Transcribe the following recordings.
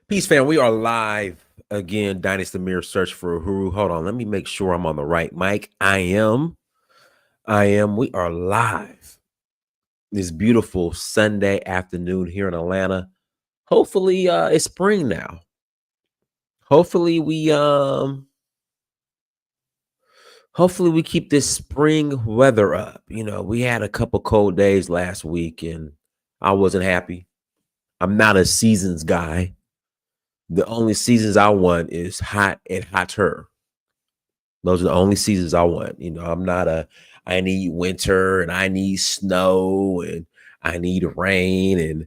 Peace, fam. We are live again. Dynasty Mirror search for Uhuru. Hold on. Let me make sure I'm on the right mic. I am. We are live this beautiful Sunday afternoon here in Atlanta. Hopefully, it's spring now. Hopefully, we keep this spring weather up. We had a couple cold days last week, and I wasn't happy. I'm not a seasons guy. The only seasons I want is hot and hotter. Those are the only seasons I want. I need winter and I need snow and I need rain and,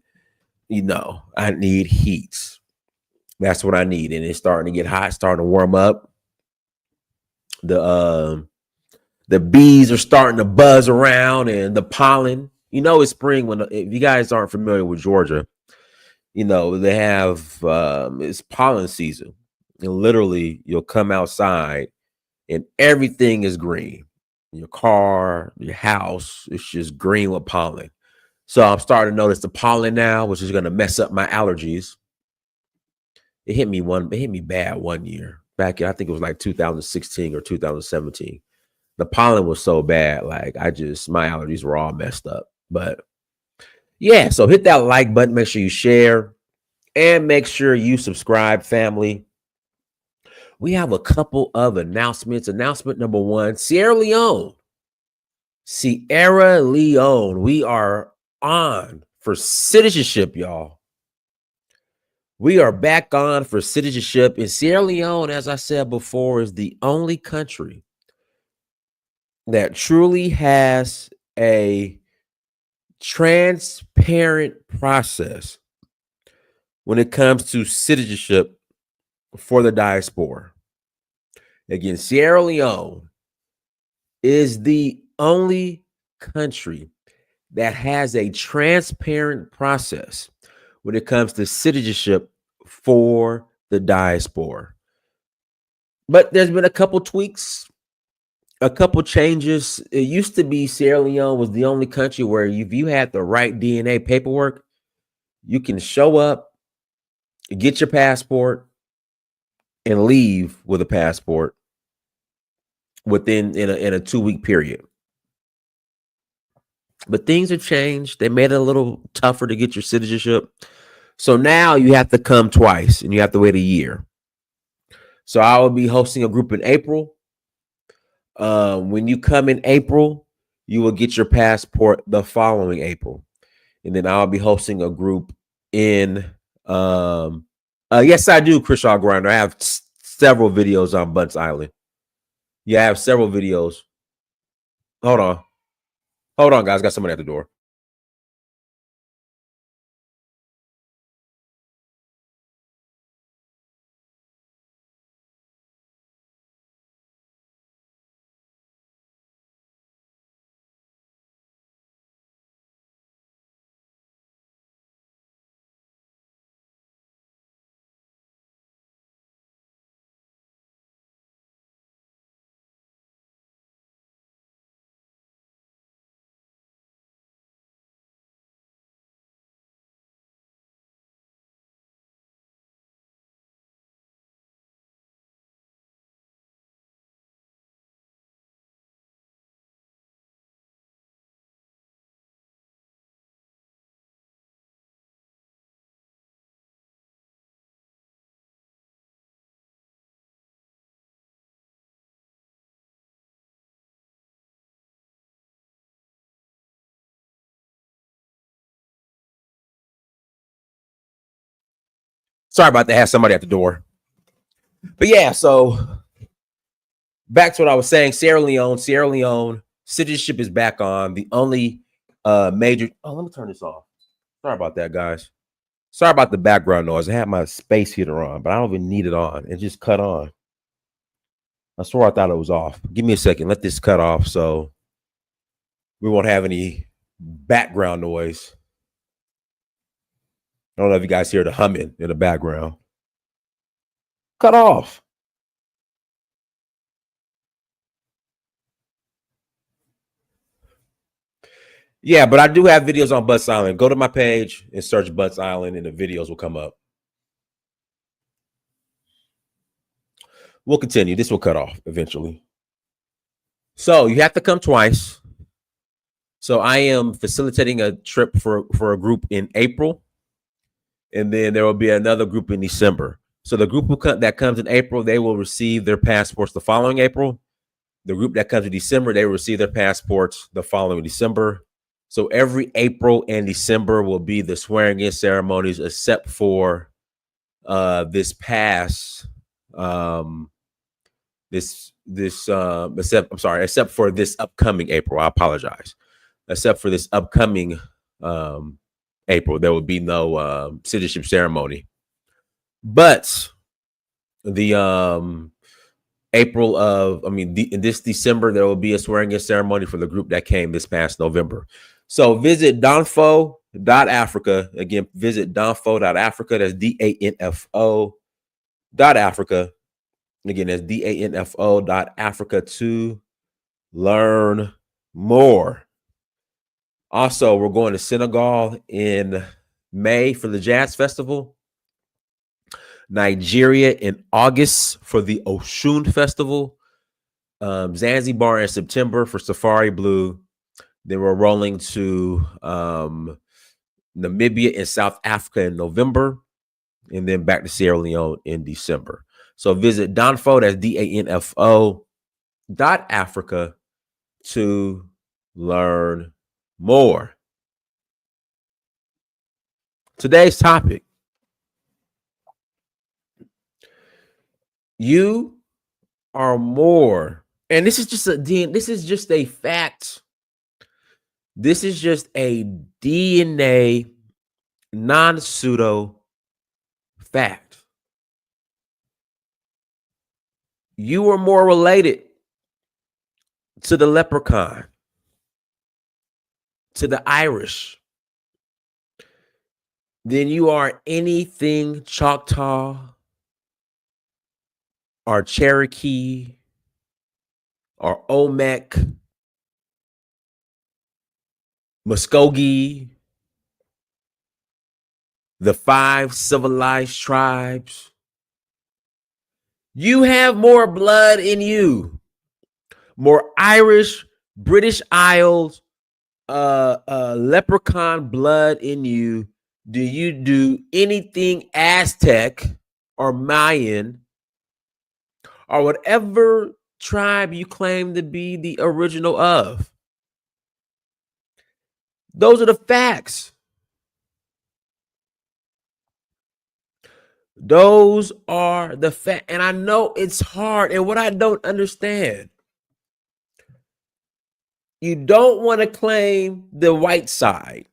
I need heat. That's what I need. And it's starting to get hot, starting to warm up. The bees are starting to buzz around and the pollen. It's spring if you guys aren't familiar with Georgia, they have it's pollen season. And literally you'll come outside and everything is green. Your car, your house, it's just green with pollen. So I'm starting to notice the pollen now, which is going to mess up my allergies. It hit me bad one year back in, I think it was like 2016 or 2017. The pollen was so bad, like my allergies were all messed up. But yeah, so hit that like button, make sure you share, and make sure you subscribe, family. We have a couple of announcements. Announcement number one, Sierra Leone. We are on for citizenship, y'all. We are back on for citizenship. And Sierra Leone, as I said before, is the only country that truly has a transparent process when it comes to citizenship for the diaspora. Again, Sierra Leone is the only country that has a transparent process when it comes to citizenship for the diaspora. But there's been a couple tweaks, a couple changes. It used to be Sierra Leone was the only country where if you had the right DNA paperwork, you can show up, get your passport, and leave with a passport within in a 2-week period. But things have changed. They made it a little tougher to get your citizenship. So now you have to come twice and you have to wait a year. So I will be hosting a group in April. When you come in April, you will get your passport the following April. And then I'll be hosting a group in yes, I do, Krishaw Grinder. I have several videos on Bunts Island. Yeah, I have several videos. Hold on, guys. Got somebody at the door. Sorry about that. I have somebody at the door. But yeah, so back to what I was saying. Sierra Leone, citizenship is back on. The only major. Oh, let me turn this off. Sorry about that, guys. Sorry about the background noise. I had my space heater on, but I don't even need it on. It just cut on. I swore I thought it was off. Give me a second. Let this cut off so we won't have any background noise. I don't know if you guys hear the humming in the background. Cut off. Yeah, but I do have videos on Butts Island. Go to my page and search Butts Island and the videos will come up. We'll continue. This will cut off eventually. So you have to come twice. So I am facilitating a trip for a group in April, and then there will be another group in December. So the group that comes in April, they will receive their passports the following April. The group that comes in December, they will receive their passports the following December. So every April and December will be the swearing-in ceremonies, except for this past except for this upcoming April. I apologize. Except for this upcoming April, there will be no citizenship ceremony. But the in this December, there will be a swearing-in ceremony for the group that came this past November. So visit donfo.africa. Again, visit donfo.africa. That's DANFO.Africa. Again, that's DANFO.Africa to learn more. Also, we're going to Senegal in May for the Jazz Festival. Nigeria in August for the Oshun Festival. Zanzibar in September for Safari Blue. Then we're rolling to Namibia and South Africa in November. And then back to Sierra Leone in December. So visit Donfo, that's DANFO.Africa to learn more. Today's topic. You are more, and this is just a fact. This is just a DNA non-pseudo fact. You are more related to the Leprechaun, to the Irish, than you are anything Choctaw or Cherokee or Olmec, Muskogee, the 5 civilized tribes. You have more blood in you, more Irish, British Isles, Leprechaun blood in you. Do you do anything Aztec or Mayan or whatever tribe you claim to be the original of? Those are the facts. Those are the facts. And I know it's hard. And what I don't understand, you don't want to claim the white side.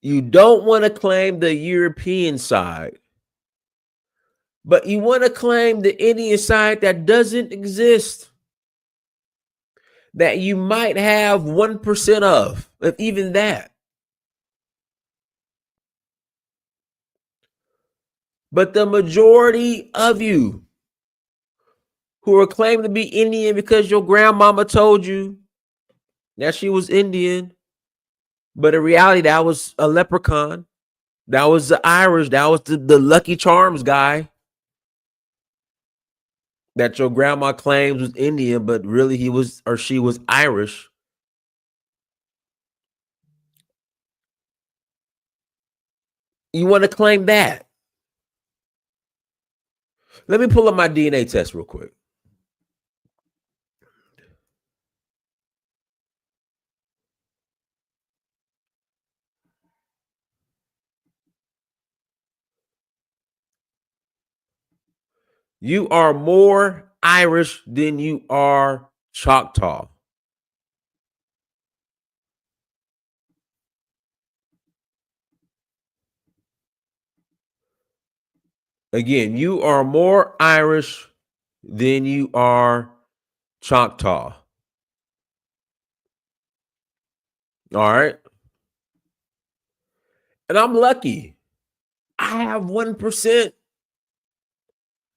You don't want to claim the European side. But you want to claim the Indian side that doesn't exist, that you might have 1% of, if even that. But the majority of you who are claiming to be Indian because your grandmama told you that she was Indian, but in reality, that was a leprechaun. That was the Irish. That was the Lucky Charms guy that your grandma claims was Indian, but really he was or she was Irish. You want to claim that? Let me pull up my DNA test real quick. You are more Irish than you are Choctaw. Again, you are more Irish than you are Choctaw. All right. And I'm lucky. I have 1%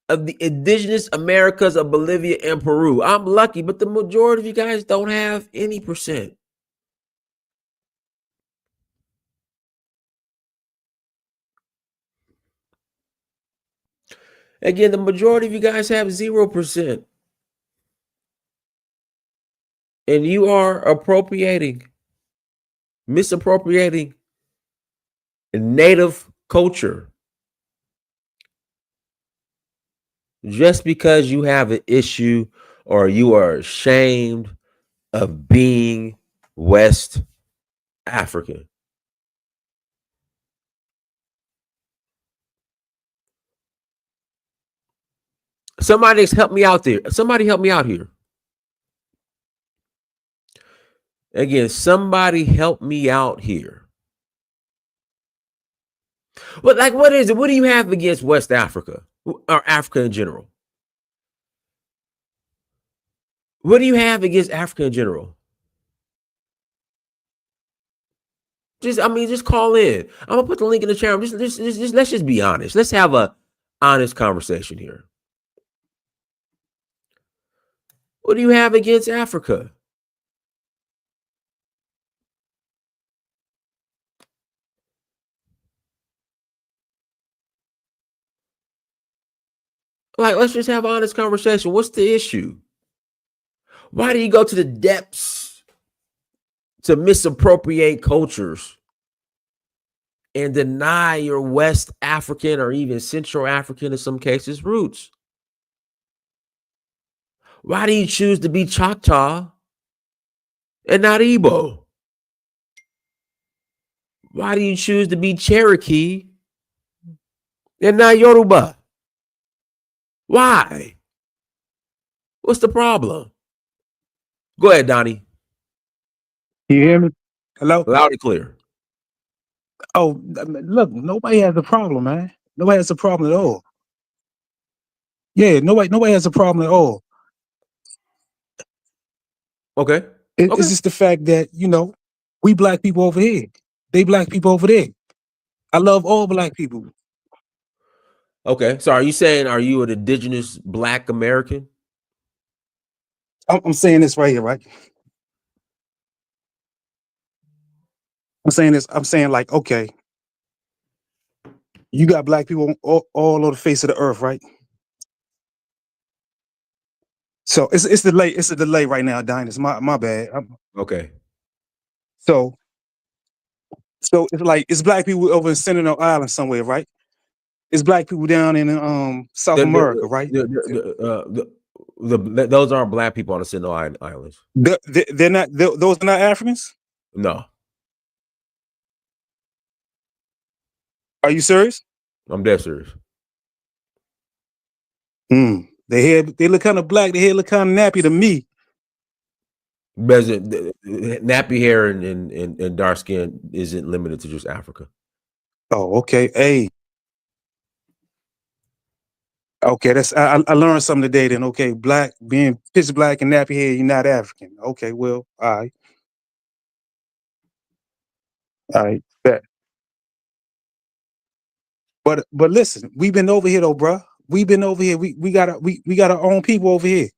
of the indigenous Americas of Bolivia and Peru. I'm lucky, but the majority of you guys don't have any percent. Again, the majority of you guys have 0%. And you are misappropriating native culture just because you have an issue or you are ashamed of being West African. Somebody's help me out there. Somebody help me out here. Again, somebody help me out here. But like, what is it? What do you have against West Africa or Africa in general? What do you have against Africa in general? Just call in. I'm gonna put the link in the channel. Just let's just be honest. Let's have a honest conversation here. What do you have against Africa? Like, let's just have an honest conversation. What's the issue? Why do you go to the depths to misappropriate cultures and deny your West African or even Central African in some cases roots? Why do you choose to be Choctaw and not Igbo? Why do you choose to be Cherokee and not Yoruba? Why? What's the problem? Go ahead, Donnie. You hear me? Hello? Loud and clear. Oh, look, nobody has a problem, man. Nobody has a problem at all. Yeah, nobody has a problem at all. Okay. It's just the fact that, we black people over here. They black people over there. I love all black people. Okay. So are you saying, are you an indigenous Black American? I'm saying this right here, right? I'm saying this. I'm saying like, okay, you got black people all over the face of the earth, right? So it's delay. It's a delay right now, Dine. It's my bad. Okay. So it's like it's black people over in Sentinel Island somewhere, right? It's black people down in South America, right? Those aren't Black people on the Sentinel Islands. They're not. Those are not Africans. No. Are you serious? I'm dead serious. They look kind of black. Their hair look kind of nappy to me. Nappy hair and dark skin isn't limited to just Africa. Oh, okay. Hey. Okay, I learned something today. Then, okay, black being pitch black and nappy hair, you're not African. Okay, well, all right, bet. But listen, we've been over here though, bro. We've been over here. We got our own people over here.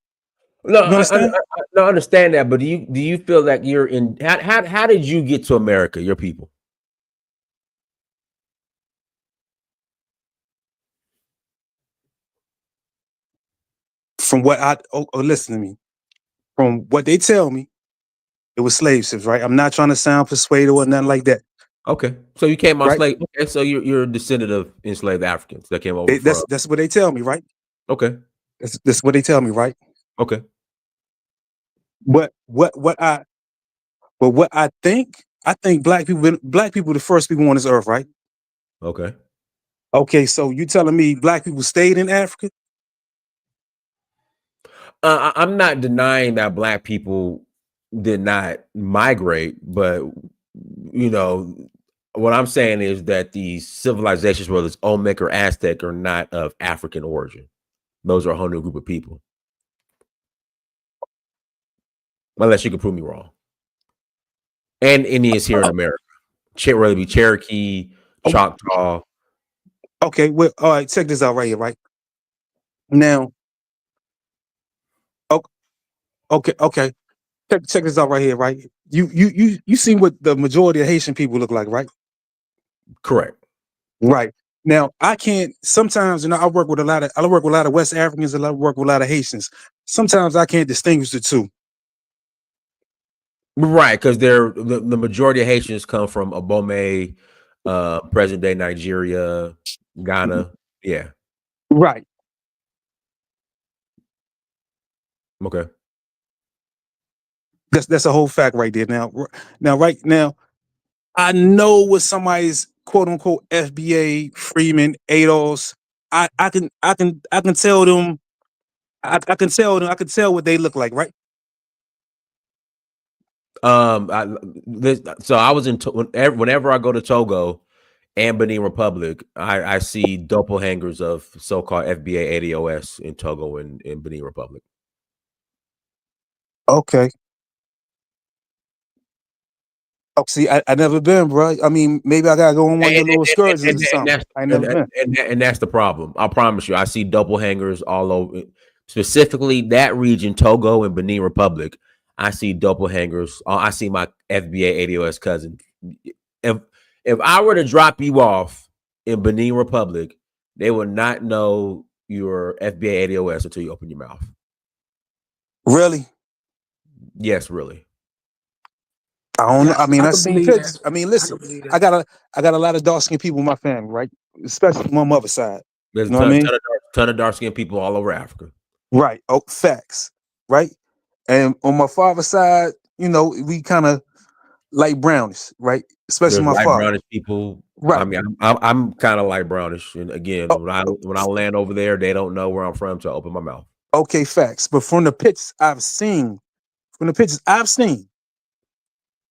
No, I understand that, but do you feel like you're in? How did you get to America? Your people. From what listen to me. From what they tell me, it was slave ships, right? I'm not trying to sound persuaded or nothing like that. Okay, so you came on slave. Okay, so you're a descendant of enslaved Africans that came over. That's what they tell me, right? Okay, that's what they tell me, right? Okay. What I think black people the first people on this earth, right? Okay. Okay, so you telling me black people stayed in Africa? I'm not denying that Black people did not migrate, but what I'm saying is that these civilizations, whether it's Olmec or Aztec, are not of African origin. Those are a whole new group of people. Unless you can prove me wrong. And Indians here in America, whether it be Cherokee, Choctaw. Okay, well, all right. Check this out right here, right now. Okay. Check this out right here, right? You see what the majority of Haitian people look like, right? Correct. Right. Now I can't. Sometimes, I work with a lot of. I work with a lot of West Africans. And I work with a lot of Haitians. Sometimes I can't distinguish the two. Right, because they're the majority of Haitians come from Abome, present day Nigeria, Ghana. Yeah. Right. Okay. That's a whole fact right there. Now, right now, I know what somebody's quote unquote FBA, Freeman, ADOS. I can tell them. I can tell them. I can tell what they look like. Right. So I was whenever I go to Togo and Benin Republic, I see doppelgangers of so-called FBA ADOS in Togo and in Benin Republic. Okay. Oh, see, I never been, bro. I mean, maybe I gotta go on one of your little excursions or something. I never been. And that's the problem. I promise you, I see doppelgangers all over, specifically that region, Togo and Benin Republic. I see doppelgangers. I see my FBA ADOS cousin. If if I were to drop you off in Benin Republic, they would not know your FBA ADOS until you open your mouth. Really? Yes, really. I don't know. Yes, I mean, I I can seen believe that. pictures. I mean, I listen, can believe I that. got a lot of dark skinned people in my family, right? Especially my mother's side. There's You know what I mean? ton of dark skinned people all over Africa. Right. Oh, facts. Right. And on my father's side, we kind of light brownish, right? Especially There's my light father. brownish people. I Right. mean, I'm kind of light brownish, and again, Oh, when I land over there, they don't know where I'm from until I open my mouth. okay, facts. But from the pictures I've seen,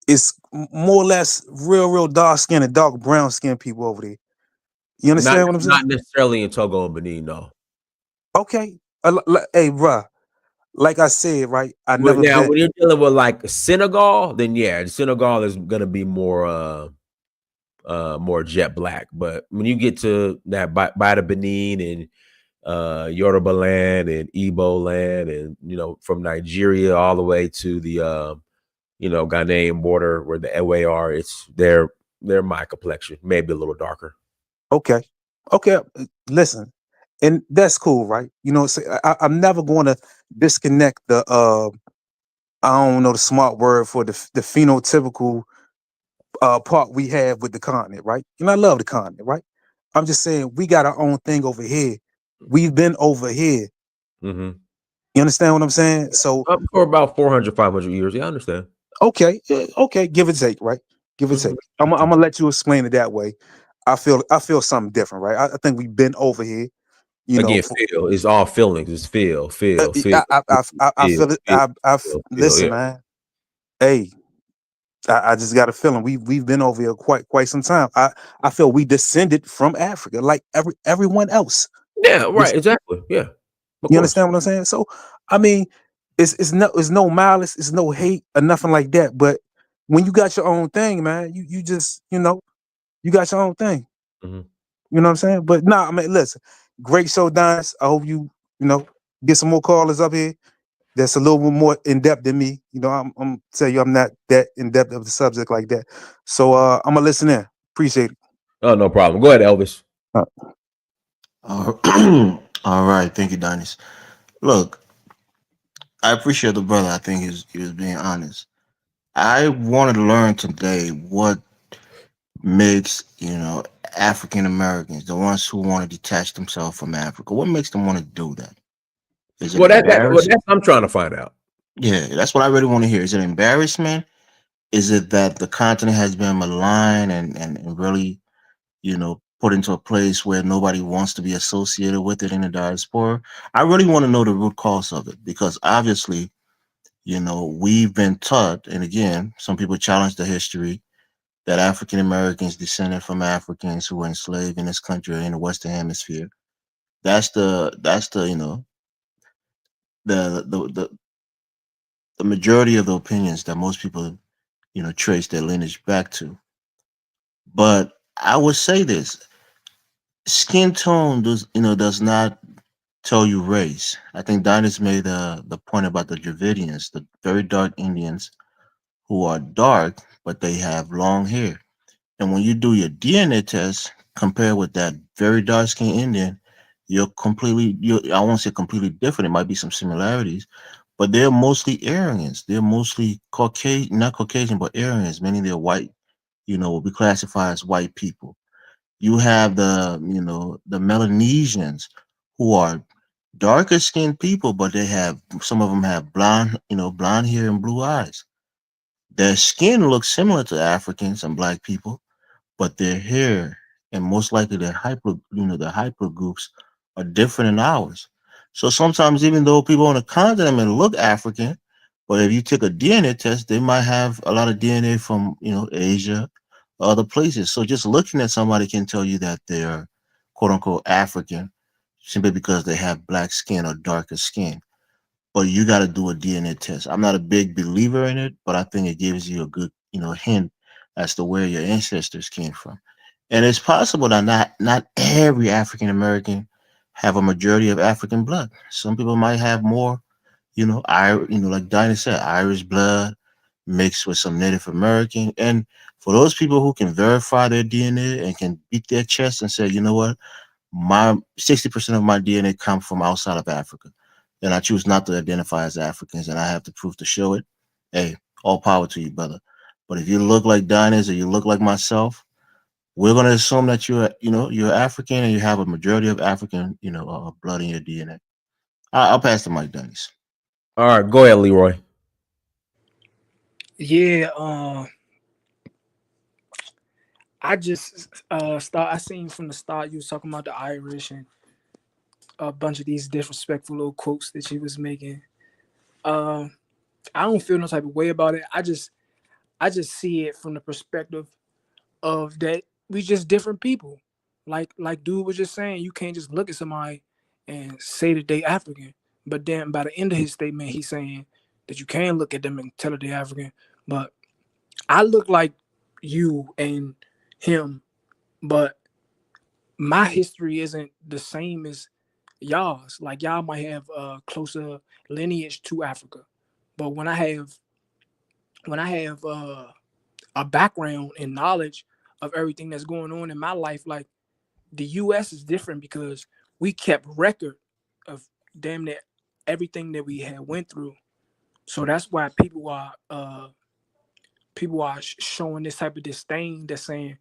it's more or less real dark skinned and dark brown skinned people over there. You Not understand what I'm saying? not necessarily in Togo and Benin, no. Okay. Hey, bruh, like I said, right? I But never now, been. when you're dealing with like Senegal, then yeah, Senegal is gonna be more jet black. But when you get to that by the Benin and Yoruba land and Igbo land, and from Nigeria all the way to the Ghanaian border where the Ewe are, they're my complexion, maybe a little darker. Okay. Okay. Listen, and that's cool, right? I'm never going to disconnect the I don't know the smart word for the phenotypical part we have with the continent, right? I love the continent, right? I'm just saying we got our own thing over here. We've been over here. Mm-hmm. You understand what I'm saying? So For about 400, 500 years. Yeah, I understand. okay, okay, give or take, right? Give or take. Mhm. I'm gonna let you explain it that way. I feel something different, right? I think we've been over here, Again, for, feel. It's all feelings. It's feel, feel, feel, I feel, feel it. feel, feel. Listen, Yeah. man. Hey, I just got a feeling we've been over here quite some time. I feel we descended from Africa, like everyone else. Yeah, This- right. Exactly. Yeah. Of You course. understand what I'm saying? So, I mean, it's no malice, it's no hate or nothing like that. But when you got your own thing, man, you just you got your own thing. Mhm. You know what I'm saying? But nah, I mean, listen, great show, Dice. I hope you know get some more callers up here that's a little bit more in depth than me. I'm tell you I'm not that in depth of the subject like that. So I'm gonna listen in. Appreciate it. Oh, no problem. Go ahead, Elvis. Uh, All right, thank you, Donis. Look, I appreciate the brother. I think he was being honest. I wanted to learn today what makes African Americans, the ones who want to detach themselves from Africa, what makes them want to do that? Is it embarrassing? That's I'm trying to find out. Yeah, that's what I really want to hear. Is it embarrassment? Is it that the continent has been maligned and really, put into a place where nobody wants to be associated with it in the diaspora? I really want to know the root cause of it because obviously, we've been taught, and again, some people challenge the history that African Americans descended from Africans who were enslaved in this country or in the Western Hemisphere. That's the the the majority of the opinions that most people trace their lineage back to. But I would say this: skin tone does not tell you race. I think Dinus made the point about the Dravidians, the very dark Indians who are dark but they have long hair. And when you do your DNA test, compared with that very dark skinned Indian, I won't say completely different. It might be some similarities, but they're mostly Aryans. They're mostly Caucasian, not Caucasian, but Aryans, meaning they're white, what we classify as white people. You have the Melanesians who are darker skinned people, but some of them have blonde hair and blue eyes. Their skin looks similar to Africans and black people, but their hair and most likely their hyper groups are different than ours. So sometimes even though people on the continent may look African, but if you took a DNA test, they might have a lot of DNA from Asia, other places. So just looking at somebody can tell you that they're quote unquote African simply because they have black skin or darker skin. But you got to do a DNA test. I'm not a big believer in it, but I think it gives you a good hint as to where your ancestors came from. And it's possible that not every African American have a majority of African blood. Some people might have more, like Dinah said, Irish blood mixed with some Native American. And for those people who can verify their DNA and can beat their chest and say, you know what, my 60% of my DNA come from outside of Africa, then I choose not to identify as Africans, and I have the proof to show it. Hey, all power to you, brother. But if you look like Dinah's or you look like myself, we're going to assume that you're African and you have a majority of African, blood in your DNA. I'll pass the mic, Dennis. All right, go ahead, Leroy. Yeah, I just I seen from the start you was talking about the Irish and a bunch of these disrespectful little quotes that you was making. Uh, I don't feel no type of way about it. I just see it from the perspective of that we just different people. Like dude was just saying, you can't just look at somebody and say that they African. But then by the end of his statement, he's saying that you can look at them and tell that they African. But I look like you and him, but my history isn't the same as y'all's. Like y'all might have a closer lineage to Africa, but when I have a background and knowledge of everything that's going on in my life, like the U.S. is different because we kept record of damn near everything that we had went through. So that's why people are showing this type of disdain. They're saying,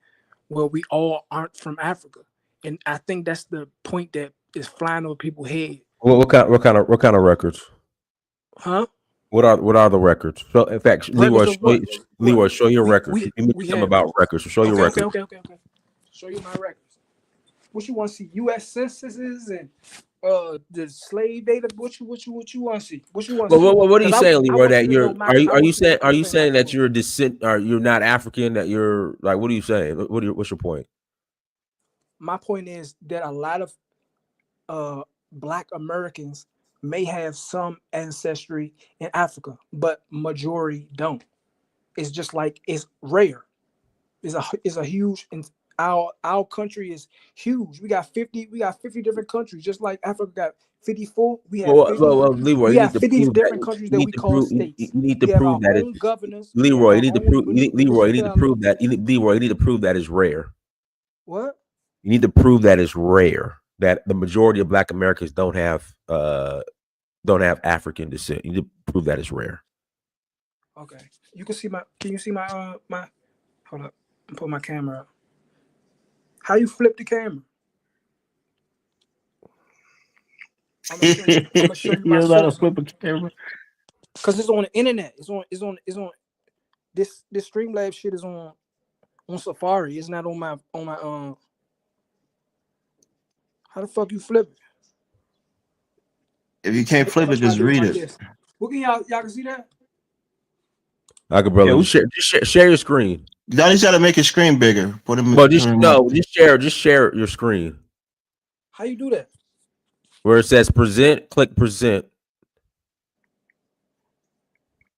well, we all aren't from Africa. And I think that's the point that is flying over people's head. What kind of records? Huh? What are the records? So, in fact, Records of what? What? Leroy, show your We records. we You we mentioned have. about records. So show your Okay, okay, records. okay, okay, okay. Show you my records. What you want to see? U.S. censuses and the slave data. What you want to see? What you want to Well, see? what are you Because saying, I Leroy? want That you to know you're my. are you I are you want you to know saying are you everything I saying that grew up. you're descent or you're not African? That you're like, what are you saying? What's your point? My point is that a lot of uh, Black Americans may have some ancestry in Africa, but majority don't. It's just like it's rare. It's a huge, and our country is huge. We got 50 different countries, just like Africa got 54. We have 50. Leroy, We you need have to 50 prove that. different countries You that need we to call prove. You states. need to We have prove our that own it's governors. We have Leroy. You our need to own prove. Leroy, you need to municipality. prove that. Leroy, you need to prove that it's rare. What? You need to prove that it's rare that the majority of Black Americans don't have African descent. You need to prove that it's rare. Okay. You can see my. Can you see my? Hold up. I'm put my camera up. How you flip the camera? I'm gonna show you. I'm gonna show you my You gotta sources. flip a camera. Cause it's on the internet. It's on. This Streamlabs shit is on Safari. It's not on my. How the fuck you flip it? If you can't I'm flip gonna it, try to just do it read like it. this. What can y'all can see that? I could, Yeah, brother. Just share your screen. Donnie's got to make his screen bigger. Well, Put just him up. no, just share your screen How you do that? where it says present. Click present.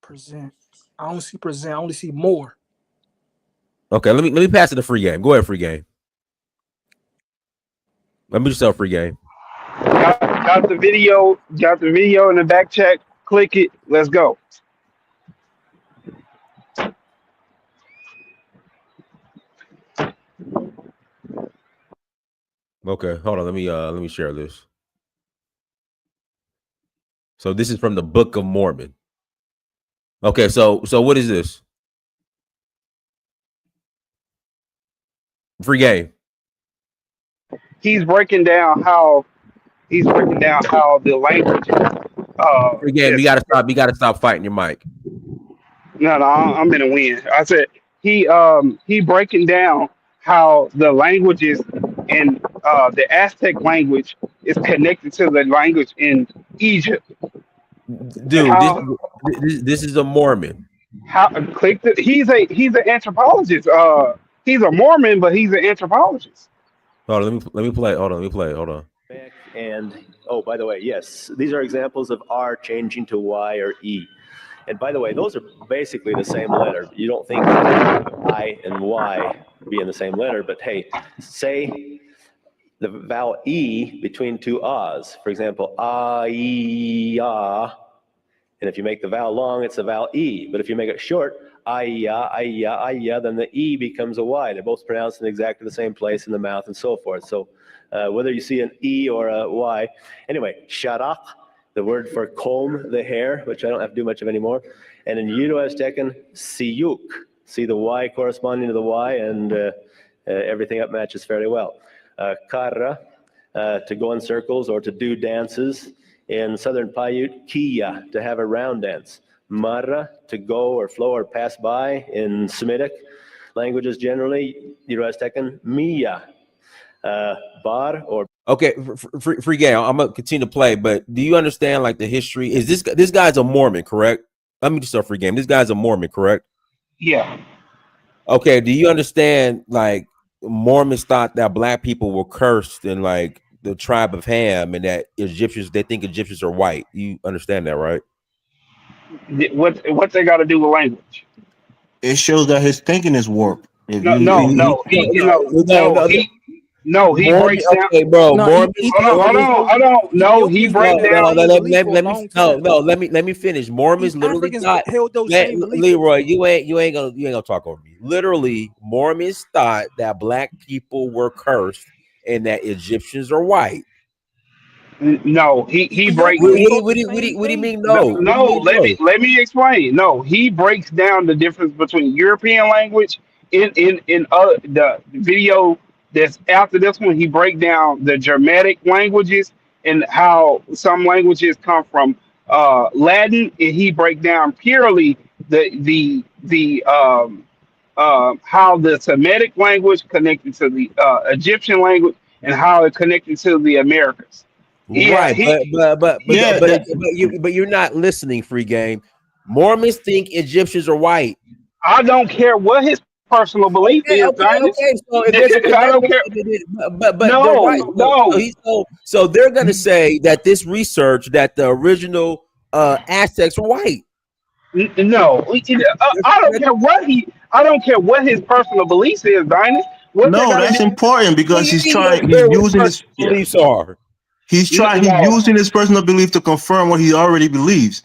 Present. I don't see present. I only see more. Okay, let me pass it to free game. Go ahead, free game. Let me just tell free game. Got the video in the back check. Click it. Let's go. Okay, hold on. Let me share this. So this is from the Book of Mormon. Okay, so what is this? Free game. He's breaking down how the language Free game. You is. gotta stop. You gotta stop fighting your mic. No, I'm in a win. I said he breaking down how the languages and the Aztec language is connected to the language in Egypt. Dude, How this is a Mormon. he's an anthropologist. He's a Mormon, but he's an anthropologist. Hold on, let me play. Hold on, let me play. Hold on. And oh, by the way, yes, these are examples of R changing to Y or E. And by the way, those are basically the same letter. You don't think I and Y be in the same letter, but hey, say the vowel E between two A's. For example, ah, E, ah. And if you make the vowel long, it's the vowel E. But if you make it short, I-ya, then the E becomes a Y. They're both pronounced in exactly the same place in the mouth and so forth. So whether you see an E or a Y. Anyway, sharak, the word for comb the hair, which I don't have to do much of anymore. And in Uto-Aztecan, siyuk. See the Y corresponding to the Y, and everything up matches fairly well. Karra, to go in circles or to do dances. In Southern Paiute, Kia, to have a round dance. Marra, to go or flow or pass by. In Semitic languages generally, Uto-Aztecan, Mia. Bar or... Okay, free game. I'm gonna continue to play, but do you understand like the history? Is this guy's a Mormon, correct? Let me just start free game. This guy's a Mormon, correct? Yeah. Okay, do you understand like Mormons thought that black people were cursed and like the tribe of Ham, and that Egyptians, they think Egyptians are white. You understand that, right? What they got to do with language? It shows that his thinking is warped. If No, you, no, if you no. He Mormon, breaks down. okay, bro. No, Mormon. Hold on. No, he Ethiopians breaks held down. those beliefs for a long time. Let me finish. Mormons These literally Africans thought. held those same beliefs. Leroy, you ain't gonna talk over me. Literally, Mormons thought that black people were cursed and that Egyptians are white. No, he breaks. What do you mean? No, No, let me explain. No, he breaks down the difference between European language in the video that's after this one. He break down the Germanic languages and how some languages come from Latin, and he break down purely how the Semitic language connected to the Egyptian language and how it connected to the Americas. Yeah, Right, yeah, but you're not listening. Free game. Mormons think Egyptians are white. I don't care what his personal belief is, Dinus. Okay. So if I don't care. but they're white. No. So they're gonna say that this research that the original Aztecs were white. No. I don't care what his personal beliefs is, Dinus. no, that's important because he's using his beliefs are. He's using his personal belief to confirm what he already believes.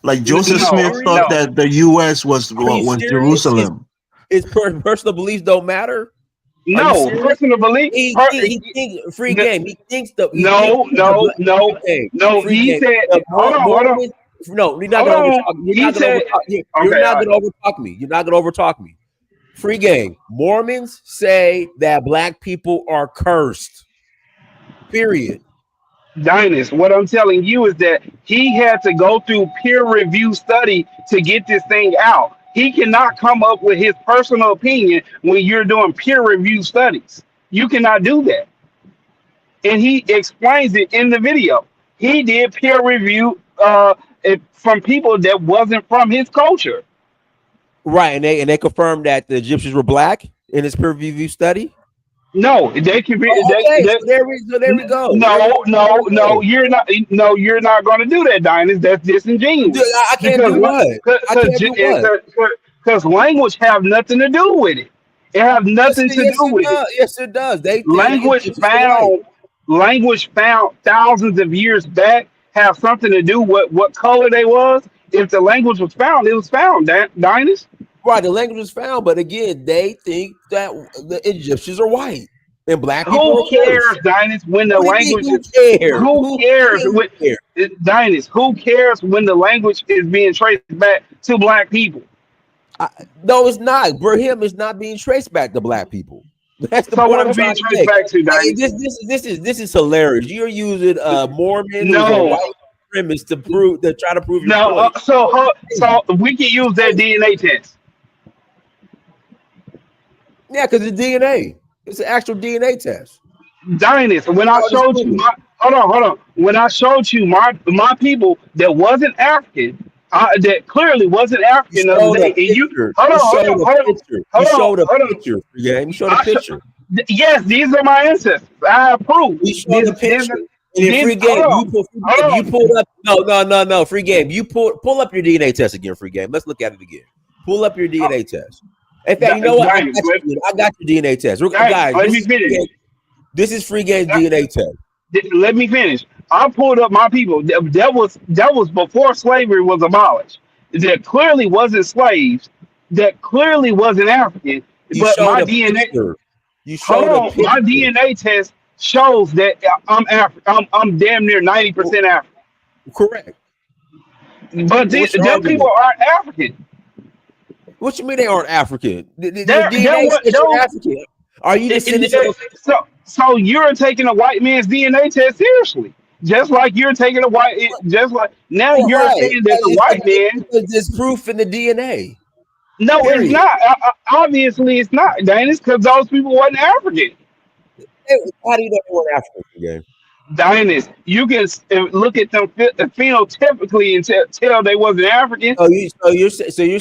Like Joseph Smith thought that the U.S. was Jerusalem. His personal beliefs don't matter. No, personal belief. He thinks free game. He thinks the no. He said, hold on. No, you're not gonna overtalk me. You're not gonna overtalk me. Free game. Mormons say that black people are cursed. Period. Dinus, what I'm telling you is that he had to go through peer review study to get this thing out. He cannot come up with his personal opinion when you're doing peer review studies. You cannot do that. And he explains it in the video. He did peer review from people that wasn't from his culture. Right, and they confirmed that the Egyptians were black in his peer review study. No, they can be. So there we go. No, you're not. No, you're not going to do that, Dinus. That's disingenuous. Dude, I can't do what? Because language have nothing to do with it. It have nothing to do with it. Yes, it does. Language found thousands of years back have something to do with what color they was. If the language was found, it was found. Dinus. Right, the language was found, but again, they think that the Egyptians are white. And black people Who were cares, first. Dinus, when the What do you mean language who is cares? who cares when Cares? Dinus, who cares when the language is being traced back to black people? No, it's not. Him is not being traced back to black people. That's the So point what I'm is being trying to traced make. back to, Hey, Dinus? this is hilarious. You're using Mormon, who's a No, white premise to try to prove your no. point. So we can use that DNA test. Yeah, because it's DNA. It's an actual DNA test. Dinus, when I Oh, this showed you movie. my hold on. When I showed you my people that wasn't African, that clearly wasn't You African the other showed a day, and you picture. You showed a picture. You showed a hold on. picture. Yeah, you showed a I sho- picture. yes, these are my ancestors. I approve. You showed a This picture. And in free hold game, on, hold you on. pulled up. No. Free game. You pull up your DNA test again. Free game. Let's look at it again. Pull up your DNA test. In fact, you know what? Dinus, I got your DNA test. Guys, let me finish. This is free game's DNA test. Let me finish. I pulled up my people. That was before slavery was abolished. That clearly wasn't slaves. That clearly wasn't African. You But showed my a DNA. picture. You Hold showed a on. My picture. DNA test shows that I'm African. I'm damn near 90% African. Correct. But What's your them people argument? aren't African. What you mean they aren't African? Your They're DNA what? says you're African. Are you descendants of? So you're taking a white man's DNA test seriously, just like you're taking a white. Just like now Well, you're right. saying that the white man. There's proof in the DNA. No, it's Period. not. Obviously, it's not, Dennis, because those people wasn't African. How do you know they weren't African? Game? Dennis, you can look at them phenotypically and tell they wasn't African, So you're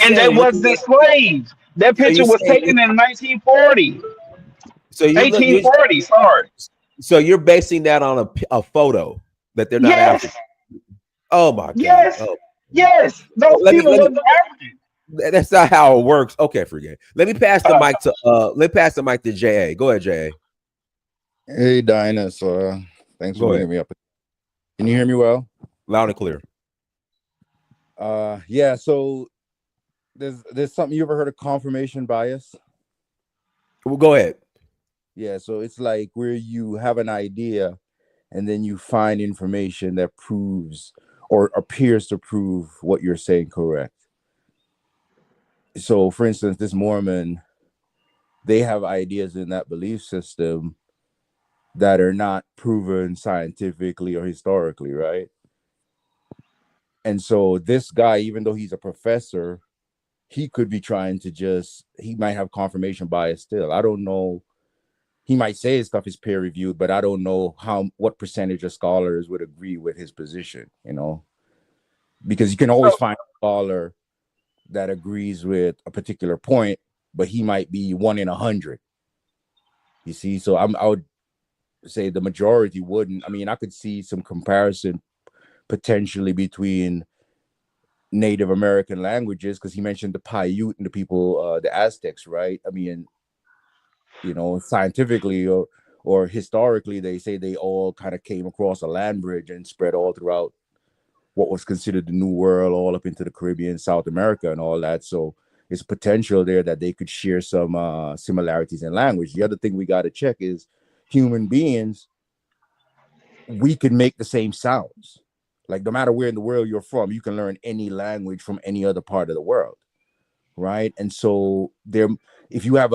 and they saying looking wasn't at slaves. That so picture you're was saying taken in 1940, so you're look you're 1840. Sorry. so you're basing that on a photo that they're not Yes, African. Oh my God. yes, Oh, yes. Those let me people wasn't African. that's not how it works. Okay, forget. Let me pass the mic to JA. Go ahead, JA. Hey, Dinus. Thanks for Go bringing ahead. me up. Can you hear me well? Loud and clear. Yeah. So there's something, you ever heard of confirmation bias? Well, go ahead. Yeah. So it's like where you have an idea and then you find information that proves or appears to prove what you're saying correct. So, for instance, this Mormon, they have ideas in that belief system that are not proven scientifically or historically, right? And so this guy, even though he's a professor, he could be trying to he might have confirmation bias still. I don't know. He might say his stuff is peer reviewed, but I don't know what percentage of scholars would agree with his position, because you can always So, find a scholar that agrees with a particular point, but he might be 1 in 100. You see, so I would say the majority wouldn't. I mean, I could see some comparison potentially between Native American languages, because he mentioned the Paiute and the people, the Aztecs, right? I mean, scientifically or historically, they say they all kind of came across a land bridge and spread all throughout what was considered the New World, all up into the Caribbean, South America, and all that. So it's potential there that they could share some similarities in language. The other thing we got to check is human beings, we can make the same sounds. Like, no matter where in the world you're from, you can learn any language from any other part of the world, right? And so if you have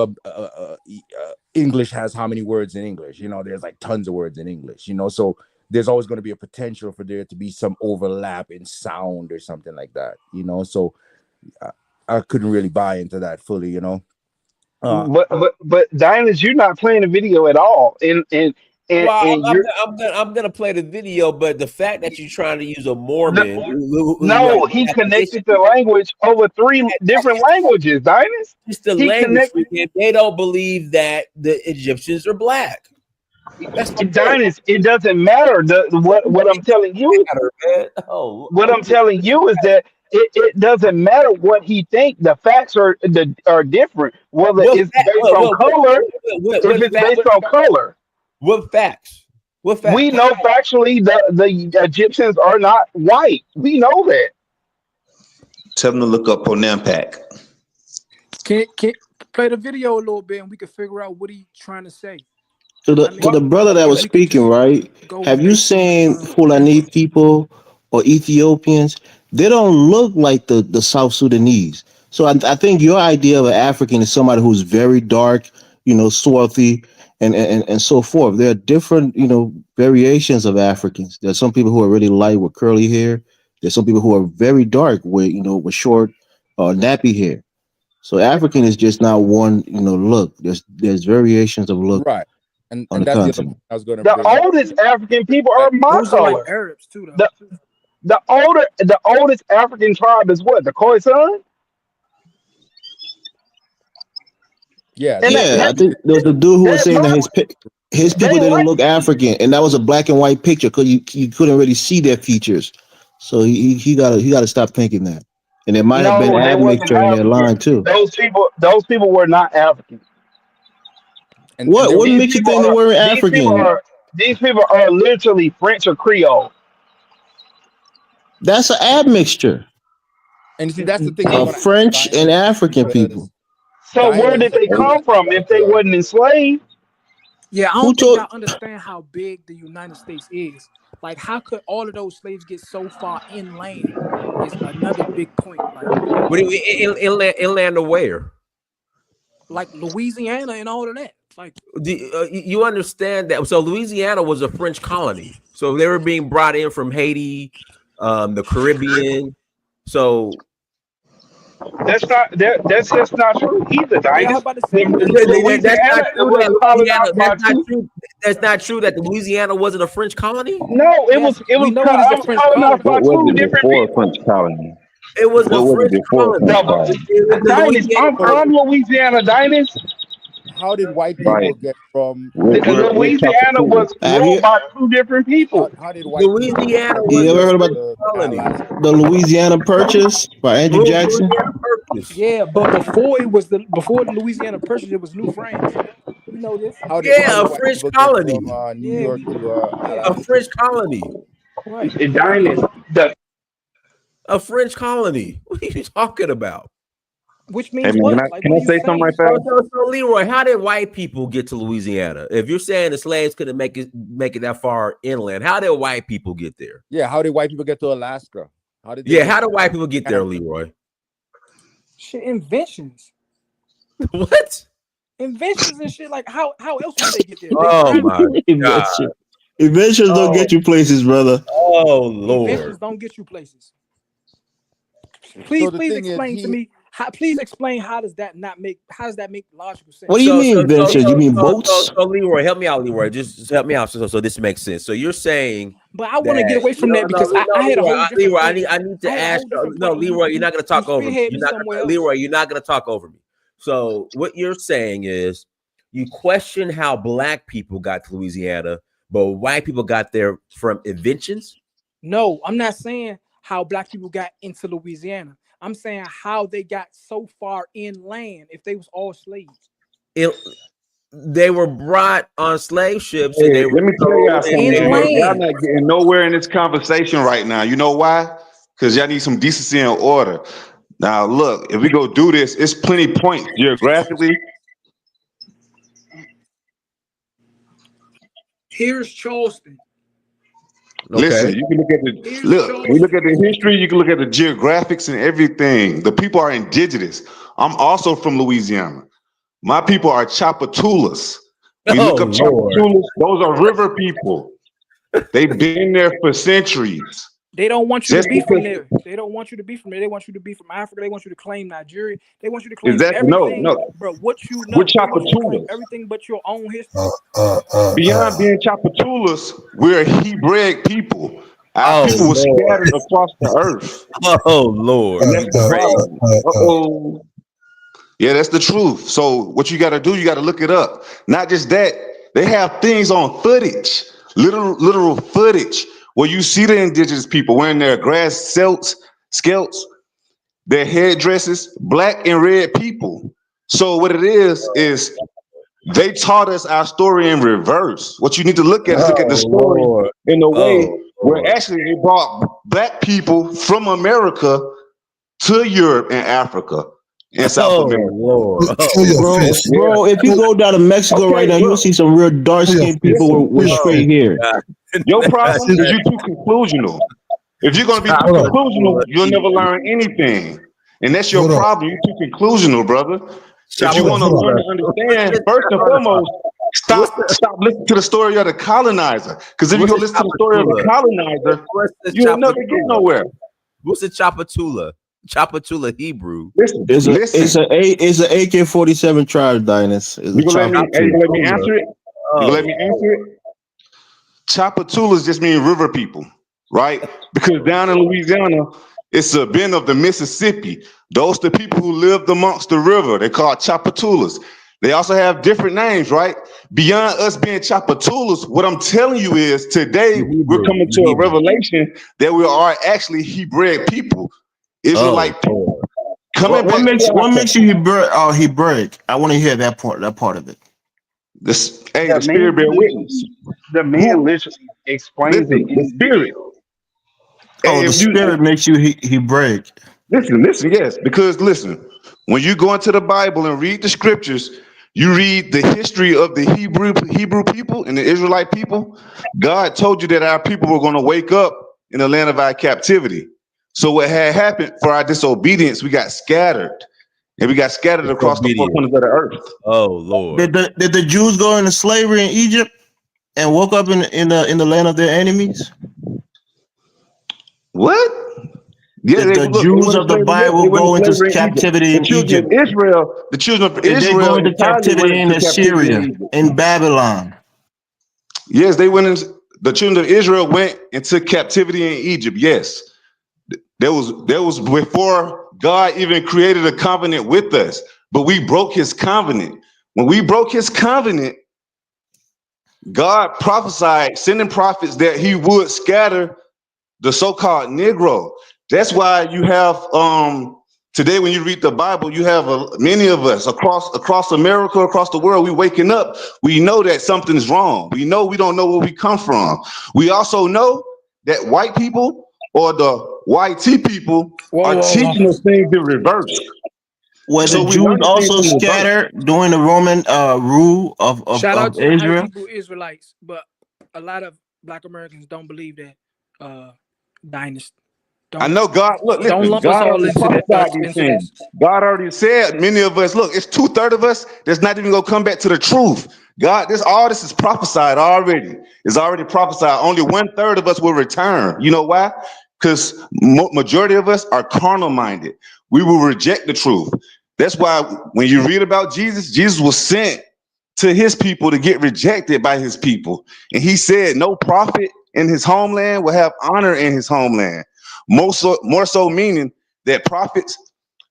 English has how many words in English? There's like tons of words in English, so there's always going to be a potential for there to be some overlap in sound or something like that, so I couldn't really buy into that fully, but Dinus, you're not playing the video at all, Well, and you're I'm gonna play the video, but the fact that you're trying to use a Mormon no, who no, he has an issue, connected the language over three that's different languages, Dinus. just the He language. connected They don't believe that the Egyptians are black. That's my point. Dinus. It doesn't matter. What I'm telling you, Matter, man. Oh, what I'm telling you is that it doesn't matter what he think. The facts are different. Whether what it's fact? based on color, if What it's fact? based on color, What facts? What we facts? know factually the Egyptians are not white. We know that. Tell them to look up Ponampak. Can play the video a little bit and we can figure out what he's trying to say. To I the mean, brother that if was we could speaking, just right? go Have you based on seen the Fulani people or Ethiopians? They don't look like the South Sudanese. So I think your idea of an African is somebody who's very dark, swarthy, and so forth. There are different, variations of Africans. There's some people who are really light with curly hair. There's some people who are very dark with short nappy hair. So African is just not one, look. There's variations of look Right. And on the that's the other continent. point I was going to The bring up. oldest African people Like, are my those are like color. Arabs too, though. The the oldest African tribe is what? The Khoisan? yeah, And the Yeah, I think there was the dude who was that saying that my his people they didn't white. look African, and that was a black and white picture because you couldn't really see their features. So he gotta stop thinking that. And there might have been No, they wasn't admixture in their African. line too. Those people were not African. and there What These makes you people think they are weren't these people African? are these people are literally French or Creole. That's an admixture and you see that's the thing I'm of going to ask French and Dinus, African people. because So where did Dinus they was come from if they the wasn't enslaved? Yeah, I Who don't think y'all told? understand how big the United States is. Like, how could all of those slaves get so far inland? Is another big point. What do you inland or where? Like Louisiana and all of that. Like, You understand that? So Louisiana was a French colony. So they were being brought in from Haiti, the Caribbean. So That's just not true either, yeah, I was Dinus. about to say that's not Louisiana true. was That Louisiana, colonized by that's not two. true. That's not true. That Louisiana wasn't a French colony. No, yes, we know it is a French colonized colony. by What was two it different before French people. colony? It was a What was it French before colony. French The, colony? The Dinus, Louisiana so I'm Louisiana, Dinus. how did white Right. people get from We're Louisiana Choctaw. was Have ruled you by two different people. how did white people get Louisiana from you was ever a heard about French to colony. Alaska? the Louisiana Purchase by Andrew Jackson? Louisiana Purchase. Yeah, but before the Louisiana Purchase, it was New France. We know this. How Yeah, did a white French people get colony. from New Yeah, York we to yeah, A Alaska? French colony. right. Dinus, A French colony. What are you talking about? Which Hey means man, what? Like, can what I are you say something right saying? there? So Leroy, how did white people get to Louisiana? If you're saying the slaves couldn't make it that far inland, how did white people get there? Yeah, how did white people get to Alaska? How did they Yeah, get how did white people get there, Canada? Leroy? Shit, inventions. What? Inventions and shit. Like, how else would they get there? They Oh travel. my God. Inventions don't Oh, get you places, brother. oh Inventions Lord. don't get you places. So Please the thing is, explain to me. Please explain how does that make logical What sense? do you mean inventions? You mean boats? So Leroy, help me out, Leroy. Just help me out so this makes sense. So you're saying But I want to get that away from that because I had a Leroy, whole different I point. need to I had a ask whole different no, point. Leroy, you're not gonna talk over me. Spearhead me You're not somewhere gonna, else. Leroy, you're not gonna talk over me. So what you're saying is you question how black people got to Louisiana, but white people got there from inventions. No, I'm not saying how black people got into Louisiana. I'm saying how they got so far inland if they was all slaves. They were brought on slave ships and Hey, they were let me tell y'all sold and something. Y'all Inland. not getting nowhere in this conversation right now. You know why? Because y'all need some decency and order. Now, look, if we go do this, it's plenty points geographically. Here's Charleston. Listen, okay. you can look at Here's we look Charleston. at the history, you can look at the geographics and everything. The people are indigenous. I'm also from Louisiana. My people are Chapatulas. We Oh look up Lord. Chapatulas, those are river people. They've been there for centuries. They don't want you to Just be from because there. They don't want you to be from there. They want you to be from Africa. They want you to claim Nigeria. They want you to claim exactly everything, no. bro. What you We're know. They want you to claim Chapatulas. everything but your own history. Beyond being Chapatulas, we're a Hebraic people. Our Oh people were Lord. scattered across the earth. Oh Lord. And You that's the crazy. problem. Uh-oh. Yeah, that's the truth. So what you got to do, you got to look it up. Not just that, they have things on footage, literal footage, where you see the indigenous people wearing their grass scalps, their headdresses, black and red people. So what it is they taught us our story in reverse. What you need to look at is look at the Oh story Lord. in a way Oh where Lord. actually they brought black people from America to Europe and Africa. in South Oh America. Lord. Show your Bro, fish. bro, if you go down to Mexico right Okay, now, you'll look, see some real dark Show your skinned fish. people with Show your straight fish. hair. God. your problem See, is you too conclusional. If you're gonna be too hold on. conclusional, Chapatula you'll never Hebrew. learn anything. And that's your Hold on. problem. You're too conclusional, brother. If you Hold on. want to Hold on. learn to understand, first and foremost, What's the stop listening to the story of the colonizer. Because if you what's go the listen to the story of the Chapatula? colonizer, What's the you'll never get Chapatula? nowhere. What's the Chapatula? Chapatula Hebrew. Listen, It's listen. an AK-47 tribe, Dynas. It's a You gonna let me? Hey, you gonna let me Chapatula. answer it? You gonna let me Oh, answer it? Chapatulas just mean river people, right? Because down in Louisiana, it's a bend of the Mississippi. Those the people who lived amongst the river. They call Chapatulas. They also have different names, right? Beyond us being Chapatulas, what I'm telling you is today the we're Hebrew. coming The to a Hebrew. revelation that we are actually Hebraic people, Israelite people. Lord. Coming What back to makes our text. you Hebraic? I want to hear that part of it. This, hey, The the spirit man, bear witness. the man Who? literally explains it Listen, the in spirit. detail. Oh, Hey, the if you spirit makes you Hebraic. listen, yes, because listen, when you go into the Bible and read the scriptures, you read the history of the Hebrew people and the Israelite people. God told you that our people were going to wake up in the land of our captivity. So what had happened for our disobedience, we got scattered, and we got scattered across the four Disobedient. corners of the earth. Oh Lord. Did the Jews go into slavery in Egypt and woke up in the land of their enemies? What? Yeah, Did the they Jews went to of the slavery. Yes, Bible they went to go into slavery in Egypt. captivity The in children Egypt? of Israel, the children of Did they go Israel into entirely went captivity in into captivity in Assyria, Egypt. in Babylon? Yes, they went in. The children of Israel went into captivity in Egypt. Yes, there was before God even created a covenant with us, but we broke His covenant. When we broke His covenant, God prophesied, sending prophets that He would scatter the so-called Negro. That's why you have today when you read the Bible, you have many of us across America, across the world. We waking up. We know that something's wrong. We know we don't know where we come from. We also know that white people or the white people are Whoa. teaching us things in reverse. Were the So we Jews learn things also in reverse. scattered during the Roman rule Shout out of to the white Israel? people, Israelites, but a lot of Black Americans don't believe that. Dynasty. I Don't know God. Look, listen. lump us God all already into that. prophesied these Into things. this. God already said many of us. Look, it's 2/3 of us that's not even gonna come back to the truth. God, all this is prophesied already. It's already prophesied. Only 1/3 of us will return. You know why? Because majority of us are carnal minded. We will reject the truth. That's why when you read about Jesus, Jesus was sent to His people to get rejected by His people, and He said, "No prophet in his homeland will have honor in his homeland." More so meaning that prophets,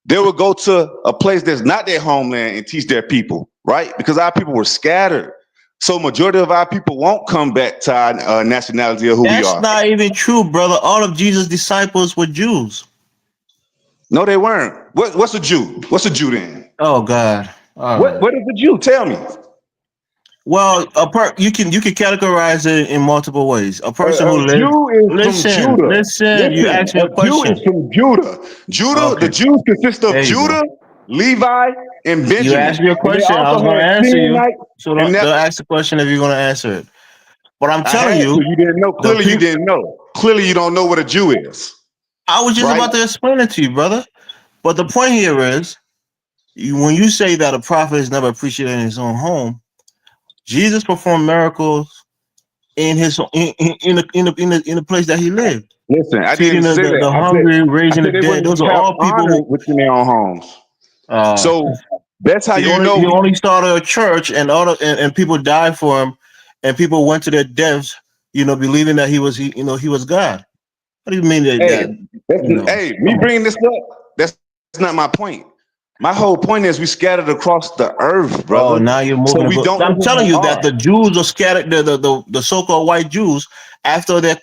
they will go to a place that's not their homeland and teach their people, right? Because our people were scattered. So majority of our people won't come back to our nationality of who we That's are. not even true, brother. All of Jesus' disciples were Jews. No, they weren't. What's a Jew? What's a Jew then? Oh God. All right. What is a Jew? Tell me. Well, you can categorize it in multiple ways. A person who A lives. Jew is from Listen, Judah. listen. You Listen, asked me a a Jew is question. from Judah. The Okay, Jews consist of there you go. Judah, Levi, and You Benjamin. asked me a And they question. I also was going to had answer you. Simeonite So and don't that ask the question if you're going to answer it. But I'm I telling had to. you, You didn't know. the Clearly, you people. didn't know. Clearly, you don't know what a Jew is, I was just right? about to explain it to you, brother. But the point here is, when you say that a prophet is never appreciated in his own home, Jesus performed miracles in his in the place that he lived, Listen, I feeding didn't say that. the hungry, I raising the said they dead. wouldn't Those are have all people honor who within their own homes. uh So that's how he you only know. he only started a church, and and people died for him, and people went to their deaths, believing that he was God. What do you mean Hey, that? hey, me Come on. bringing this up. That's not my point. My whole point is we scattered across the earth, Oh, brother. now you're So moving we don't know I'm who telling we you that are. the Jews are scattered. The so-called white Jews, after that,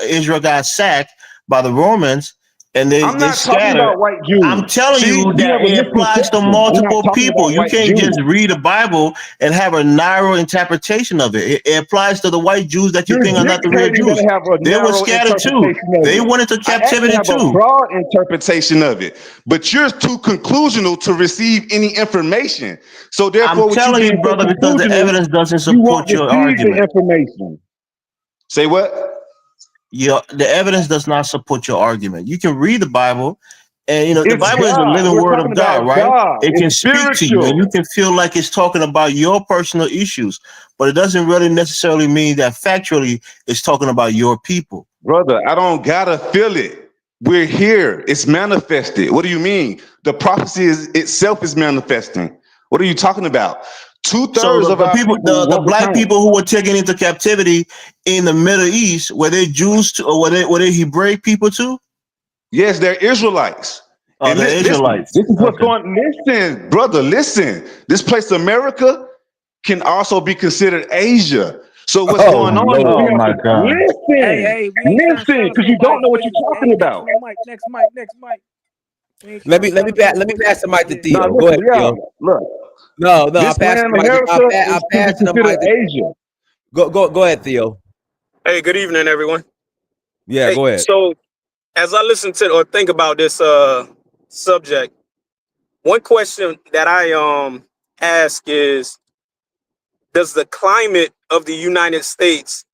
Israel got sacked by the Romans, and they I'm not talking scatter. about white Jews. I'm telling See, you that have a it applies to misconception. I'm not multiple talking people. about You white can't Jews. just read the Bible and have a narrow interpretation of it. It applies to the white Jews that you You're think are not the real dictating Jews. that I have a They were narrow scattered too. interpretation of They it. went into I actually captivity have a too. broad interpretation of it, but you're too conclusional to receive any information. So therefore, I'm with you telling being you, so brother, because the conclusional, evidence doesn't you won't support your receive the argument. information. Say what? The evidence does not support your argument. You can read the Bible, and the It's Bible is the God. living We're word talking of God, about right? God. It can It's speak to you, and you spiritual. can feel like it's talking about your personal issues, but it doesn't really necessarily mean that factually it's talking about your people. Brother, I don't gotta feel it. We're here. It's manifested. What do you mean? The prophecy itself is manifesting. What are you talking about? So 2/3 of the our people, people the won't black return. people who were taken into captivity in the Middle East, were they Jews too, or were they Hebraic people too? Yes, they're Israelites. Oh, And they're listen, Israelites. this is what's Okay. going. Listen, brother, listen. This place, America, can also be considered Asia. So what's Oh going on is we Oh Lord. have my to God. Hey, we ain't trying to listen, silence because you don't nobody's know what you're voices. talking Hey, next on about. the mic, next mic. We ain't trying to silence no Let me voices. pass the mic to Yeah. Now Theo. Go listen, ahead, yeah, Theo. look, No, I this passed land, the mic. America, I is to be passed the considered mic. Asia. Go ahead, Theo. Hey, good evening, everyone. Yeah, Hey, go ahead. so as I listen to or think about this subject, one question that I ask is, does the climate of the United States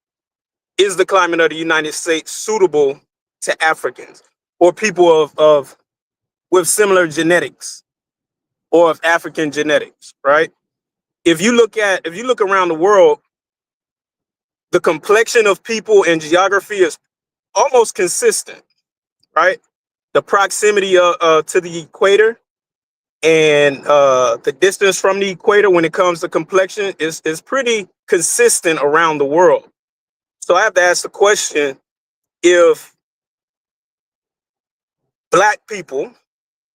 is the climate of the United States suitable to Africans or people of with similar genetics or of African genetics, right? If you look around the world, the complexion of people and geography is almost consistent, right? The proximity to the equator and the distance from the equator when it comes to complexion is pretty consistent around the world. So I have to ask the question, if black people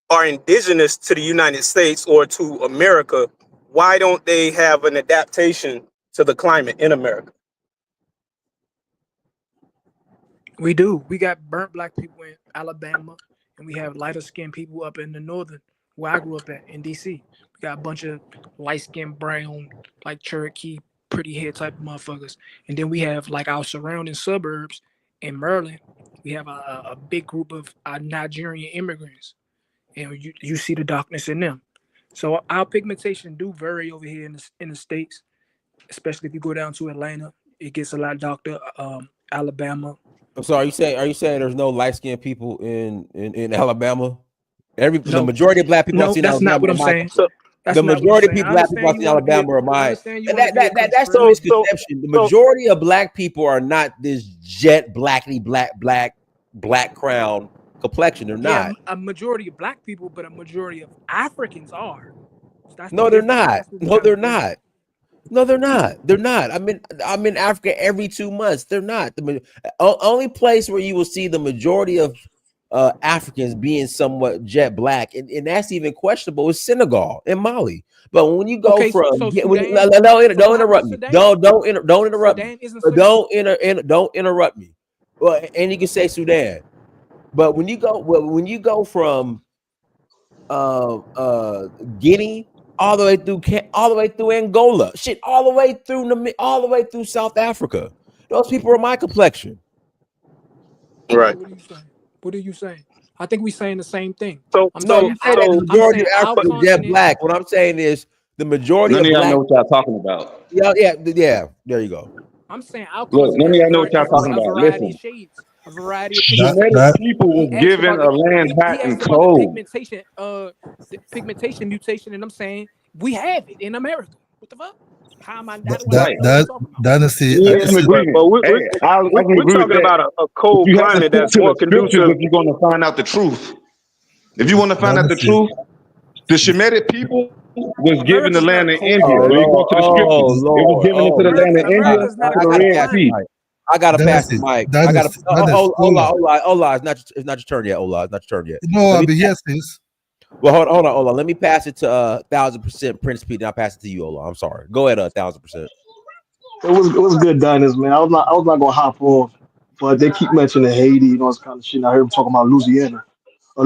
are indigenous to the United States or to America, why don't they have an adaptation to the climate in America? We do. We got burnt black people in Alabama, and we have lighter skinned people up in the northern, where I grew up at in DC. We got a bunch of light skinned brown, like Cherokee, pretty hair type of motherfuckers. And then we have like our surrounding suburbs in Maryland. We have a big group of Nigerian immigrants, and you see the darkness in them. So our pigmentation do vary over here in the states, especially if you go down to Atlanta. It gets a lot darker. Alabama. So are you saying there's no light skinned people in Alabama? The No, majority of black people I no, see in that's not Alabama what are I'm my saying. So That's the not what I'm majority of saying. people I black people I understand see you in want to be. Alabama are I my understand you want to be a that's a conspiracy. misconception. The majority of black people are not this jet black crown complexion. They're Yeah, not. a majority of black people, but a majority of Africans are. That's the No, they're difference. not. That's what we're No, trying to they're figure not. out. No, they're not. They're not. I'm in Africa every 2 months. They're not. Only place where you will see the majority of Africans being somewhat jet black, and that's even questionable, is Senegal and Mali. But when you go Okay, from so don't Sudan. So what happened to interrupt me. Sudan? Don't interrupt me. Sudan isn't Sudan. Don't interrupt me. Well, and you can say Sudan, but when you go from Guinea all the way through Angola, shit, all the way through South Africa. Those people are my complexion. right. What are you saying? What are you saying? I think we're saying the same thing. So I'm No, so you saying say our. that the so I'm majority saying of our Africans are jet continent. black. What I'm saying is the majority None of of y'all black. know what y'all talking about. Yeah. There you go. I'm saying our Look, none continent of has y'all know what y'all talking a about. variety of Listen, shades, a variety of That pigmentation. Shemitic that people He was asked given about a land he hot and asked about the cold. pigmentation mutation, and I'm saying we have it in America. What the fuck? How am I? How that do I that not Right. know what you're that talking about? that is the We that in is but agreement. we, Hey, I can we're agree with talking that. about a But cold you have to climate stick that's to more the scriptures conducive. if you're going to find out the truth. If you want to find that out the is the truth, the Shemitic people was given the America's not land a of cold India. Oh When climate. you go Lord. to the Oh scriptures, it was Lord. given into Oh the my land of India America's God. not a to I the gotta cold Red pass the climate. Sea. mic. I gotta that pass is the it. mic. That I gotta. is that is Ola. Ola. It's not your turn yet. Ola. It's not your turn yet. No, Let I'll me. be here, sis. Well, hold on. Let me pass it to 1000% Prince Pete. Then I'll pass it to you, Ola. I'm sorry. Go ahead, 1000%. It was good, Diners, man. I was not gonna hop on, but they keep mentioning Haiti, all this kind of shit. And I heard them talking about Louisiana.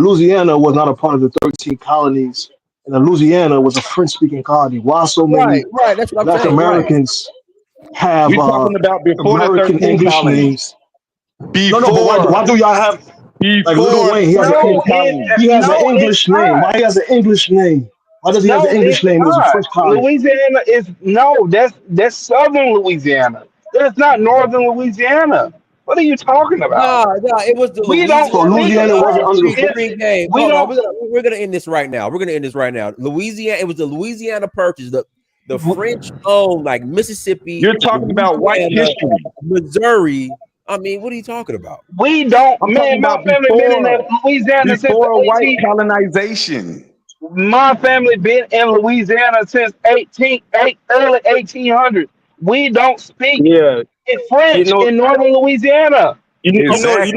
Louisiana was not a part of the 13 colonies, and Louisiana was a French-speaking colony. Why so many Right. That's what I'm Black saying. Right. Americans have We talking about before the American 13 English colonies. names? No, but why Before do y'all have like Little before Wayne? the He has an 13 No, colonies. he has an it's English name. not. Why he has an English name? Why does he have No, the English it's name? It was a not. French colony. Louisiana is no. That's southern Louisiana. That's not northern Louisiana. What are you talking about? No, it was the We don't So Louisiana. speak. Louisiana wasn't under the It's, Green game. we Hold on, don't. we're gonna end this right now. We're gonna end this right now. Louisiana. It was the Louisiana Purchase. The French owned like Mississippi, You're talking about white Louisiana, history. Missouri. I mean, what are you talking about? We don't. I'm talking Man, my about family been in Louisiana since the before white 18. colonization. My family been in Louisiana since early 1800s. We don't speak Yeah, in you French know, in northern Louisiana. Exactly.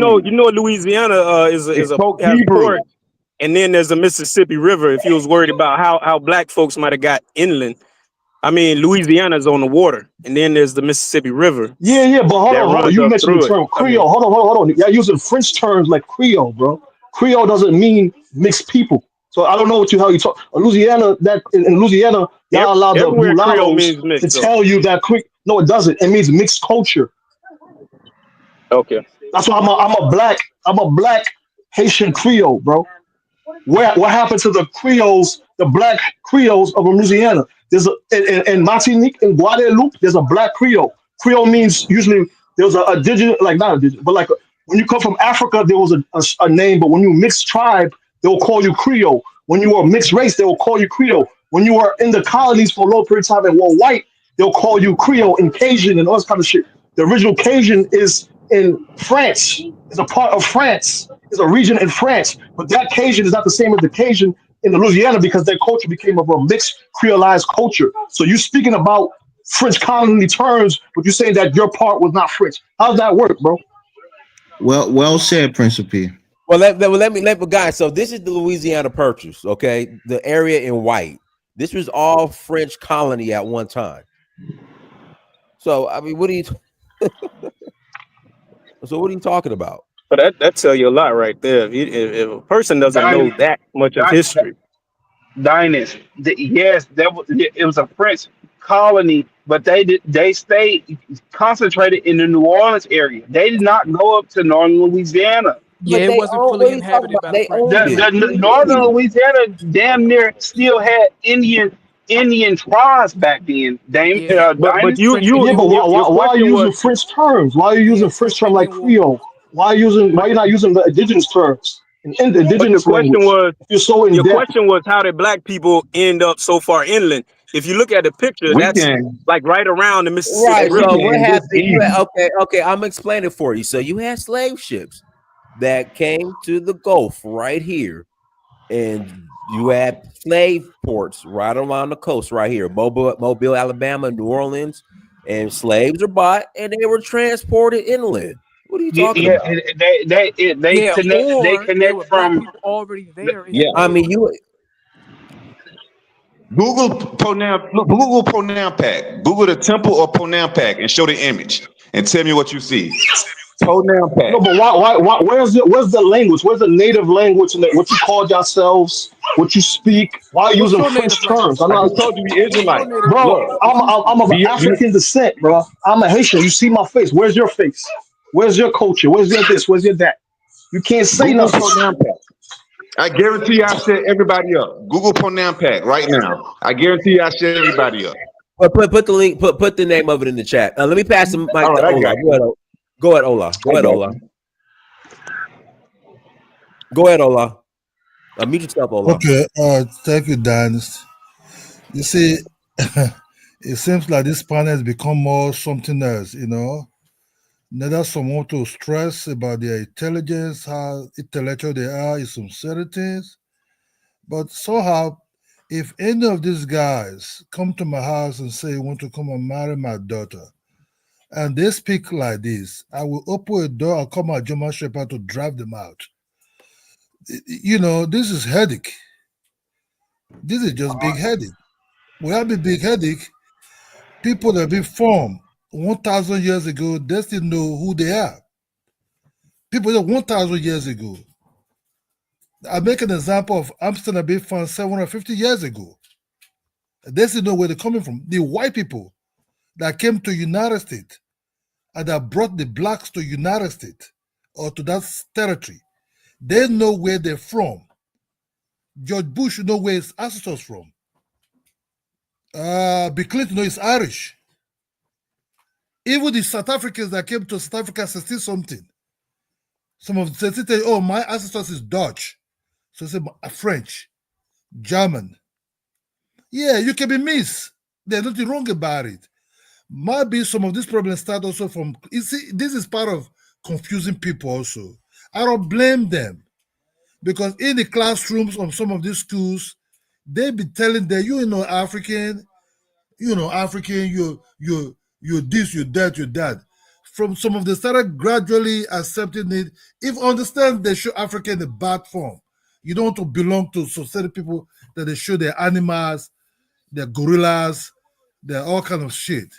Louisiana They spoke has Hebrew. port, and then there's the Mississippi River. If you was worried about how black folks might have got inland, I mean, Louisiana's on the water, and then there's the Mississippi River Yeah, but hold that on, hold on. runs You up mentioned the through it. term I mean, Creole. Hold on. Y'all using French terms like Creole, bro. Creole doesn't mean mixed people. So I don't know how you talk. Louisiana, that in Louisiana, y'all allow the everywhere Creole mulattoes means to mixed, though. tell you that no, it doesn't. It means mixed culture. Okay. That's why I'm a black Haitian Creole, bro. What happened to the Creoles, the black Creoles of Louisiana? There's in Martinique and Guadeloupe, there's a black Creole. Creole means usually there's a digit, like not a digit, but like when you come from Africa, there was a name, but when you mix tribe, they'll call you Creole. When you are mixed race, they will call you Creole. When you are in the colonies for a long period of time and were white, they'll call you Creole and Cajun and all this kind of shit. The original Cajun is in France, is a part of France, is a region in France, but that Cajun is not the same as the Cajun in the Louisiana because their culture became of a mixed creolized culture. So you speaking about French colony terms, but you're saying that your part was not French. How's that work, bro? Well said, Principe. Well, let me guys. So this is the Louisiana Purchase. Okay, the area in white. This was all French colony at one time. So I mean, what are you? So what are you talking about? But that tell you a lot right there. If a person doesn't know Dyn, that much of Dyn, history, Dynast. Yes, it was a French colony, but they stayed concentrated in the New Orleans area. They did not go up to northern Louisiana. Yeah, But it they wasn't own. What fully are you talking inhabited about? by the They French. owned it. The What do you northern mean? Louisiana damn near still had Indian tribes back then. Yeah, but Dynast. you French you Yeah, but Indian your, why, your why, why are you question was, using French terms? Why are you Yeah, using French French term like Indian War. Creole? Why are you not using the indigenous terms in the but indigenous language? If you're so in your depth, question was how did black people end up so far inland? If you look at the picture, We that's can. like right around the Mississippi Hey, Right. we River. So what can. This happened? easy. Okay. I'm explaining for you. So you had slave ships that came to the Gulf right here, and you had slave ports right along the coast right here, Mobile, Alabama, New Orleans, and slaves are bought and they were transported inland. What are you Yeah, talking yeah, about? they Yeah, connect. They or there connect were black from. people already there as Yeah. I mean, well. you Google Pack. Google the temple or Pack and show the image and tell me what you see. no, Pack. but why where's the language? Where's the native language and what you called yourselves? What you speak? Why are you What's using your French native terms? language? I'm I not, just told you we What's your Israelite. native bro. language Look, that you I'm speak? of you African descent, bro. I'm a Haitian. You see my face. Where's your face? Where's your culture? Where's your this? Where's your that? You can't say Google nothing. Pack. I guarantee I set everybody up. Google Pack right now. I guarantee I set everybody up. put the link, put the name of it in the chat. Let me pass the mic All to right, I Ola. got you. Go ahead, Ola. I got you. Go ahead, Ola. Mute yourself, Ola. Okay, thank you, Dynasty. You see, it seems like this panel has become more something else, you know. Neither someone to stress about their intelligence, how intellectual they are in some certain things. But somehow, if any of these guys come to my house and say, want to come and marry my daughter, and they speak like this, I will open a door and call my German Shepherd to drive them out. You know, this is headache. This is just big headache. We have a big headache. People that been formed 1,000 years ago, they still know who they are. People that 1,000 years ago. I make an example of Amsterdam being found 750 years ago. They still know where they're coming from. The white people that came to United States and that brought the blacks to United States or to that territory, they know where they're from. George Bush know where his ancestors from. Bill Clinton know he's Irish. Even the South Africans that came to South Africa 16 something, some of them say, oh, my ancestors is Dutch. So say French, German. Yeah, you can be mixed. There's nothing wrong about it. Maybe some of these problems start also from, you see, this is part of confusing people also. I don't blame them because in the classrooms of some of these schools, they be telling them, African, you're this, you're that, you're that. From some of them started gradually accepting it. If understand they show Africa in a bad form. You don't want to belong to society people that they show their animals, their gorillas, they're all kind of shit.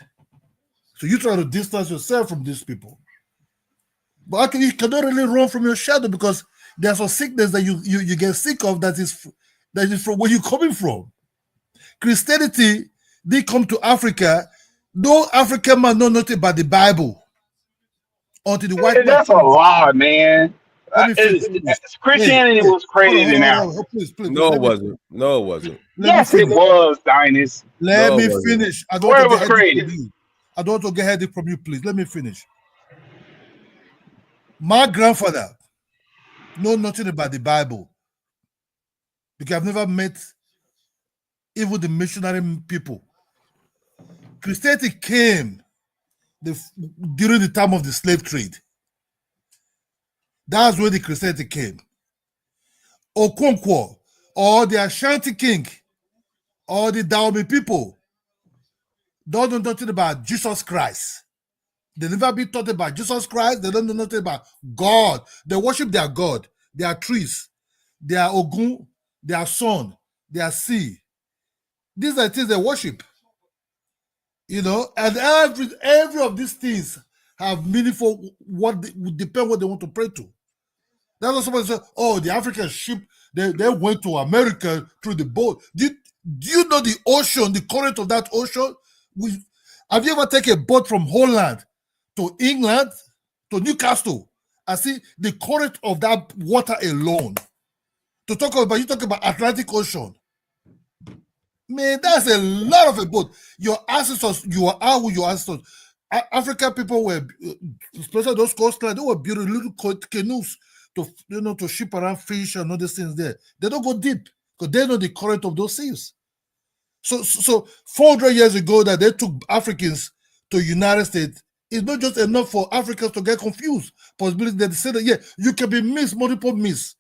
So you try to distance yourself from these people. But you cannot really run from your shadow because there's a sickness that you get sick of that is from where you're coming from. Christianity did come to Africa. No African man know nothing about the Bible until the white Hey, man that's a came. lie, man. Let me finish. Hey, Christianity was created in hold on. Africa. Oh, please. No, Let it me wasn't. No, it wasn't. Yes, it was, Dynasty. Let No, it me wasn't. finish. I don't Where want it to was get headache created. from you. I don't want to get headache from you, please. Let me finish. My grandfather know nothing about the Bible because I've never met even the missionary people. Christianity came during the time of the slave trade. That's where the Christianity came. Okonkwo, or the Ashanti king, or the Dahomey people don't know nothing about Jesus Christ. They never been taught about Jesus Christ. They don't know nothing about God. They worship their God, their trees, their Ogun, their sun, their sea. These are things they worship. And every of these things have meaning for what depend what they want to pray to. That's what somebody said, oh, the African ship, they went to America through the boat. Do you know the ocean, the current of that ocean? Have you ever taken a boat from Holland to England, to Newcastle, and see the current of that water alone? You talk about Atlantic Ocean. Man, that's a lot of a boat. Your ancestors, you are out with your ancestors. African people were, especially those coastlines, they were building little canoes to ship around fish and other things there. They don't go deep because they know the current of those seas. So 400 years ago that they took Africans to United States, it's not just enough for Africans to get confused. Possibility that they say that, yeah, you can be multiple miss.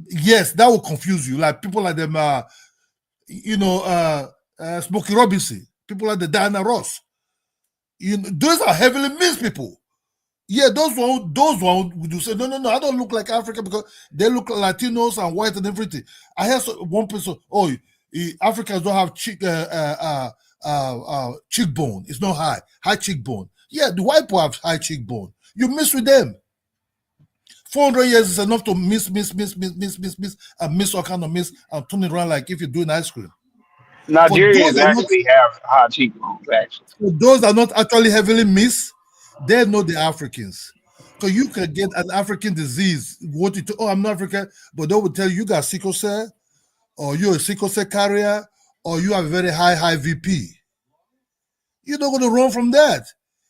Yes, that will confuse you. Like people like them, Smokey Robinson, people like the Diana Ross. Those are heavily mixed people. Yeah, those one would say, no, I don't look like African because they look like Latinos and white and everything. I heard one person, Africans don't have cheekbone. It's not high cheekbone. Yeah, the white people have high cheekbone. You miss with them. 400 years is enough to miss, and miss all kind of miss and turn it around like if you're doing ice cream. Nigerians actually have high cheekbones, actually. For those that are not actually heavily missed, they know the Africans. So you can get an African disease. I'm not African, but they will tell you got sickle cell, or you're a sickle cell carrier, or you have a very high VP. You're not going to run from that.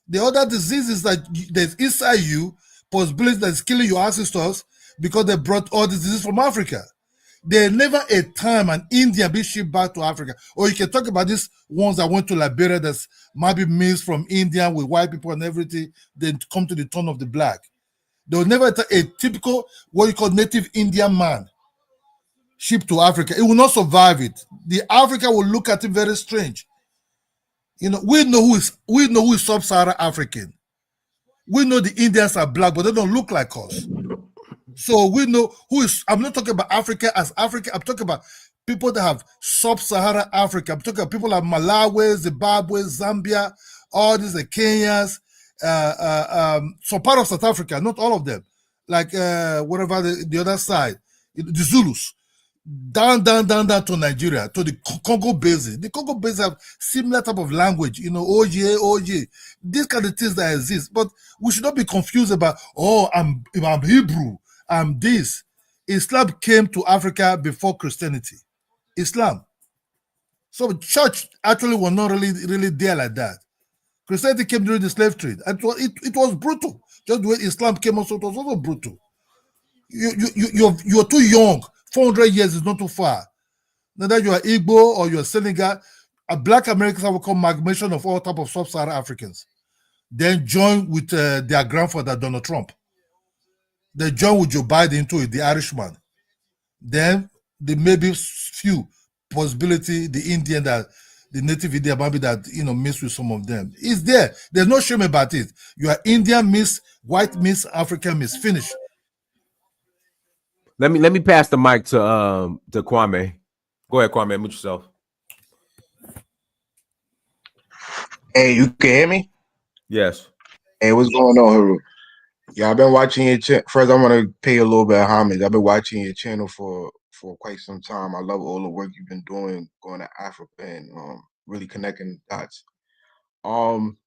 The other diseases that's inside you, possibility that's killing your ancestors because they brought all these diseases from Africa. There's never a time an Indian be shipped back to Africa. Or you can talk about these ones that went to Liberia that might be mixed from India with white people and everything, then come to the turn of the black. There was never a typical, what you call native Indian man shipped to Africa. It will not survive it. The Africa will look at him very strange. We know who is sub-Saharan African. We know the Indians are black, but they don't look like us. So we know who is. I'm not talking about Africa as Africa. I'm talking about people that have sub-Saharan Africa. I'm talking about people like Malawi, Zimbabwe, Zambia, all these Kenyans, some part of South Africa, not all of them. Like whatever the other side, the Zulus, down to Nigeria, to the Congo Basin. The Congo Basin have similar type of language, OJ. These kind of things that exist. But we should not be confused about, I'm Hebrew, I'm this. Islam came to Africa before Christianity. Islam. So church actually was not really there like that. Christianity came during the slave trade. And it was brutal. Just the way Islam came also, it was also brutal. You're too young. 400 years is not too far. Now that you are Igbo or you're Senegal, Black Americans have become amalgamation of all type of sub-Saharan Africans. Then join with their grandfather, Donald Trump. They join with Joe Biden too, the Irishman. Then there may be few possibility, the Indian that the native Indian maybe that mix with some of them. It's there. There's no shame about it. You are Indian miss, white miss, African miss. Finish. Let me pass the mic to Kwame. Go ahead, Kwame. Mute yourself. Hey, you can hear me? Yes. Hey, what's going on, Haru? Yeah, I've been watching your channel. First, I want to pay a little bit of homage. I've been watching your channel for quite some time. I love all the work you've been doing, going to Africa and really connecting dots.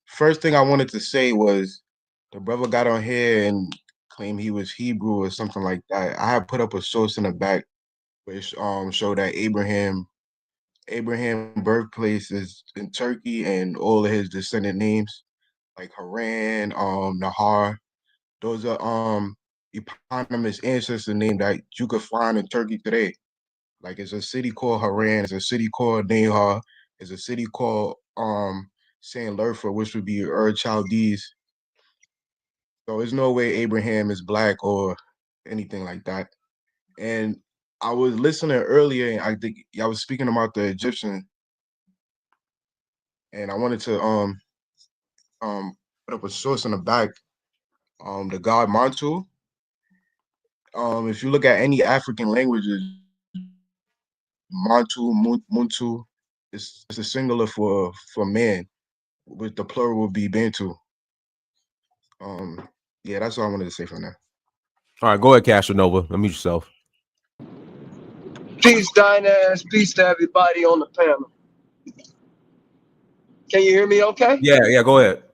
First thing I wanted to say was the brother got on here and claimed he was Hebrew or something like that. I have put up a source in the back which showed that Abraham birthplace is in Turkey and all of his descendant names like Haran, Nahar. Those are eponymous ancestor names that you could find in Turkey today. Like it's a city called Haran, it's a city called Nahar, it's a city called Saint Lerfa, which would be Chaldees. So there's no way Abraham is black or anything like that. And I was listening earlier, and I think I was speaking about the Egyptian, and I wanted to put up a source in the back. The god Montu. If you look at any African languages, Montu, Muntu, it's a singular for man, with the plural would be Bantu. Yeah, that's all I wanted to say for now. All right, go ahead, Casanova. Unmute yourself. Peace, Dynas. Peace to everybody on the panel. Can you hear me okay? Yeah, go ahead.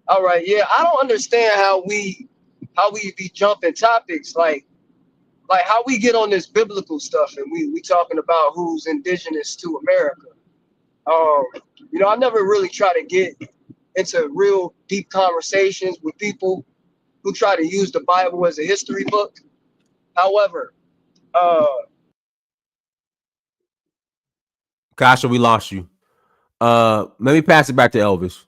All right, yeah. I don't understand how we be jumping topics like how we get on this biblical stuff and we talking about who's indigenous to America. I never really try to get into real deep conversations with people who try to use the Bible as a history book. However, Kasha, we lost you. Let me pass it back to Elvis.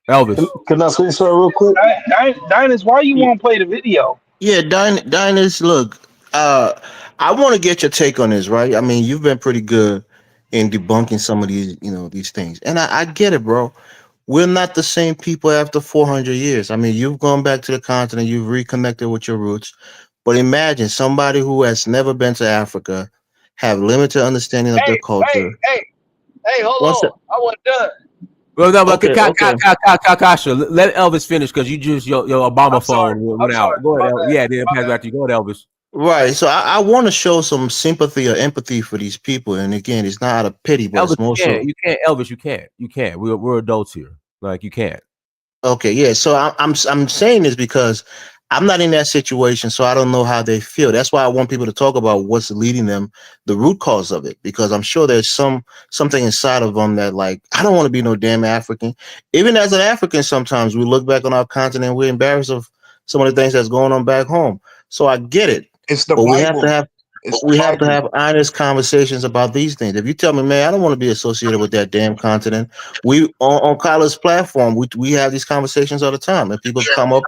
Elvis. Can I say something real quick? Dynas, why you won't play the video? Yeah, Dynas, look, I want to get your take on this, right? I mean, you've been pretty good in debunking some of these, these things. And I get it, bro. We're not the same people after 400 years. I mean, you've gone back to the continent, you've reconnected with your roots. But imagine somebody who has never been to Africa, have limited understanding of their culture. Hey, hold on. I wasn't done. Well, no, but Okay. Kasha, let Elvis finish because you just your Obama phone went out. Sorry. Go ahead, My bad. yeah, then pass it back to you. Go ahead, Elvis. Right. So I want to show some sympathy or empathy for these people. And again, it's not out of pity, but Elvis, it's more so. you can't, Elvis, you can't. We're adults here. Like you can't. Okay, yeah. So I'm saying this because I'm not in that situation, so I don't know how they feel. That's why I want people to talk about what's leading them, the root cause of it, because I'm sure there's something inside of them that like, I don't want to be no damn African. Even as an African, sometimes we look back on our continent, we're embarrassed of some of the things that's going on back home. So I get it. It's the But Bible. we have to have honest conversations about these things. If you tell me, man, I don't want to be associated with that damn continent. We on Kyla's platform, we have these conversations all the time, and people come up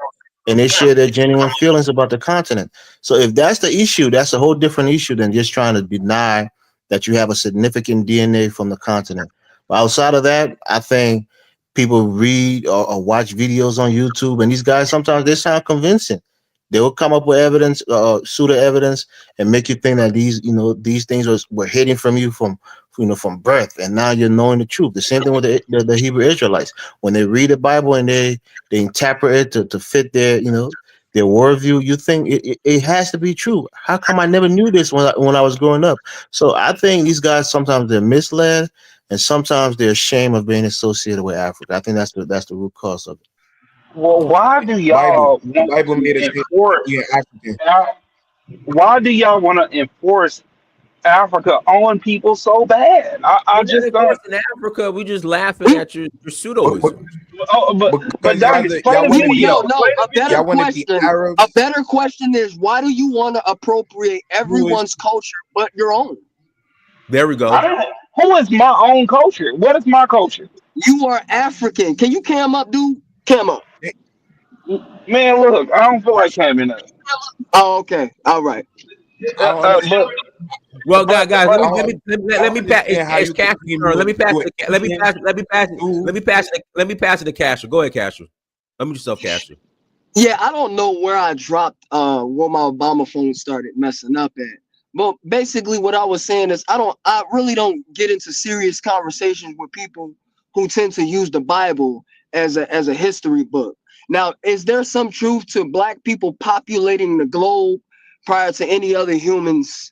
and they share their genuine feelings about the continent. So if that's the issue, that's a whole different issue than just trying to deny that you have a significant DNA from the continent. But outside of that, I think people read or watch videos on YouTube, and these guys sometimes they sound convincing. They will come up with evidence, pseudo evidence, and make you think that these things were hidden from you from from birth, and now you're knowing the truth. The same thing with the Hebrew Israelites. When they read the Bible and they interpret it to fit their their worldview, you think it has to be true. How come I never knew this when I was growing up? So I think these guys, sometimes they're misled, and sometimes they're ashamed of being associated with Africa. I think that's the root cause of it. Well, why do Bible. y'all The want Bible to made us hate enforce? being African. Why do y'all want to enforce Africa on people so bad? I We're not just don't. enforcing Africa. We just laughing at your But, but, pseudoisms. Oh, but because Daniel, play y'all the want to be video. No, Play no. the Better y'all video. want to be question. A Arabs. better question is, why do you want to appropriate Who is everyone's culture but your own? There we I go. don't. Who is my own culture? What is my culture? You are African. Can you cam up, dude? Cam up. Man, look, I don't feel like camming up. Oh, okay. All right. I don't understand. But Well, guys, but I let don't me pass. understand how It's you can Cash's deem turn. you Let me pass you an it. Indian dude. Let me pass it to Casher. Go ahead, Casher. Unmute yourself, Casher. Yeah, I don't know where I dropped where my Obama phone started messing up at. But basically what I was saying is I really don't get into serious conversations with people who tend to use the Bible as a history book. Now, is there some truth to black people populating the globe prior to any other humans?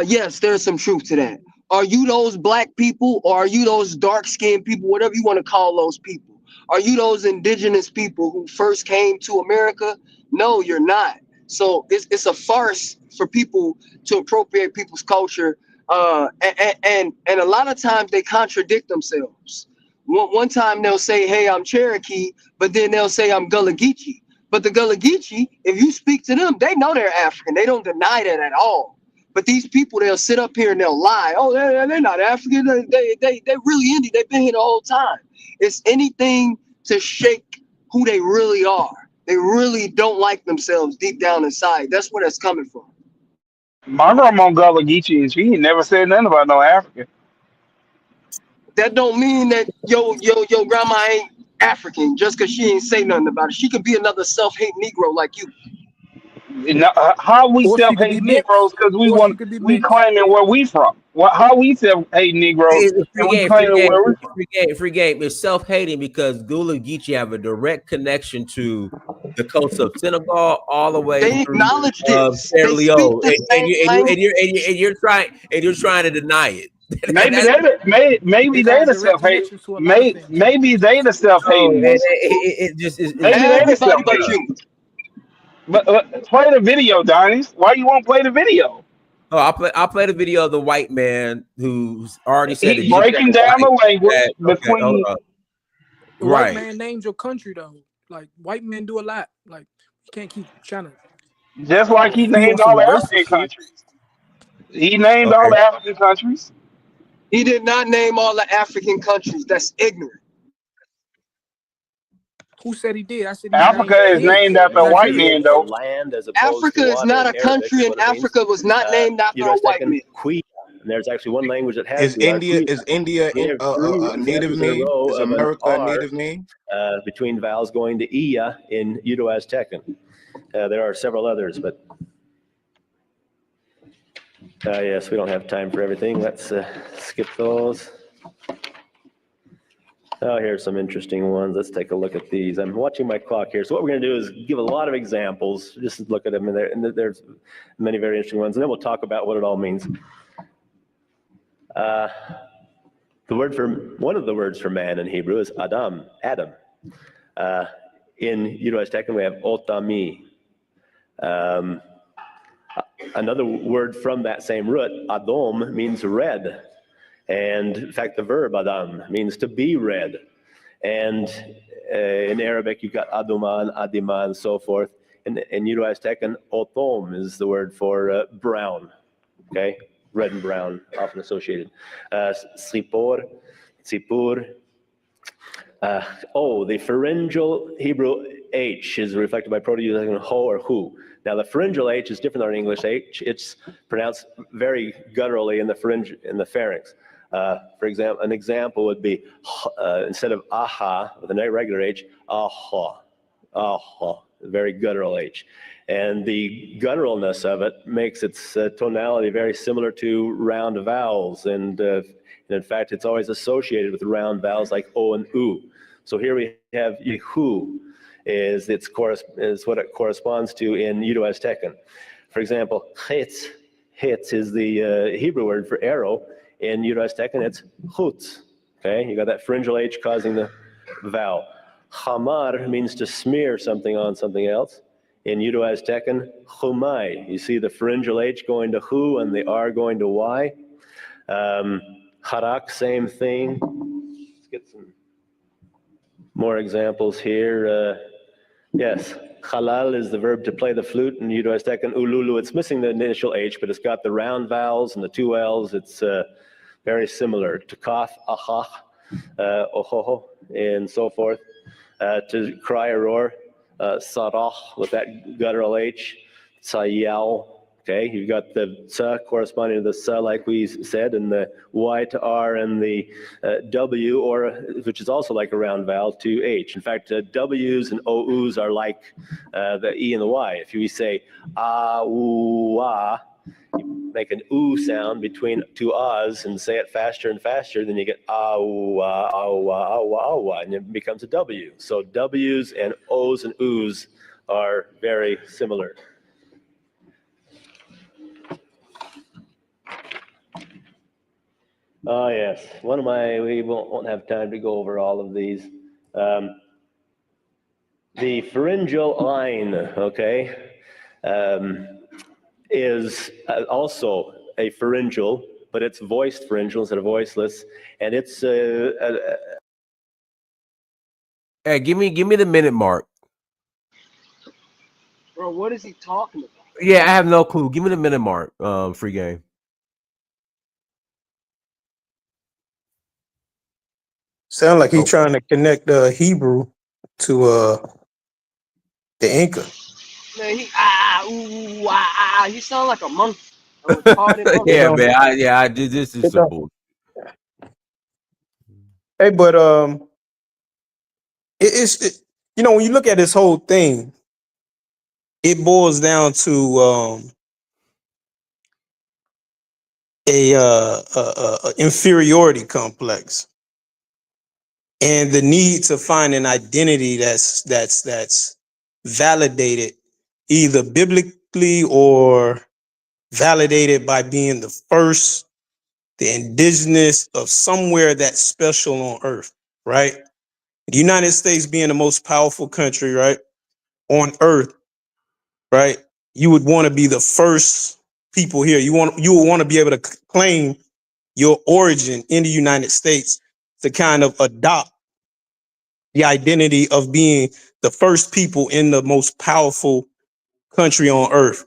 Yes, there's some truth to that. Are you those black people, or are you those dark-skinned people, whatever you want to call those people? Are you those indigenous people who first came to America? No, you're not. So it's a farce for people to appropriate people's culture, and a lot of times they contradict themselves. One time they'll say, "Hey, I'm Cherokee," but then they'll say, "I'm Gullah Geechee." But the Gullah Geechee, if you speak to them, they know they're African. They don't deny that at all. But these people, they'll sit up here and they'll lie. Oh, they're not African. They really Indian. They've been here the whole time. It's anything to shake who they really are. They really don't like themselves deep down inside. That's where that's coming from. my grandma Gullah Geechee, and she ain't never said nothing about no African. That don't mean that your grandma ain't African just because she ain't say nothing about it. She could be another self-hate Negro like you. How we Or she self could hate be Negroes mixed. because Or she could be we mixed. claiming where we from. How we self hate Negroes It's free and we game, free claiming game, where we from. free game. It's self-hating because Gullah Geechee have a direct connection to the coast of Senegal all the way They through acknowledge Sierra this. They speak Leone, the same language. and you're trying to deny it. Maybe That's maybe They they got the direct self hate. connections to a lot of things. Maybe they the self no, hating ones. it just is. Maybe they the self Everybody but hating. you. But play the video, Donnie. Why you won't play the video? Oh, I'll play the video of the white man who's already said that He Geechee breaking are down white. the language Okay, hold between on. The white Right. man named your country though. Like white men do a lot. Like you can't keep trying to just like he be on named all some the racist African shit. countries. He named all Okay. the African countries. He did not name all the African countries. That's ignorant. Who said he did? I said he Africa named is named states after in a white Nigeria. man, Is though. land as opposed to Africa is water not in a Arabic country, is and what it means. Africa was not named after a white man. Kuya. And there's actually one language that has Is the R, India Kuya. is India We have three a native examples in a name? row Is of an America a R native name? between vowels going to Iya in Uto-Aztecan. There are several others, but yes, we don't have time for everything. Let's skip those. Oh, here's some interesting ones. Let's take a look at these. I'm watching my clock here. So what we're going to do is give a lot of examples. Just look at them, and there's many very interesting ones. And then we'll talk about what it all means. One of the words for man in Hebrew is Adam. In Uto-Aztecan, we have Otami. Another word from that same root, Adom, means red. And in fact, the verb Adam means to be red. And in Arabic, you've got Aduman, Adiman, so forth. In Uto-Aztecan, Otom is the word for brown, okay? Red and brown, often associated. Sipor, Sipur. The pharyngeal Hebrew H is reflected by Proto-Uto-Aztecan ho or hu. Now, the pharyngeal H is different than our English H. It's pronounced very gutturally in the pharynx. For example, an example would be instead of aha with a regular H, aha, aha, very guttural H. And the gutturalness of it makes its tonality very similar to round vowels. And And in fact, it's always associated with round vowels like O and U. So here we have Yehu, is what it corresponds to in Uto-Aztecan. For example, Chetz is the Hebrew word for arrow. In Uto-Aztecan, it's Chutz. Okay, you got that pharyngeal H causing the vowel. Hamar means to smear something on something else. In Uto-Aztecan, Humai. You see the pharyngeal H going to Hu and the R going to Y. Harak, same thing. Let's get some more examples here. Yes, halal is the verb to play the flute in Uto-Aztecan. Ululu, it's missing the initial H, but it's got the round vowels and the two L's. It's very similar to kaf, ahah, ohoho, and so forth. To cry or roar, sarah with that guttural H, sayal. Okay, you've got the sa corresponding to the sa, like we said, and the Y to R, and the W, or which is also like a round vowel, to H. In fact, W's and OU's are like the E and the Y. If you say ah, you make an oo sound between two ahs and say it faster and faster, then you get ah, and it becomes a W. So W's and O's and oo's are very similar. Oh, yes. We won't have time to go over all of these. The pharyngeal line, okay, is also a pharyngeal, but it's voiced pharyngeal instead of voiceless. And it's Hey, give me the minute mark. Bro, what is he talking about? Yeah, I have no clue. Give me the minute mark. Free game. Sound like he's trying to connect Hebrew to the Inca. Man, he sound like a monkey. A retarded monkey. Yeah, man. I did. This is some bull. Hey, but it's when you look at this whole thing, it boils down to a inferiority complex and the need to find an identity that's validated either biblically or validated by being the first, the indigenous of somewhere that's special on earth, right? The United States being the most powerful country, right, on earth, right? You would want to be the first people here. You would want to be able to claim your origin in the United States to kind of adopt the identity of being the first people in the most powerful country on earth.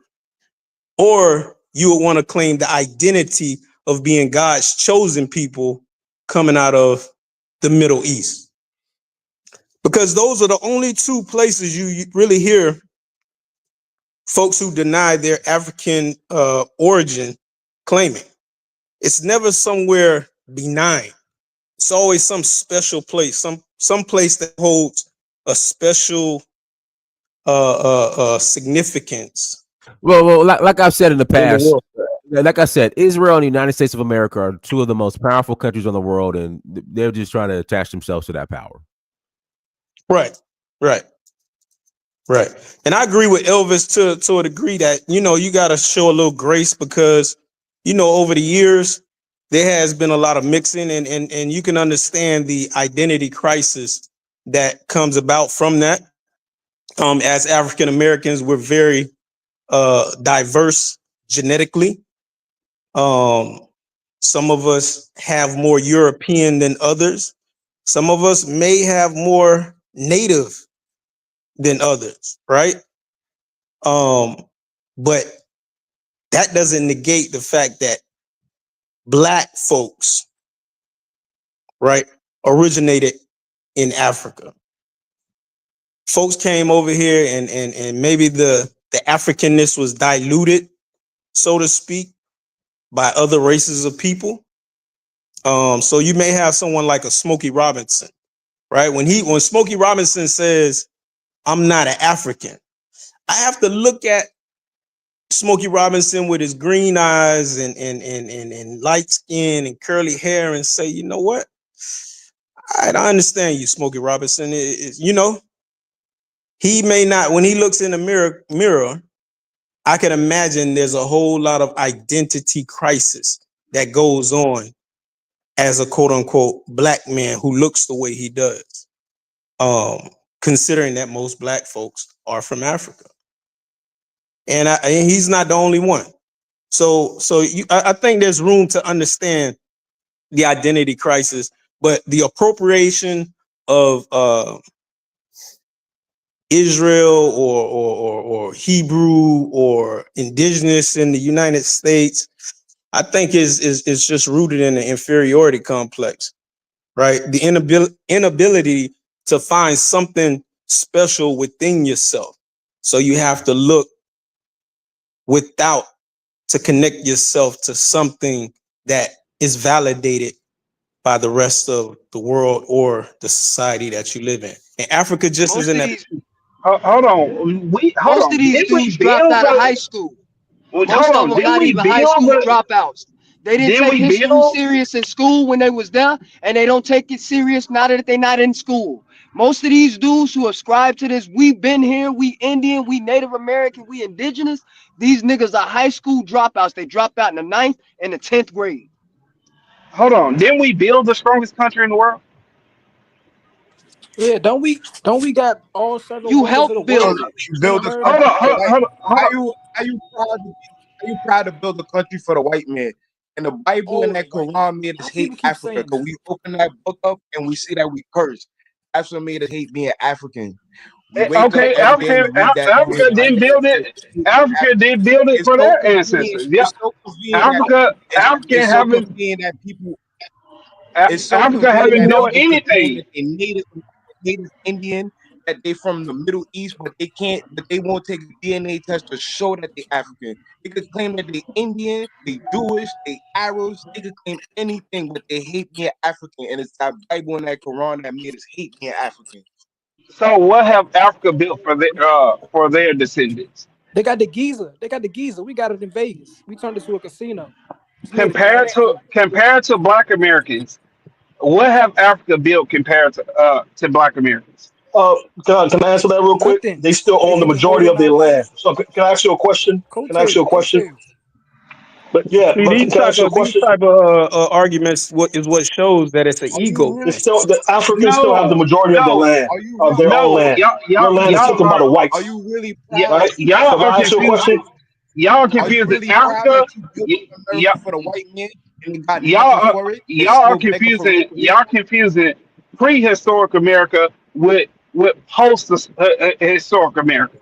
Or you would want to claim the identity of being God's chosen people coming out of the Middle East. Because those are the only two places you really hear folks who deny their African origin claiming. It's never somewhere benign. It's always some special place, some place that holds a special significance. Well, like I've said in the past, like I said, Israel and the United States of America are two of the most powerful countries in the world, and they're just trying to attach themselves to that power. Right. And I agree with Elvis to a degree that, you got to show a little grace because, over the years, there has been a lot of mixing and you can understand the identity crisis that comes about from that. As African Americans, we're very diverse genetically. Some of us have more European than others. Some of us may have more native than others, right? But that doesn't negate the fact that Black folks, right, originated in Africa. Folks came over here and maybe the Africanness was diluted, so to speak, by other races of people. So you may have someone like a Smokey Robinson, right? When Smokey Robinson says, "I'm not an African," I have to look at Smokey Robinson with his green eyes and light skin and curly hair and say, you know what? I understand you, Smokey Robinson. You know, he may not, when he looks in the mirror, I can imagine there's a whole lot of identity crisis that goes on as a quote unquote black man who looks the way he does. Considering that most black folks are from Africa. And he's not the only one. So I think there's room to understand the identity crisis, but the appropriation of Israel or Hebrew or indigenous in the United States, I think is just rooted in the inferiority complex, right? The inability to find something special within yourself. So you have to look without to connect yourself to something that is validated by the rest of the world or the society that you live in. And Africa just isn't that. Hold on. Most of these dudes dropped out of high school. Most of them not even high school dropouts. They didn't take history serious in school when they was there, and they don't take it serious now that they're not in school. Most of these dudes who ascribe to this, we been here, we Indian, we Native American, we indigenous, these niggas are high school dropouts. They dropped out in the 9th and the 10th grade. Hold on. Didn't we build the strongest country in the world? Yeah, don't we got all seven You wonders of the helped build world? it. You build a Hold country on, for the white. hold on. Are you proud to build a country for the white man? And the Bible and that Quran made us hate Africa because we open that book up and we see that we curse. That's what made us hate being African. We wake up every day, we read that Africa didn't build it. Africa did build it it's for so their convenient. ancestors. Yeah, It's so convenient African it's so haven't convenient that people it's so Africa convenient haven't that built people can claim anything. that they native Indian, that they from the Middle East, but they won't take a DNA test to show that they African. They could claim that they Indian, they Jewish, they Arabs, they could claim anything, but they hate being African. And it's that Bible and that Quran that made us hate being African. So what have Africa built for their descendants? They got the Giza. We got it in Vegas. We turned it to a casino. It's near the Compared Atlantic to too. Black Americans, what have Africa built compared to Black Americans? Can I answer that real quick? Nothing. They still They own the can just majority hold of their mountains. land. So can I ask you a question? Coattails. But yeah, See, but can I ask you a these question? type of arguments is what shows that it's an Are you ego They really thing. still, the Africans still have the No, majority of their no, land, are you of really their own no. land. Their land is taken by the are whites, you really proud Y- right? that you y'all So can are I ask you a question? confusing. Y'all are are you confusing really proud Africa. that you built Y'all, America for the white man and they got nothing y'all are for it? It's y'all are still begging for confusing. reparations. Y'all confusing prehistoric America with post historic America.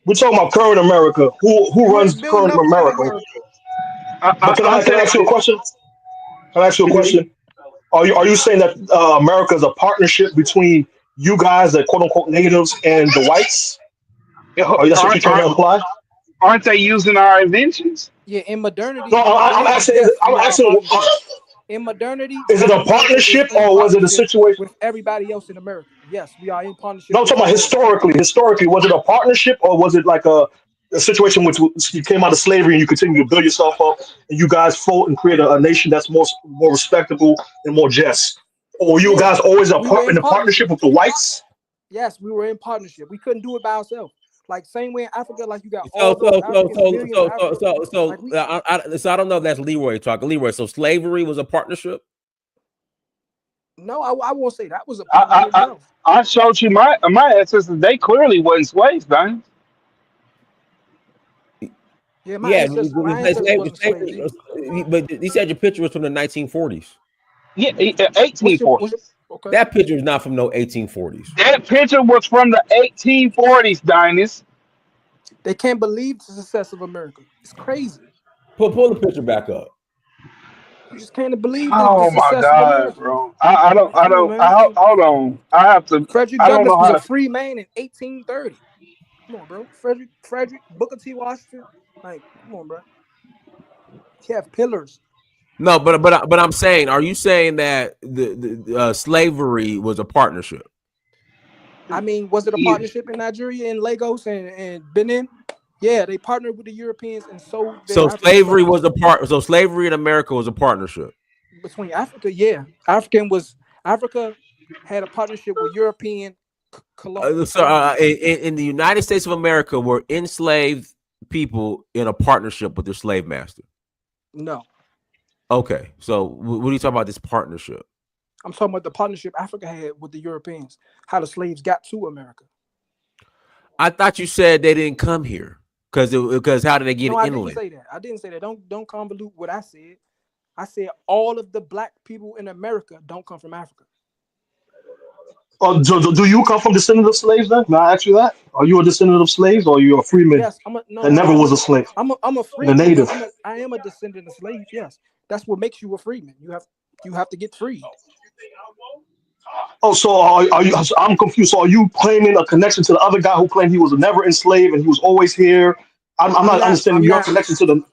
We're talking about current America. Who You runs ain't build current no current America? America. But can I ask you a question? Can I ask you a Okay. question? Are you saying that America is a partnership between you guys, the quote unquote natives, and the whites? Are that's what you're Aren't, trying to aren't, imply? aren't they using our inventions? Yeah, in No, modernity, I'm asking. yes, I'm we are a asking. partnership. In modernity, Is it Black a America is partnership in or was it a partnership situation? with everybody else in America. Yes, we are in partnership No, I'm with talking all about of them. historically. Historically, was it a partnership or was it like a situation which you came out of slavery and you continue to build yourself up and you guys fought and create a nation that's more respectable and more just? Or were you Yeah, guys always we were in in a partnership partnership. with the whites? Yes, we were in partnership. We couldn't do it by ourselves. Like same way in Africa, like you got So all those so so Africans, so millions of so so Africa. so Like so we, I don't know if that's Leroy talking. Leroy. So slavery was a partnership. no, I won't say that was a I, partnership. I, No. I showed you my ancestors. They clearly wasn't slaves, man. Yeah, Yeah, my ancestors wasn't slaves either. but you said your picture was from the 1940s. Yeah, What's your 1840s. okay? That picture is not from no 1840s. That picture was from the 1840s, Dinus. They can't believe the success of America. It's crazy. Pull the picture back up. You just can't believe the Oh my success of God, America. bro. I don't, Like, come on, man. hold on. I have to, Frederick I don't Douglass know was how a to. free man in 1830. Come on, bro. Frederick, Booker T. Washington. Like, come on, bro. You have pillars. No, but I'm saying, are you saying that the slavery was a partnership? I mean, was it a You, partnership in Nigeria and Lagos and Benin? Yeah, they partnered with the Europeans and sold their So African slavery slaves was a part. So slavery in America was a partnership. between Africa. Yeah, Africa had a partnership with European colonizers. In the United States of America, were enslaved people in a partnership with their slave master. No, Okay, so what are you talking about? This partnership? I'm talking about the partnership Africa had with the Europeans. How the slaves got to America. I thought you said they didn't come here because how did they get No, I didn't inland? say that. I didn't say that. Don't convolute what I said. I said all of the black people in America don't come from Africa. Do you come from descendant of slaves then? May I ask you that? Are you a descendant of slaves or are you a freeman Yes, I'm a that no. never was a slave I'm a and a freeman, but native? I am a descendant of slaves. Yes, that's what makes you a freeman. You have to get freed. Oh, so are you? So I'm confused. So are you claiming a connection to the other guy who claimed he was never enslaved and he was always here? I'm I'm not not. understanding I'm your not. connection to the.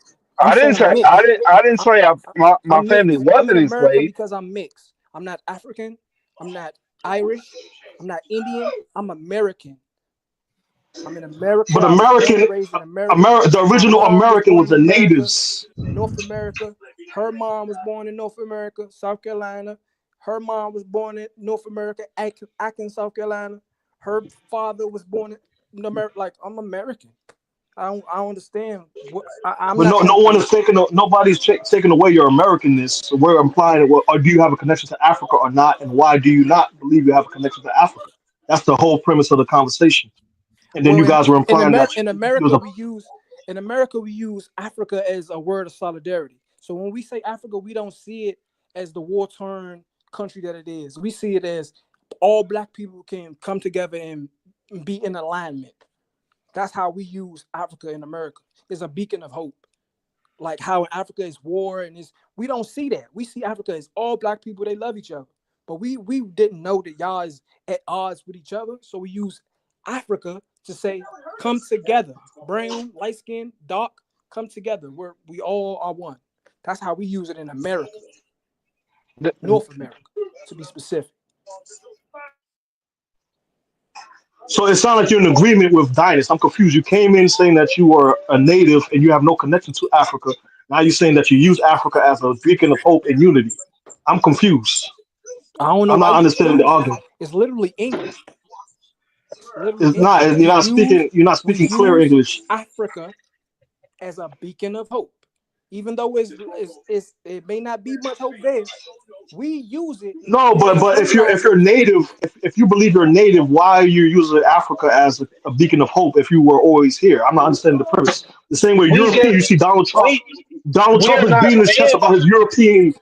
I'm saying I'm mixed. I didn't I'm, say my I'm family mixed. I'm in wasn't America enslaved. because I'm mixed. I'm not African. I'm not Irish. I'm not Indian. I'm American. I'm in America. But I was born American, and raised in America. The My original mom was American was born the in America, natives. North America. Her mom was born in North America, South Carolina. Her mom was born in North America, Atkins, South Carolina. Her father was born in America. Like, I'm American. I don't understand what I'm But not no trying to one be. is nobody's taking away your Americanness. So we're implying, well, or do you have a connection to Africa or not, and why do you not believe you have a connection to Africa? That's the whole premise of the conversation. And then Well, you guys were implying that In you was America a. we use Africa as a word of solidarity. So when we say Africa, we don't see it as the war torn country that it is. We see it as all black people can come together and be in alignment. That's how we use Africa in America. It's a beacon of hope. Like how in Africa is war and we don't see that. We see Africa as all black people, they love each other. But we didn't know that y'all is at odds with each other. So we use Africa to say, come together. Brown, light skin, dark, come together. We all are one. That's how we use it in America. North America, to be specific. So it sounds like you're in agreement with Dynas. I'm confused. You came in saying that you were a native and you have no connection to Africa. Now you're saying that you use Africa as a beacon of hope and unity. I'm confused. I don't know I'm why not you understanding the confused. argument. It's literally English. It's literally It's not. English. You're not speaking. You're not We speaking clear use English. Africa as a beacon of hope. Even though it may not be much hope there, we use it No, and we but if utilize you're it. native, if you believe you're native, why are you using Africa as a beacon of hope if you were always here? I'm not understanding the premise. The same way We European, just you see Donald Trump. we Donald Trump we're is not beating his chest saying about his European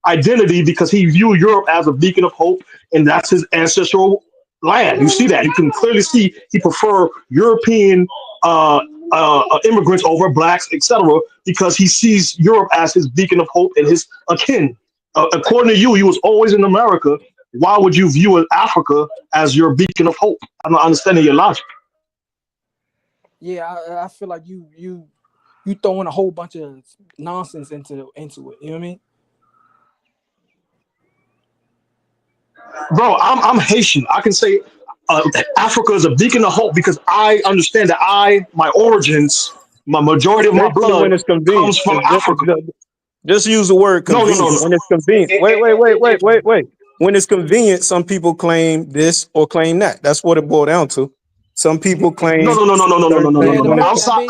identity because he viewed Europe as a beacon of hope, and that's his ancestral land. You see that. You can clearly see he prefer European immigrants over blacks, etc., because he sees Europe as his beacon of hope and his akin. According to you, he was always in America. Why would you view Africa as your beacon of hope? I'm not understanding your logic. Yeah, I feel like you throwing a whole bunch of nonsense into it. You know what I mean? Bro, I'm Haitian. I can say Africa is a beacon of hope because I understand that my origins, my majority of my Basically, blood when it's convenient, comes from Africa. just use the word No, no, no, convenient. no. When it's convenient, wait. When it's convenient, some people claim this or claim that. That's what it boiled down to. Some people No, claim no, no, no, no, no, no, no, certain no, no, Yeah, things in no. when it's America, I Outside, mean,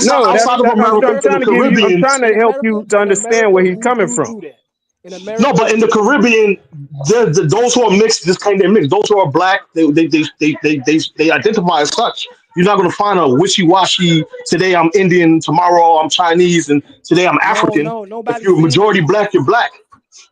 no. That's outside of I'm America, in the trying to give you. I'm Caribbean. trying to help you to In understand where America, he's coming we from. do that. In No, but America, in the Caribbean, those who are mixed just claim they're mixed. Those who are black, they identify as such. You're not going to find a wishy-washy. Today I'm Indian, tomorrow I'm Chinese, and today I'm African. If nobody's you're saying that. majority black, you're black.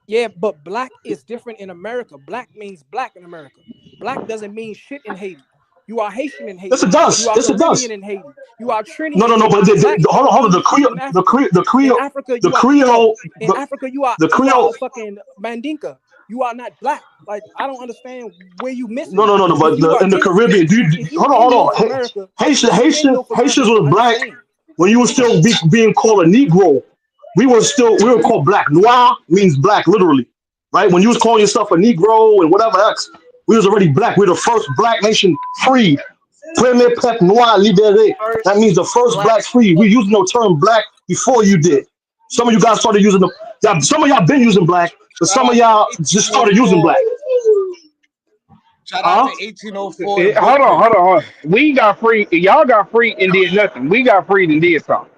Yeah, but black is different in America. Black means black in America. Black doesn't mean shit in Haiti. You are Haitian in Yes, Haiti. it does. You are Yes, it Caribbean does. in Haiti. You are Trini No, in no, no. Haiti. But Black hold on, don't hold on. mean shit in Africa. In Africa, The you are Creole. Creole, In Africa, the you are Creole. a fucking Mandinka. You are not black. Like, I don't understand where you missing No, it. no, no, no. If But you are in the in Caribbean, if you hold on, in hold North on. America, Haitians I was black understand. when you were still being called a Negro. We were called black. Noir means black, literally, right? When you was calling yourself a Negro and whatever else, we was already black. We're the first black nation freed Premier peuple noir libéré. That means First the first black black free. We people. using the term black before you did. Some of you guys started using the. Yeah, some of y'all been using black, but Shout some of out to y'all just started using 1804. black. Shout out to Huh? 1804 and Hold on, Brooklyn. hold on, hold on. We got free. Y'all got free and did nothing. We got free and did something.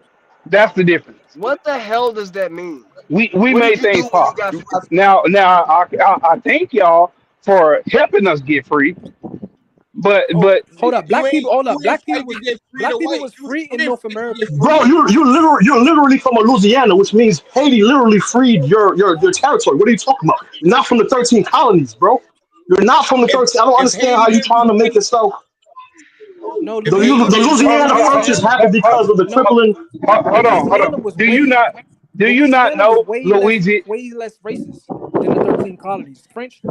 That's the difference. What the hell does that mean? We What did made you do things when you pop. got You free? guys, Now I thank y'all for helping us get free. But Oh, but hold up. you ain't you ain't Black fight people to was get free black the people white. was free You in didn't North fight to America get Bro, first. free. you're literally from Louisiana, which means Haiti literally freed your territory. What are you talking about? You're not from the 13 colonies, bro. You're not from the If 13. I don't if understand how Haiti you didn't trying to make become yourself. No, if Haiti The didn't hold, become Louisiana hold, Purchase Louisiana. happened because of the No, crippling. hold on. Louisiana was way Do you not Louisiana was know Luigi? way less racist than the 13 colonies. French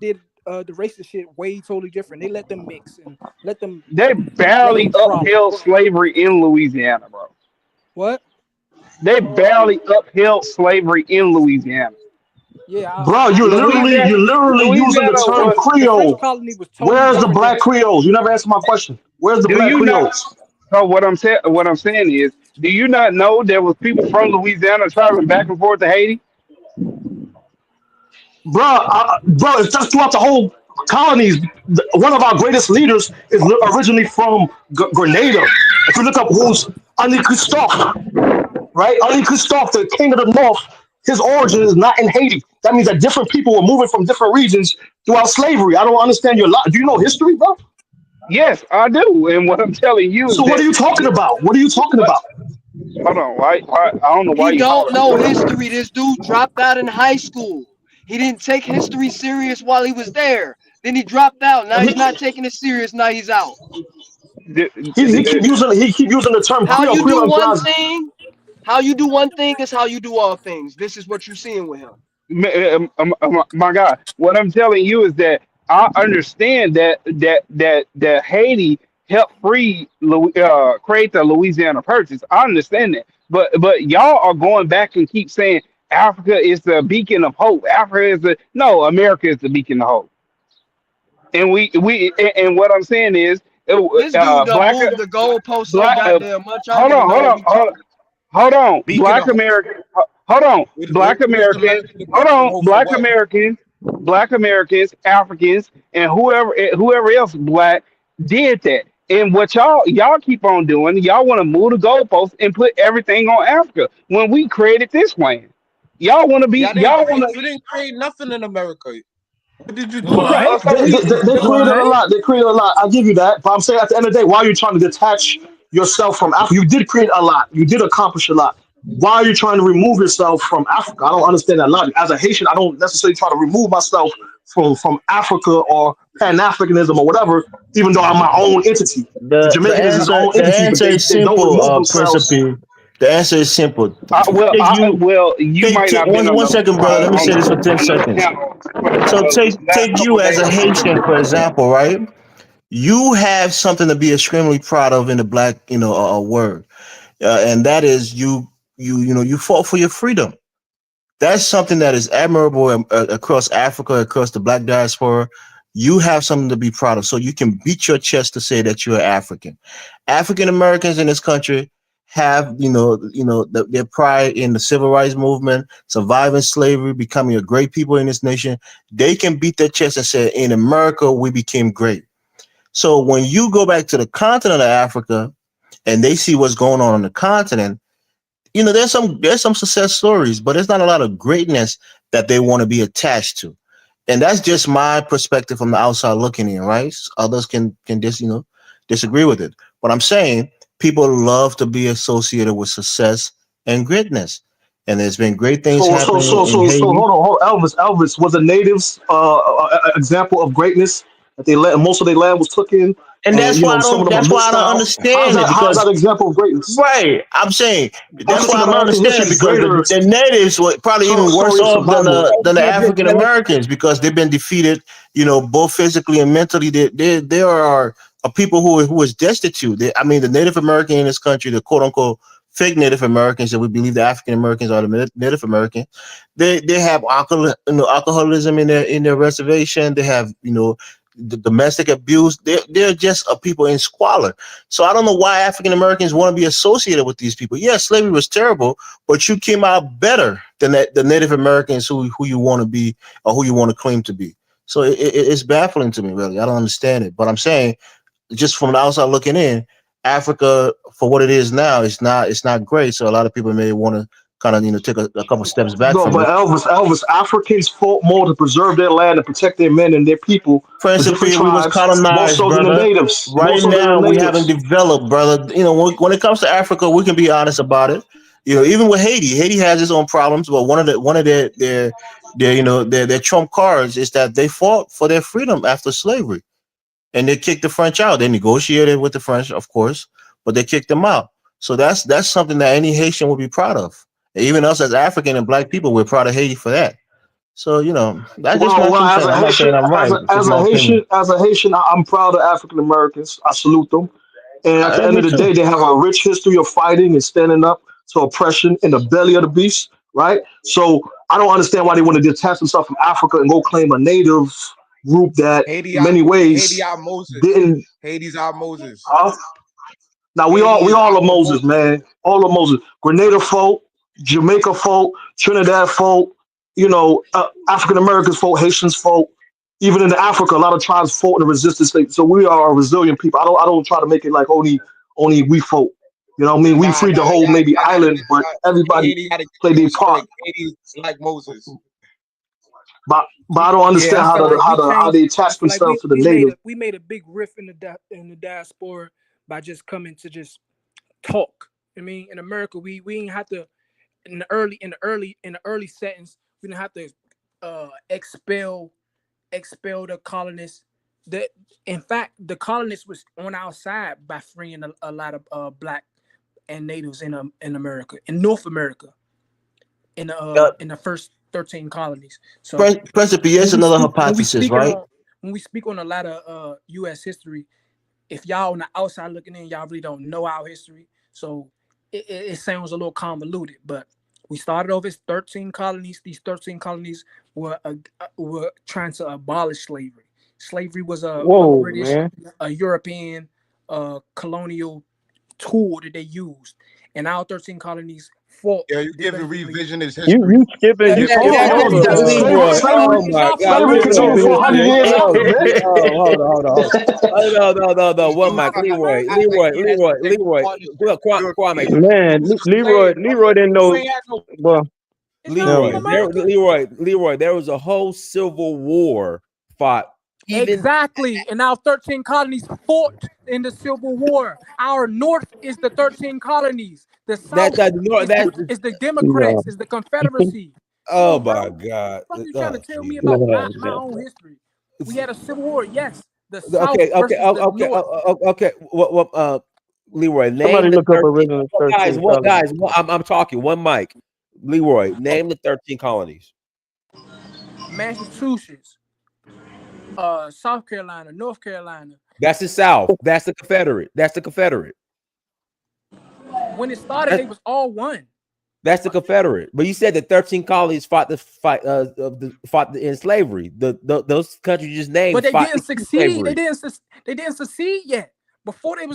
did the racist shit way totally different. They let them mix and They let barely them frolic. upheld slavery in Louisiana, bro. What? They barely upheld slavery in Louisiana. Yeah, Bro, Louisiana, you're literally using the Louisiana term was. the French Creole. colony was totally Where's the different than black Creoles? You never answered my question. Where's the Do black you not? Creoles? So what I'm saying is, do you not know there was people from Louisiana traveling back and forth to Haiti? Bro, it's just throughout the whole colonies. One of our greatest leaders is originally from Grenada. If you look up who's Ali Christophe, right? Ali Christophe, the king of the north, his origin is not in Haiti. That means that different people were moving from different regions throughout slavery. I don't understand your lot. Do you know history, bro? Yes, I do. And what I'm telling you is So what are that. you talking about? What are you talking What? about? Hold on. Why? I don't know why He you don't hollering. know history. This dude dropped out in high school. He didn't take history serious while he was there. Then he dropped out. Now he's He, not taking it serious. Now he's out. he keep using the term How Creole. you do Creole one implies. thing, how you do one thing is how you do all things. This is what you're seeing with him. My God, what I'm telling you is that I understand that Haiti helped create the Louisiana Purchase. I understand that, but y'all are going back and keep saying Africa is the beacon of hope. Africa is the no, America is the beacon of hope. And and what I'm saying is, This dude done black moved the goalpost so black. goddamn much. I don't Hold even on, know hold what on, we hold on. talking. Hold on, beacon Black of American. Hold on, what is Black America the beacon of Hold on, hope for what? Black Americans, Africans, and whoever else black did that. And what y'all keep on doing, y'all want to move the goalposts and put everything on Africa when we created this land. Y'all want You didn't create nothing in America. What did you All do? right. to. So They All created a right. lot. They created a lot. I'll give you that. But I'm saying at the end of the day, why are you trying to detach yourself from Africa? You did create a lot. You did accomplish a lot. Why are you trying to remove yourself from Africa? I don't understand that logic. As a Haitian, I don't necessarily try to remove myself from Africa or Pan Africanism or whatever, even though I'm my own entity. The The Jamaican is his answer own the entity, but answer is they don't simple, remove themselves. Principe. The answer is simple. Well, you might Take not been one second, brother. Let me say this for 10 on the seconds. channel for So the last take couple you of as a Haitian, for days. example, right? You have something to be extremely proud of in the black, word, and that is you fought for your freedom. That's something that is admirable across Africa, across the black diaspora. You have something to be proud of, so you can beat your chest to say that you're African. African Americans in this country have, their pride in the civil rights movement, surviving slavery, becoming a great people in this nation. They can beat their chest and say, in America, we became great. So when you go back to the continent of Africa and they see what's going on the continent, there's some success stories, but there's not a lot of greatness that they want to be attached to. And that's just my perspective from the outside looking in, right? Others can just, disagree with it. But I'm saying people love to be associated with success and greatness. And there's been great things happening in Haiti. Hold on. Elvis was the natives example of greatness that they let most of their land was took in, And and some of them are that's why I mixed don't out. understand it, How's because that an example of greatness? right, I'm saying that's why African I don't American understand history it, is because greater the natives were probably even worse story of off than survival. the African Americans, because they've been defeated, both physically and mentally. There are a people who is destitute. I mean, the Native American in this country, the quote unquote fake Native Americans that we believe the African Americans are the Native American, they have alcoholism in their reservation. They have the domestic abuse. They're just a people in squalor. So I don't know why African Americans want to be associated with these people. Yes, slavery was terrible, but you came out better than the Native Americans who you want to be or who you want to claim to be. So it's baffling to me, really. I don't understand it. But I'm saying, just from the outside looking in, Africa, for what it is now, it's not great. So a lot of people may want to kind of take a couple steps back No, from but it. Elvis, Africans fought more to preserve their land and protect their men and their people, the different Principally, we was tribes, more colonized, so than the brother. natives. More Right so than the now, we haven't natives. developed, brother. When it comes to Africa, we can be honest about it. Even with Haiti has its own problems. But one of their trump cards is that they fought for their freedom after slavery, and they kicked the French out. They negotiated with the French, of course, but they kicked them out. So that's something that any Haitian would be proud of. And even us as African and black people, we're proud of Haiti for that. So that's just my Well, two as cents. a I'm not Haitian, saying I'm right. It's just my opinion. I'm proud of African Americans. I salute them. And at the end Me of the too. day, they have a rich history of fighting and standing up to oppression in the belly of the beast, right? So I don't understand why they want to detach themselves from Africa and go claim a native group that, Haiti in out many Haiti ways, out Moses. didn't. Haiti's out Moses. Huh? Now Haiti we is all out are of Moses, Moses. man. All of Moses. Grenada folk, Jamaica folk, Trinidad folk. African Americans folk, Haitians folk. Even in Africa, a lot of tribes fought in the resistance. So we are a resilient people. I don't try to make it like only we folk. You know what I mean? We Nah, freed the whole maybe y'all gotta island, get but everybody Haiti gotta get played their y'all part. straight. Haiti's like Moses. But I don't Yeah, understand I feel like we how changed. they I attach feel like themselves to the native. we made a big rift in the diaspora by just coming to just talk. I mean, in America, we didn't have to in the early settings. We didn't have to expel the colonists. The In fact, the colonists was on our side by freeing a lot of black and natives in America, in North America, in the first 13 colonies. So Principally, when here's we another speak when we hypothesis, speaking right? on when we speak on a lot of U.S. history, if y'all on the outside looking in, y'all really don't know our history. So it sounds a little convoluted, but we started off as 13 colonies. These 13 colonies were trying to abolish slavery. Slavery was a Whoa, British, man. a European colonial tool that they used, and our 13 colonies fought Yo, you giving definitively. revisionist history. You skipping You you skipping skipping over over Leroy. Slavery, Oh my God, slavery skipping Leroy. continued over for 100 history. years Oh, after, man. Hold on. no. One You mic, trying to Leroy. act like he has to take Leroy. ownership of Kwame. European Man, slave, brother. Leroy didn't You know. ain't had no Well, It's not from Leroy. America. Leroy. There was a whole civil war fought. Even Exactly. And our 13 colonies fought in the Civil War. Our north is the 13 colonies. The south is the no. Democrats, is the Confederacy. Come oh on, my bro. God. What are you trying to Oh tell me Jesus. about No, my no. own history? We had a Civil War, yes. The south Okay. versus the north. Okay. What Leroy, name Somebody the look up 13. original Well, 13 colonies. I'm talking one mic. Leroy, name the 13 colonies. Massachusetts, South Carolina, North Carolina. That's the South. That's the Confederate. When it started, That- they was all one. That's the Confederate. But you said the 13 colonies fought in slavery. Those countries you just named But they fought didn't to keep succeed. slavery. They didn't succeed yet. Before they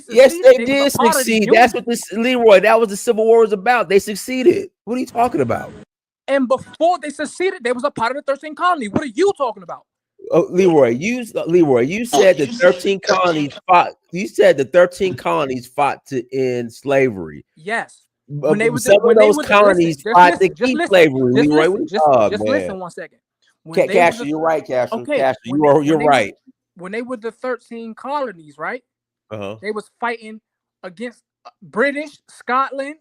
Yes, succeeded, they they was a did part of the succeed. That's what union. this Leroy. That was the Civil War was about. They succeeded. What are you talking about? And before they succeeded, they was a part of the 13 colony. What are you talking about? Leroy, you said the 13 colonies fought. You said the 13 colonies fought to end slavery. Yes. But some of those colonies fought to keep slavery. Leroy, just man. listen 1 second. When they Castro, you're right, Castro. okay, Castro, you're right. When they were the 13 colonies, right? Uh-huh. They was fighting against British, Scotland,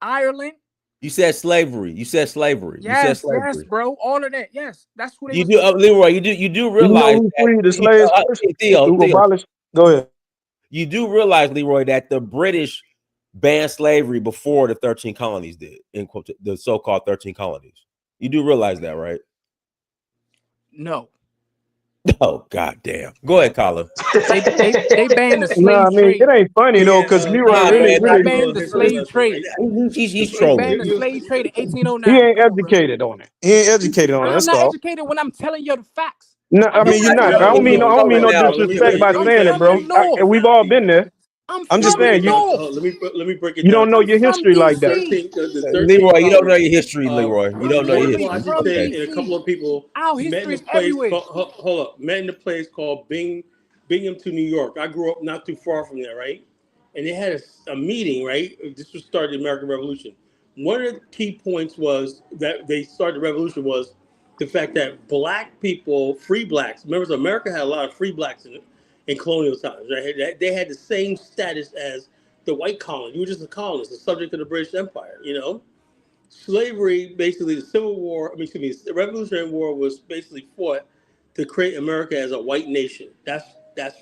Ireland. You said slavery. Yes, yes, bro. All of that. Yes, that's who they You was do, Leroy. You do You realize know who that freed the slaves first? Theo, Who abolished? Go ahead. you do realize, Leroy, that the British banned slavery before the 13 colonies did, in quote, the so-called 13 colonies. You do realize that, right? No. Oh, goddamn. Go ahead, Colin. They banned the slave No, I mean trade. it ain't funny though, because Leroy They really banned the slave trade. He's They trolling. banned the slave trade in he 1809. ain't Come on, bro. educated on it. He ain't educated on it. I'm That's not all. educated when I'm telling you the facts. No, I I'm mean you're from not. the I don't mean north. no now. disrespect by I'm saying it, from the bro. north. And we've all been there. I'm I'm just from the saying you north. Let me break it you down don't to know you. your I'm from history like that. The 13 Leroy, you don't know colonies. your history, Leroy. You don't know your George history. From Okay. Washington and a couple DC. of people Our met in history a is place everywhere. called hold up, met in a place called Binghamton, New York. I grew up not too far from there, right? And they had a meeting, right? This was started the American Revolution. One of the key points was that they started the revolution was the fact that black people, free blacks, members of America had a lot of free blacks in colonial times. Right? They had the same status as the white colony. You were just a colonist, a subject of the British Empire, you know? Slavery, basically the Civil War, excuse me, the Revolutionary War was basically fought to create America as a white nation. That's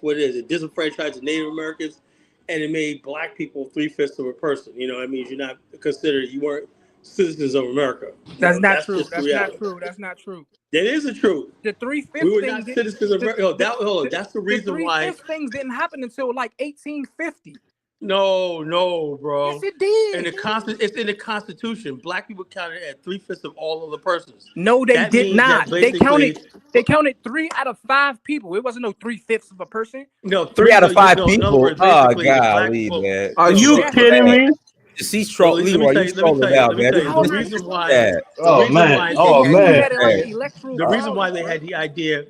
what it is. It disenfranchised the Native Americans and it made black people 3/5 of a person. You know, that means you're not considered, you weren't citizens of America. You That's know, not that's true. just the That's not reality. true. That's not true. That is the truth. The three We fifth were thing not didn't. citizens of America. Hold on, that's the The reason three why. fifth things didn't happen until like 1850. No, Yes, bro. it In the did. it's in the Constitution. Black people counted at 3/5 of all of the persons. No, they That did means not. that basically, They counted 3 out of 5 people. It wasn't no 3/5 of a person. no, Three three. out No, of five no. In other people. words, Oh, basically, the black golly, people. man. Are This No, is you right. sad. kidding Okay. me? See, So let me Leroy, tell you you. Let me tell strolling you. out, Let me man. tell This, you. How The this, am I? this reason is why. sad. The Oh reason man. why They they Oh had had the. man. it like Sad. the electoral The reason why college, they bro. had the idea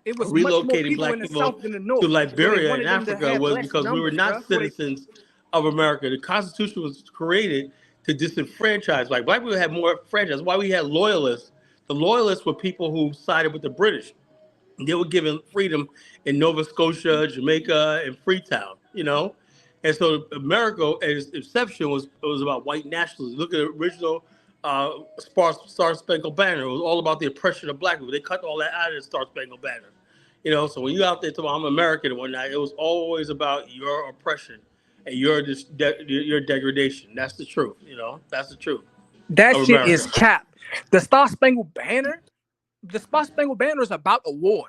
It was much more relocating people in black the people south than the to north, so they Liberia and wanted them to Africa have was less because we were numbers, bro. not So they citizens of America. The Constitution was created to disenfranchise. Like black people had more franchise. Why we had loyalists. The loyalists were people who sided with the British. They were given freedom in Nova Scotia, Jamaica, and Freetown. You know, and so America, as inception, was about white nationalism. Look at the original Star Spangled Banner. It was all about the oppression of black people. They cut all that out of the Star Spangled Banner. You know, so when you out there talking about I'm American and whatnot, it was always about your oppression and your degradation. That's the truth. You know, that's the truth that of shit is America. cap. The Star Spangled Banner. The Star Spangled Banner is about a war.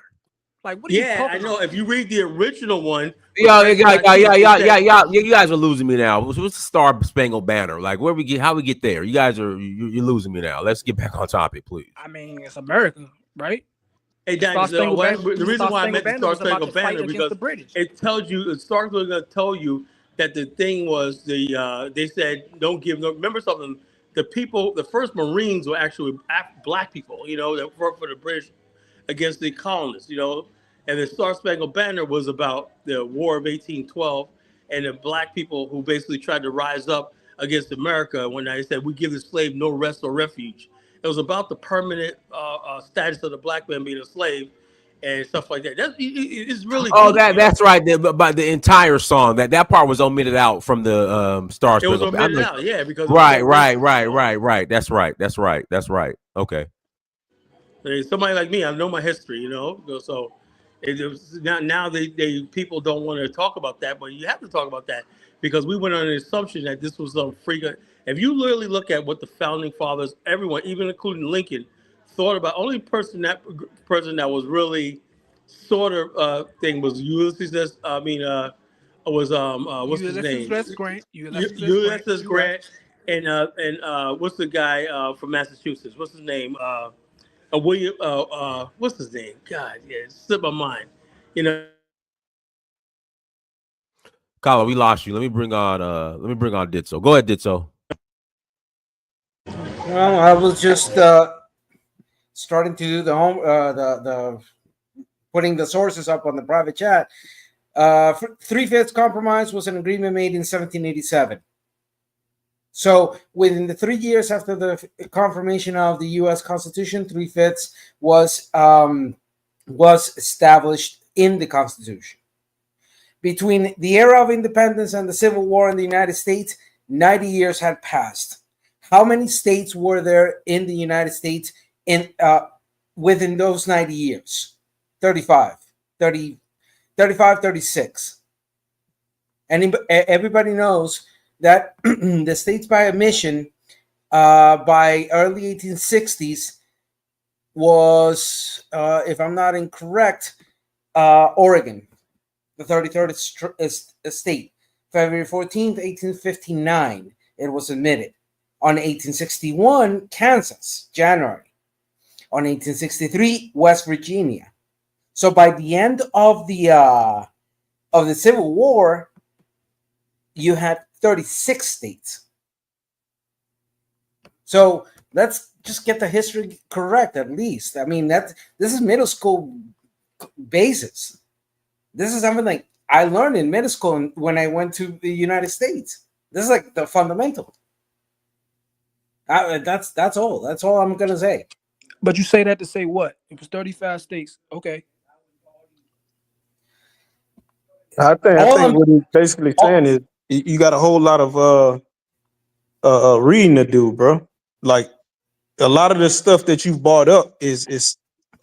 Like, what are you Yeah, I talking know. about? If you read the original one with Yeah, Francis I. Church, it said you guys are losing me now. What's the Star Spangled Banner? Like, where we get, how we get there? You guys are, you're losing me now. Let's get back on topic, please. I mean, it's America, right? Hey, The Star Daniel, Spangled Banner. the The reason Star why I Spangled meant the Banner Star was about to Spangled fight Banner against because the British. it tells you, it's starkly going to tell you that the thing was they said, don't give no, remember something, the people, the first Marines were actually black people, you know, that worked for the British against the colonists, you know, and the Star Spangled Banner was about the War of 1812 and the black people who basically tried to rise up against America when they said, we give the slave no rest or refuge. It was about the permanent status of the black man being a slave and stuff like that. It's really Oh, deep, you know. that's right. But the entire song, that part was omitted out from the Star It was Spangled Banner. omitted out, yeah, because it was Right, so racist, you know. right. That's right. Okay. Somebody like me, I know my history, you know. So now they people don't want to talk about that, but you have to talk about that because we went on an assumption that this was some freak. If you literally look at what the founding fathers, everyone, even including Lincoln, thought about, only person that was really sort of thing was Ulysses. Was what's his Ulysses name? S. Grant. Ulysses S. Grant. USS You right. Grant and what's the guy from Massachusetts? What's his name? William, what's his name? God, yeah, it slipped my mind. You know, Kyle, we lost you. Let me bring on Ditso. Go ahead, Ditso. Well, I was just starting to do the home, the putting the sources up on the private chat. 3/5 compromise was an agreement made in 1787. So within the 3 years after the confirmation of the U.S. Constitution, 3/5 was established in the Constitution. Between the era of independence and the Civil War in the United States, 90 years had passed. How many states were there in the United States within those 90 years? 35, 36. And everybody knows that the states by admission by early 1860s was, if I'm not incorrect, Oregon, the 33rd state. February 14th, 1859, it was admitted. On 1861, Kansas, January. On 1863, West Virginia. So by the end of the Civil War, you had 36 states. So let's just get the history correct, at least. I mean, this is middle school basis. This is something like I learned in middle school when I went to the United States. This is like the fundamental. That's all. That's all I'm gonna say. But you say that to say what? It was 35 states. Okay. I All think I'm what he's basically saying is you got a whole lot of reading to do, bro. Like a lot of the stuff that you've brought up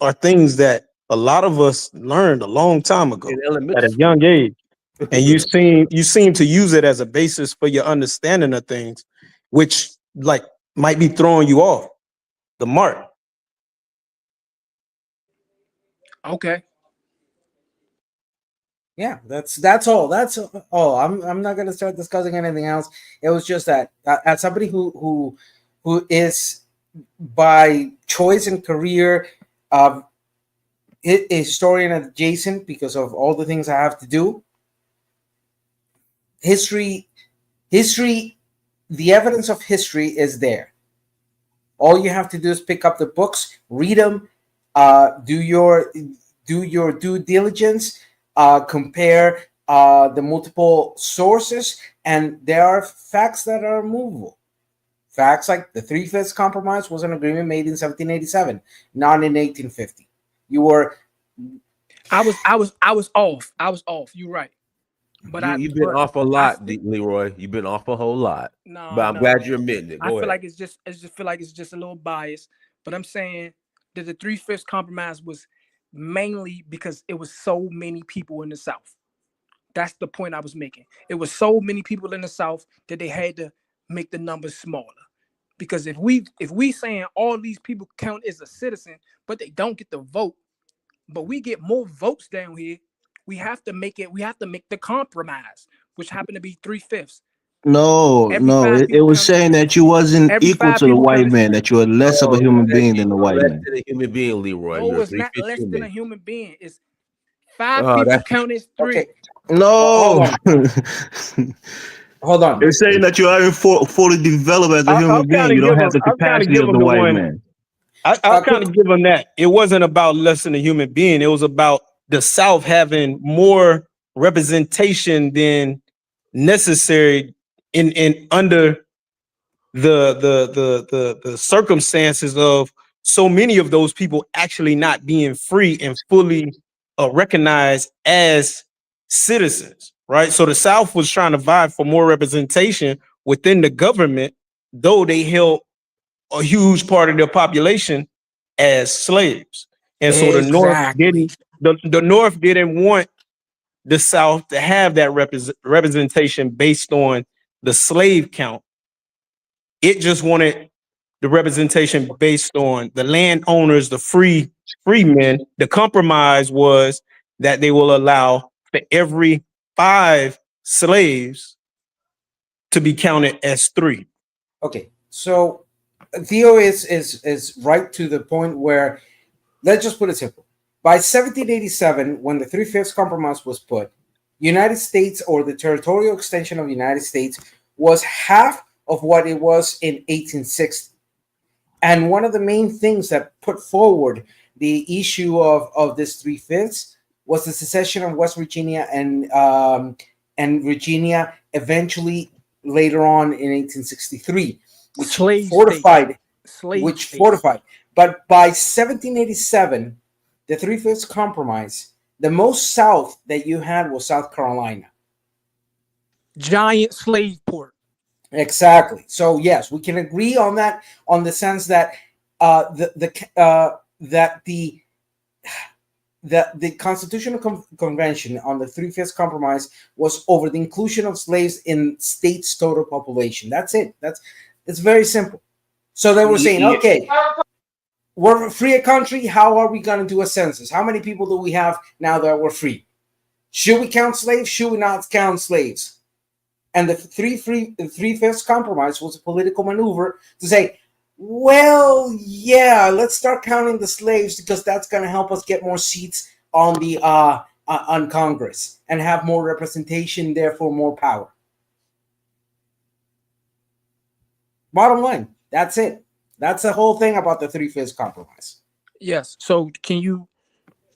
are things that a lot of us learned a long time ago In at elementary a school. young age. And you seem to use it as a basis for your understanding of things, which like might be throwing you off the mark. Okay. Yeah, that's all. That's all. I'm not gonna start discussing anything else. It was just that as somebody who is by choice and career a historian adjacent because of all the things I have to do. History, the evidence of history is there. All you have to do is pick up the books, read them, do your due diligence, compare the multiple sources, and there are facts that are movable. Facts like the Three-Fifths Compromise was an agreement made in 1787, not in 1850. You were. I was off. I was off. You're right. But You've been off a lot, Leroy. You've been off a whole lot. No, But I'm glad you're admitting it. I Go feel ahead. like it's just feel like it's just a little biased. But I'm saying that the Three-Fifths Compromise was mainly because it was so many people in the South. That's the point I was making. It was so many people in the South that they had to make the numbers smaller. Because if we saying all these people count as a citizen, but they don't get the vote, but we get more votes down here, we have to make the compromise, which happened to be 3/5. No, Every no, five it people was count. saying that you wasn't Every equal five to the people white count. man, that you were less of a No, human that being than the you're white less man. than a human being, Leroy. No, You're a it's not three-fifth less than human. a human being. It's five people That's count as three. Okay. No. Hold on. They're saying that you aren't fully developed as a human being. You don't have the capacity of the white man. I'll kind of give them that. It wasn't about less than a human being. It was about the South having more representation than necessary in under the circumstances of so many of those people actually not being free and fully recognized as citizens, right? So the South was trying to vie for more representation within the government, though they held a huge part of their population as slaves. And so the North didn't want the South to have that representation based on the slave count. It just wanted the representation based on the landowners, the free men. The compromise was that they will allow for every 5 slaves to be counted as 3. Okay, so Theo is right to the point where, let's just put it simple. By 1787, when the Three-Fifths Compromise was put, United States, or the territorial extension of the United States, was half of what it was in 1860. And one of the main things that put forward the issue of this Three-Fifths was the secession of West Virginia and Virginia, eventually later on in 1863, which fortified. But by 1787, the Three-Fifths Compromise, the most south that you had was South Carolina. Giant slave port. Exactly. So yes, we can agree on that, on the sense that the Constitutional Convention on the Three-Fifths Compromise was over the inclusion of slaves in states' total population. That's it. It's very simple. So they were saying, okay, we're a free country. How are we going to do a census? How many people do we have now that we're free? Should we count slaves? Should we not count slaves? And the Three-Fifths Compromise was a political maneuver to say, well, yeah, let's start counting the slaves because that's going to help us get more seats on the on Congress and have more representation, therefore more power. Bottom line, that's it. That's the whole thing about the Three-Fifths Compromise. Yes. So can you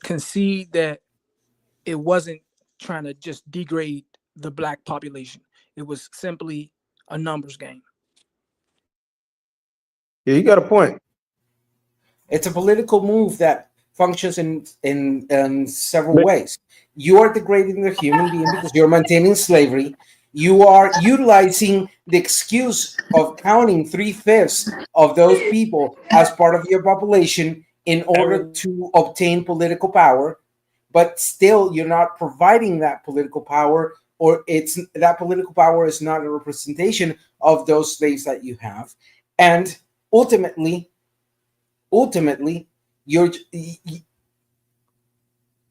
concede that it wasn't trying to just degrade the black population? It was simply a numbers game. Yeah, you got a point. It's a political move that functions in several But ways. You are degrading the human being because you're maintaining slavery. You are utilizing the excuse of counting 3/5 of those people as part of your population in order to obtain political power, but still you're not providing that political power, or it's that political power is not a representation of those slaves that you have. And ultimately you're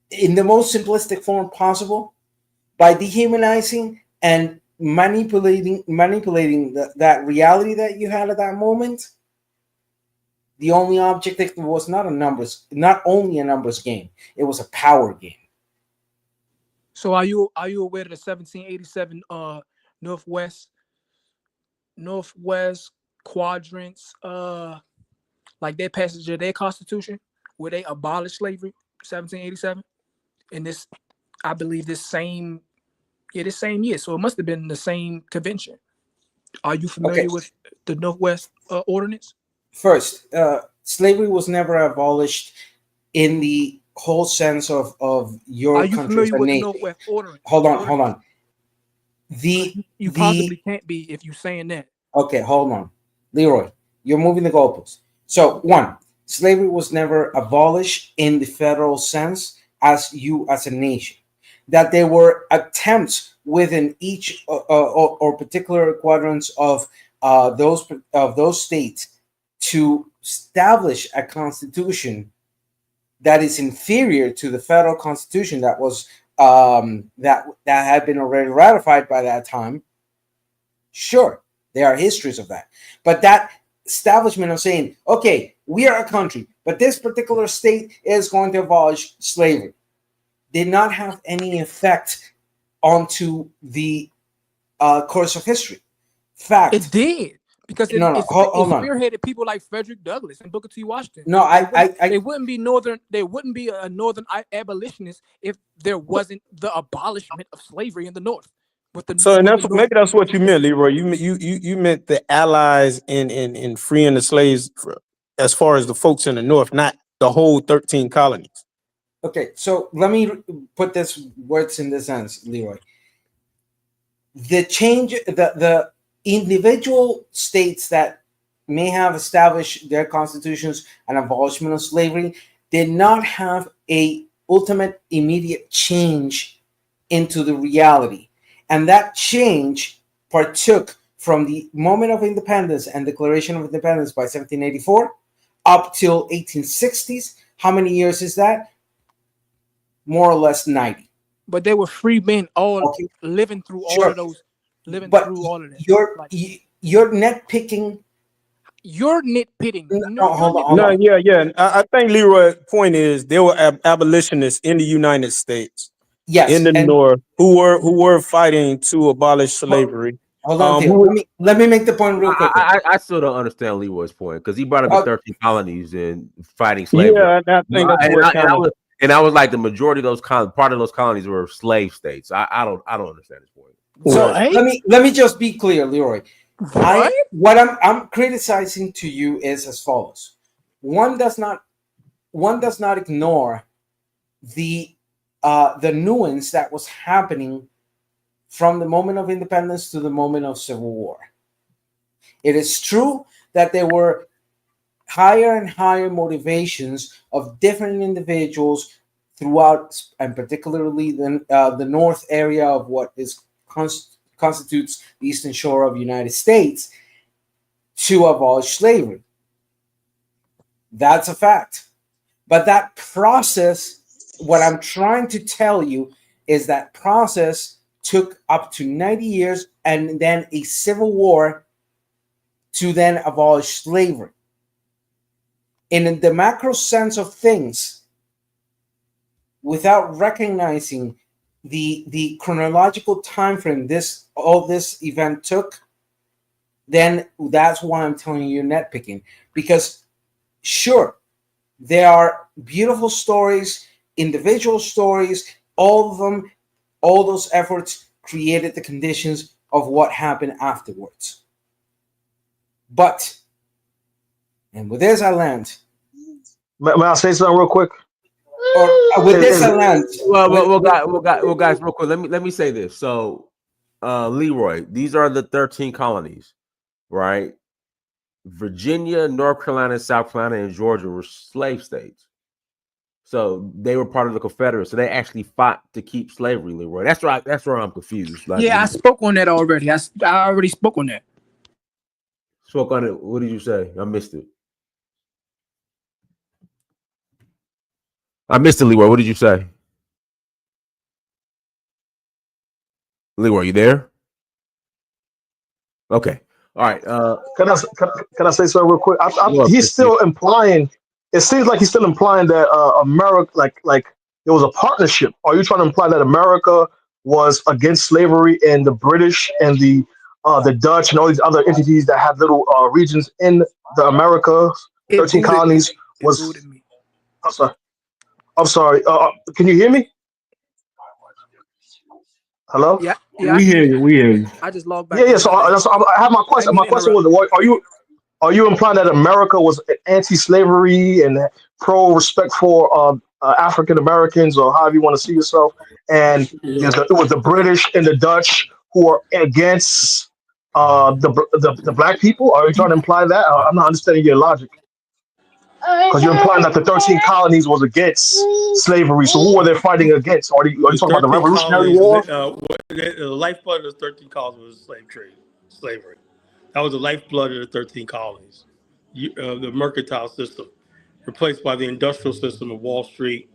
in the most simplistic form possible, by dehumanizing and manipulating that reality that you had at that moment. The only objective was not only a numbers game, it was a power game. So are you aware of the 1787 Northwest quadrants like their passage of their constitution where they abolished slavery 1787? And this, I believe, this same year. So it must have been the same convention. Are you familiar with the Northwest ordinance? First, slavery was never abolished in the whole sense of your Are you country as familiar a with the nation. Northwest ordinance? Hold on. You possibly can't be if you're saying that. Okay, hold on. Leroy, you're moving the goalposts. So, one, slavery was never abolished in the federal sense as a nation. That there were attempts within each or particular quadrants of those states to establish a constitution that is inferior to the federal constitution that was that had been already ratified by that time. Sure, there are histories of that, but that establishment of saying, okay, we are a country, but this particular state is going to abolish slavery, did not have any effect onto the course of history. Fact. It did, because it spearheaded people like Frederick Douglass and Booker T. Washington. No, they wouldn't be a northern abolitionist if there wasn't the abolishment of slavery in the North. Maybe that's what you meant, Leroy. You meant the allies in freeing the slaves, as far as the folks in the North, not the whole 13 colonies. Okay, so let me put this words in this sense, Leroy. The individual states that may have established their constitutions and abolishment of slavery did not have a ultimate immediate change into the reality. And that change partook from the moment of independence and Declaration of Independence by 1784 up till 1860s. How many years is that? More or less 90. But they were free men, all living through all of those, through all of that. You're nitpicking. You're nitpicking. Hold on. Yeah. I think Leroy's point is there were abolitionists in the United States. Yes, in the North who were fighting to abolish slavery. Hold on, Theo. Let me make the point real quick. I still don't understand Leroy's point, because he brought up the 13 colonies and fighting slavery. Yeah, I think and I was like, the majority of those part of those colonies were slave states. I don't understand his point. So let me just be clear, Leroy. What I'm criticizing to you is as follows. One does not ignore the nuance that was happening from the moment of independence to the moment of civil war. It is true that there were higher and higher motivations of different individuals throughout, and particularly the north area of what constitutes the eastern shore of the United States, to abolish slavery. That's a fact. But that process, what I'm trying to tell you is that process took up to 90 years and then a civil war to then abolish slavery. In the macro sense of things, without recognizing the chronological time frame all this event took, then that's why I'm telling you you're nitpicking. Because sure, there are beautiful stories, individual stories, all of them, all those efforts created the conditions of what happened afterwards. But, and with this I land. May I say something real quick? Or with this I Is- land. Well, guys, real quick. Let me say this. So, Leroy, these are the 13 colonies, right? Virginia, North Carolina, South Carolina, and Georgia were slave states. So they were part of the Confederates. So they actually fought to keep slavery, Leroy. That's right. That's where I'm confused. Like, Yeah, I spoke on that already. I already spoke on that. spoke on it. What did you say? I missed it. Leroy. What did you say? Leroy, you there? Okay. All right. can I say something real quick? Well, He's still implying. It seems like he's still implying that America, like there was a partnership. Are you trying to imply that America was against slavery and the British and the Dutch and all these other entities that had little regions in the America, It 13 booted me. colonies It was? booted me. I'm sorry. I'm sorry. Can you hear me? Hello? Yeah, I We can hear hear you. you. We hear you. I just logged Yeah, back yeah. in So today. I have my I question. didn't My mean to question interrupt. was, are you implying that America was anti-slavery and pro respect for African Americans, or however you want to see yourself, and it was the British and the Dutch who are against the black people? Are you trying to imply that? I'm not understanding your logic, because you're implying that the 13 colonies was against slavery. So who are they fighting against? Are you The talking about the 13 Revolutionary colonies, War? the lifeblood of the 13 colonies was slave trade, slavery. That was the lifeblood of the 13 colonies. The mercantile system, replaced by the industrial system of Wall Street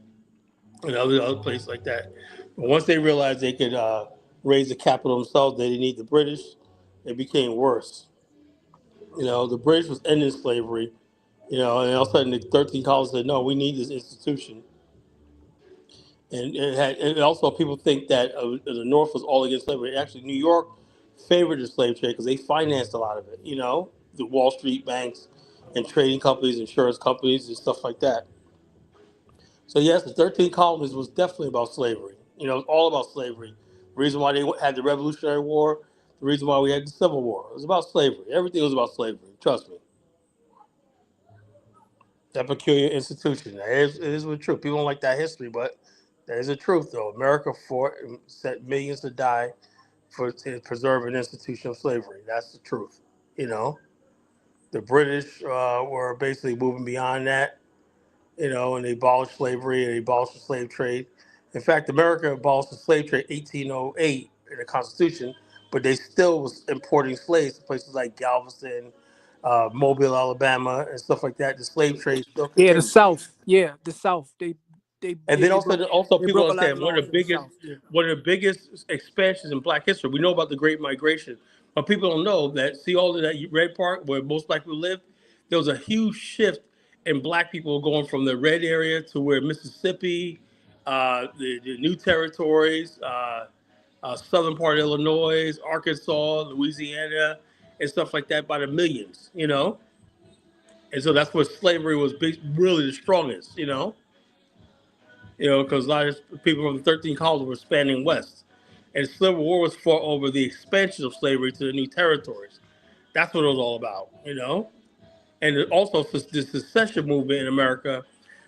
and other places like that. But once they realized they could raise the capital themselves, they didn't need the British. It became worse. The British was ending slavery. And all of a sudden the 13 colonies said, "No, we need this institution." And also people think that the North was all against slavery. Actually, New York favored the slave trade because they financed a lot of it. The Wall Street banks and trading companies, insurance companies, and stuff like that. So yes, the 13 colonies was definitely about slavery. It was all about slavery. The reason why they had the Revolutionary War, the reason why we had the Civil War, it was about slavery. Everything was about slavery. Trust me. That peculiar institution. It is the truth. People don't like that history, but that is the truth, though. America fought and sent millions to die to preserve an institution of slavery. That's the truth. You know, the British were basically moving beyond that. And they abolished slavery and they abolished the slave trade. In fact, America abolished the slave trade 1808 in the Constitution, but they still was importing slaves to places like Galveston, Mobile, Alabama, and stuff like that. The slave trade still Yeah, the continued. South. Yeah, the South. They And yeah then they also, broke they people broke a lot of understand laws in the South. Yeah. one of the biggest expansions in Black history. We know about the Great Migration, but people don't know that. See all of that red part where most Black people live. There was a huge shift in Black people going from the red area to where Mississippi, the new territories, southern part of Illinois, Arkansas, Louisiana, and stuff like that by the millions. And so that's where slavery was really the strongest. Because a lot of people from the 13 colonies were spanning west. And the Civil War was fought over the expansion of slavery to the new territories. That's what it was all about. And also, the secession movement in America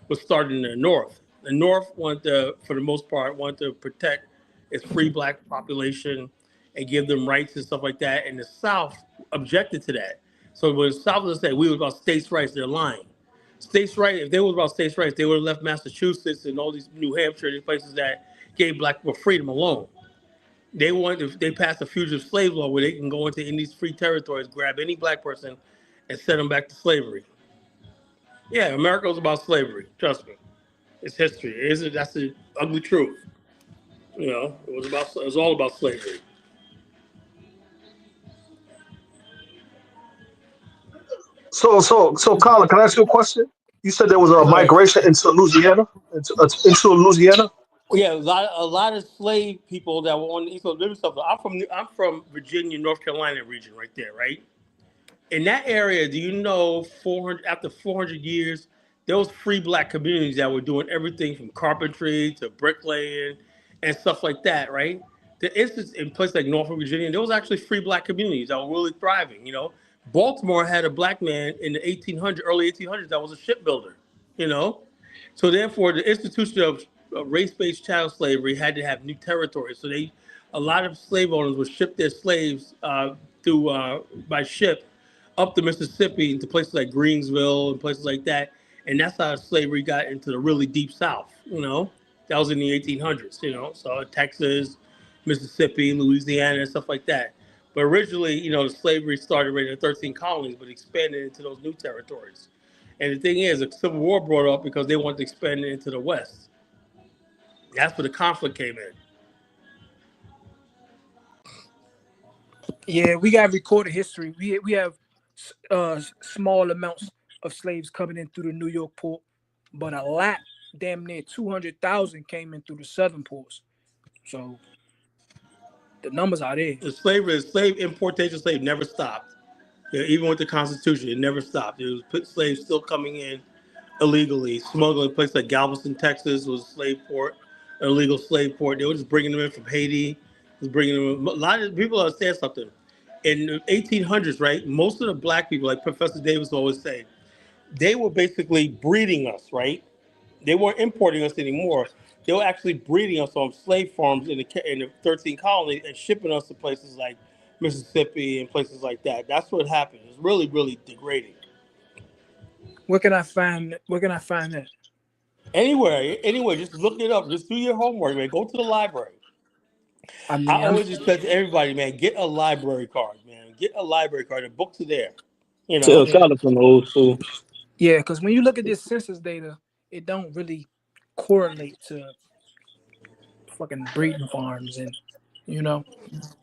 was started in the North. The North wanted to, for the most part, wanted to protect its free Black population and give them rights and stuff like that. And the South objected to that. So when the South was saying we were about states' rights, they're lying. States' rights, if they were about states' rights, they would have left Massachusetts and all these New Hampshire, these places that gave Black people freedom alone. They passed a fugitive slave law where they can go into these free territories, grab any Black person, and send them back to slavery. Yeah, America was about slavery. Trust me, it's history. That's the ugly truth. It was all about slavery. So, Colin, can I ask you a question? You said there was a Sorry. migration into Louisiana, into Louisiana. Yeah, a lot of slave people that were on the East Coast. Let me stop. I'm from Virginia, North Carolina region, right there, right. In that area, do you know 400 after 400 years, there was free black communities that were doing everything from carpentry to bricklaying and stuff like that, right? The instance in places like Norfolk, Virginia, there was actually free black communities that were really thriving. Baltimore had a black man in the early 1800s that was a shipbuilder. You know, so therefore, the institution of race-based child slavery had to have new territories. So a lot of slave owners would ship their slaves through by ship up the Mississippi into places like Greensville and places like that, and that's how slavery got into the really deep South. That was in the 1800s. So Texas, Mississippi, Louisiana, and stuff like that. But originally, the slavery started right in the 13 colonies, but expanded into those new territories. And the thing is, the Civil War brought up because they wanted to expand it into the West. That's where the conflict came in. Yeah, we got recorded history. We have small amounts of slaves coming in through the New York port, but a lot, damn near 200,000, came in through the southern ports. So the numbers are there. The slave importation, slave never stopped. Even with the Constitution, it never stopped. There was slaves still coming in illegally. Smuggling places like Galveston, Texas, was a slave port, an illegal slave port. They were just bringing them in from Haiti. Was bringing them in. A lot of people understand something. In the 1800s, right? Most of the black people, like Professor Davis always say, they were basically breeding us, right? They weren't importing us anymore. They were actually breeding us on slave farms in the 13 colonies and shipping us to places like Mississippi and places like that. That's what happened. It's really, really degrading. Where can I find that? Anywhere. Just look it up. Just do your homework, man. Go to the library. I always just said to everybody, man, get a library card, man. Get a library card. The books are there. Tell Tyler from the old school. Yeah, because when you look at this census data, it don't really correlate to fucking breeding farms and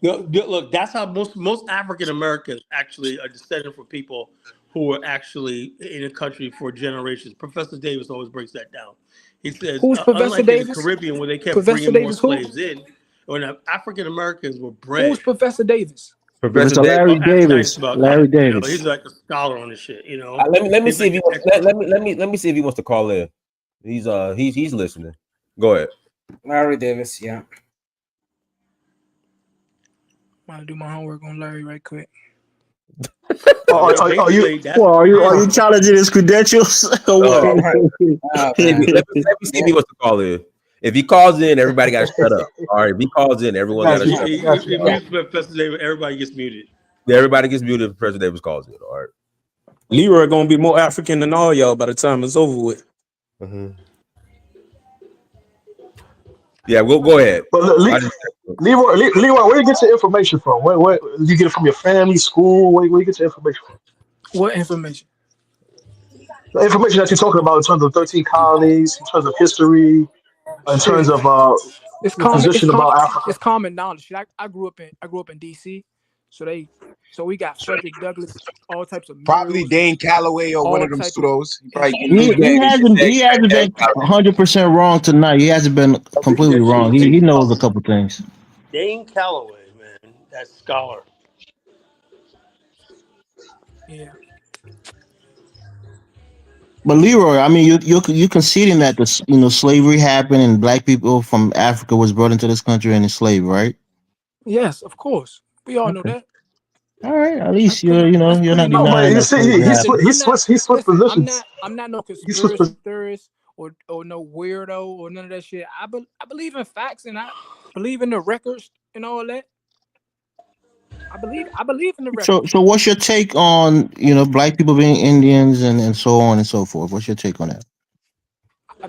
Look, that's how most African Americans actually are descended from people who were actually in the country for generations. Professor Davis always breaks that down. He says, Who's Professor unlike in the Davis? Caribbean where they kept Professor bringing more Davis who? slaves in, when African Americans were bred. Who's Professor Davis? Professor Larry Davis. Larry Davis. He's like a scholar on this shit. Let me see if he wants. Let me see if he wants to call in. He's listening. Go ahead. Larry Davis. Yeah. I'm gonna do my homework on Larry right quick. Are you challenging his credentials? Or what? Let me see if he wants to call in. If he calls in, everybody got to shut up. All right. If he calls in, everyone got to shut up. Professor Davis, everybody gets muted. Yeah, everybody gets muted if President Davis calls in. All right. Leroy gonna be more African than all y'all by the time it's over with. Mm-hmm. Yeah, we'll go ahead. But Leroy, where you get your information from? Where you get it from your family, school? Where you get your information from? What information? The information that you're talking about in terms of 13 colonies, in terms of history, in terms of it's your position about Africa. It's common knowledge. I grew up in DC, so we got Frederick Douglass, all types of probably Dane Calloway or one of them pseudos. He hasn't been 100% wrong tonight. He hasn't been completely wrong. He knows a couple things. Dane Calloway, man, that scholar. Yeah. But Leroy, I mean, you're conceding that slavery happened and black people from Africa was brought into this country and enslaved, right? Yes, of course. We all know that. All right, at least you're not denying that. He switched positions. I'm not no conspiracy theorist or no weirdo or none of that shit. I believe in facts and I believe in the records and all that. I believe in the records. So what's your take on black people being Indians and so on and so forth? What's your take on that?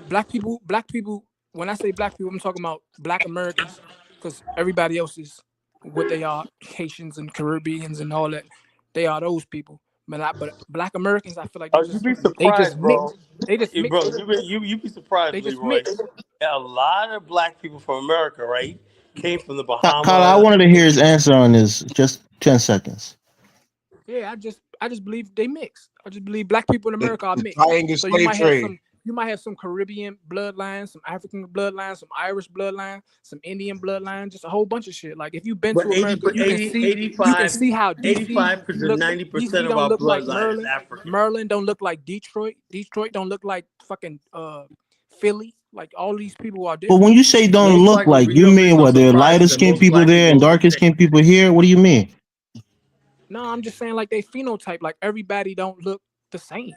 Black people. When I say black people, I'm talking about Black Americans, because everybody else is what they are, Haitians and Caribbeans and all that. They are those people. But Black Americans, I feel like you'd be surprised, bro. They just mix. Bro, you'd be surprised, They just Leroy. mix. A lot of black people from America, right, came from the Bahamas. Kyle, I wanted to hear his answer on this. Just 10 seconds. Yeah, I just believe they mix. I just believe black people in America are The mixed. triangle So you slave might have trade. some Caribbean bloodlines, some African bloodlines, some Irish bloodline, some Indian bloodline, just a whole bunch of shit. Like if you've been But to 80, America, but you can 80, see 85, how DC 85% look. 90% DC of don't our look like bloodline is Maryland. African. Maryland don't look like Detroit. Detroit don't look like fucking Philly. Like all these people are But different. when you say don't Most look likely, like, we you know mean no what? There are lighter surprises, and skinned most people likely there and will be darker mixed. skinned people here? What do you mean? No, I'm just saying like they phenotype. Like everybody don't look the same.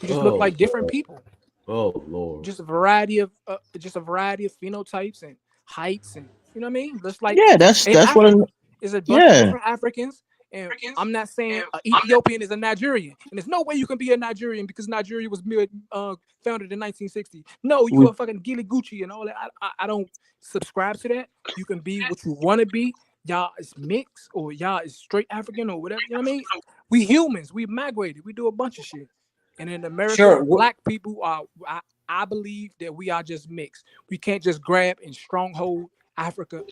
You just look Oh, like different people. oh Lord. Just a variety of phenotypes and heights and you know what I mean. Just like Yeah, that's in what I'm. Africa, is a bunch of Yeah. different Africans, and I'm not saying an Ethiopian is a Nigerian, and there's no way you can be a Nigerian because Nigeria was founded in 1960. No, you We, are fucking Gilly Gucci and all that. I don't subscribe to that. You can be what you want to be. Y'all is mixed or y'all is straight African or whatever. You know what I mean? We humans. We migrated. We do a bunch of shit. And in America, Sure. black people are. I believe that we are just mixed. We can't just grab and stronghold Africa.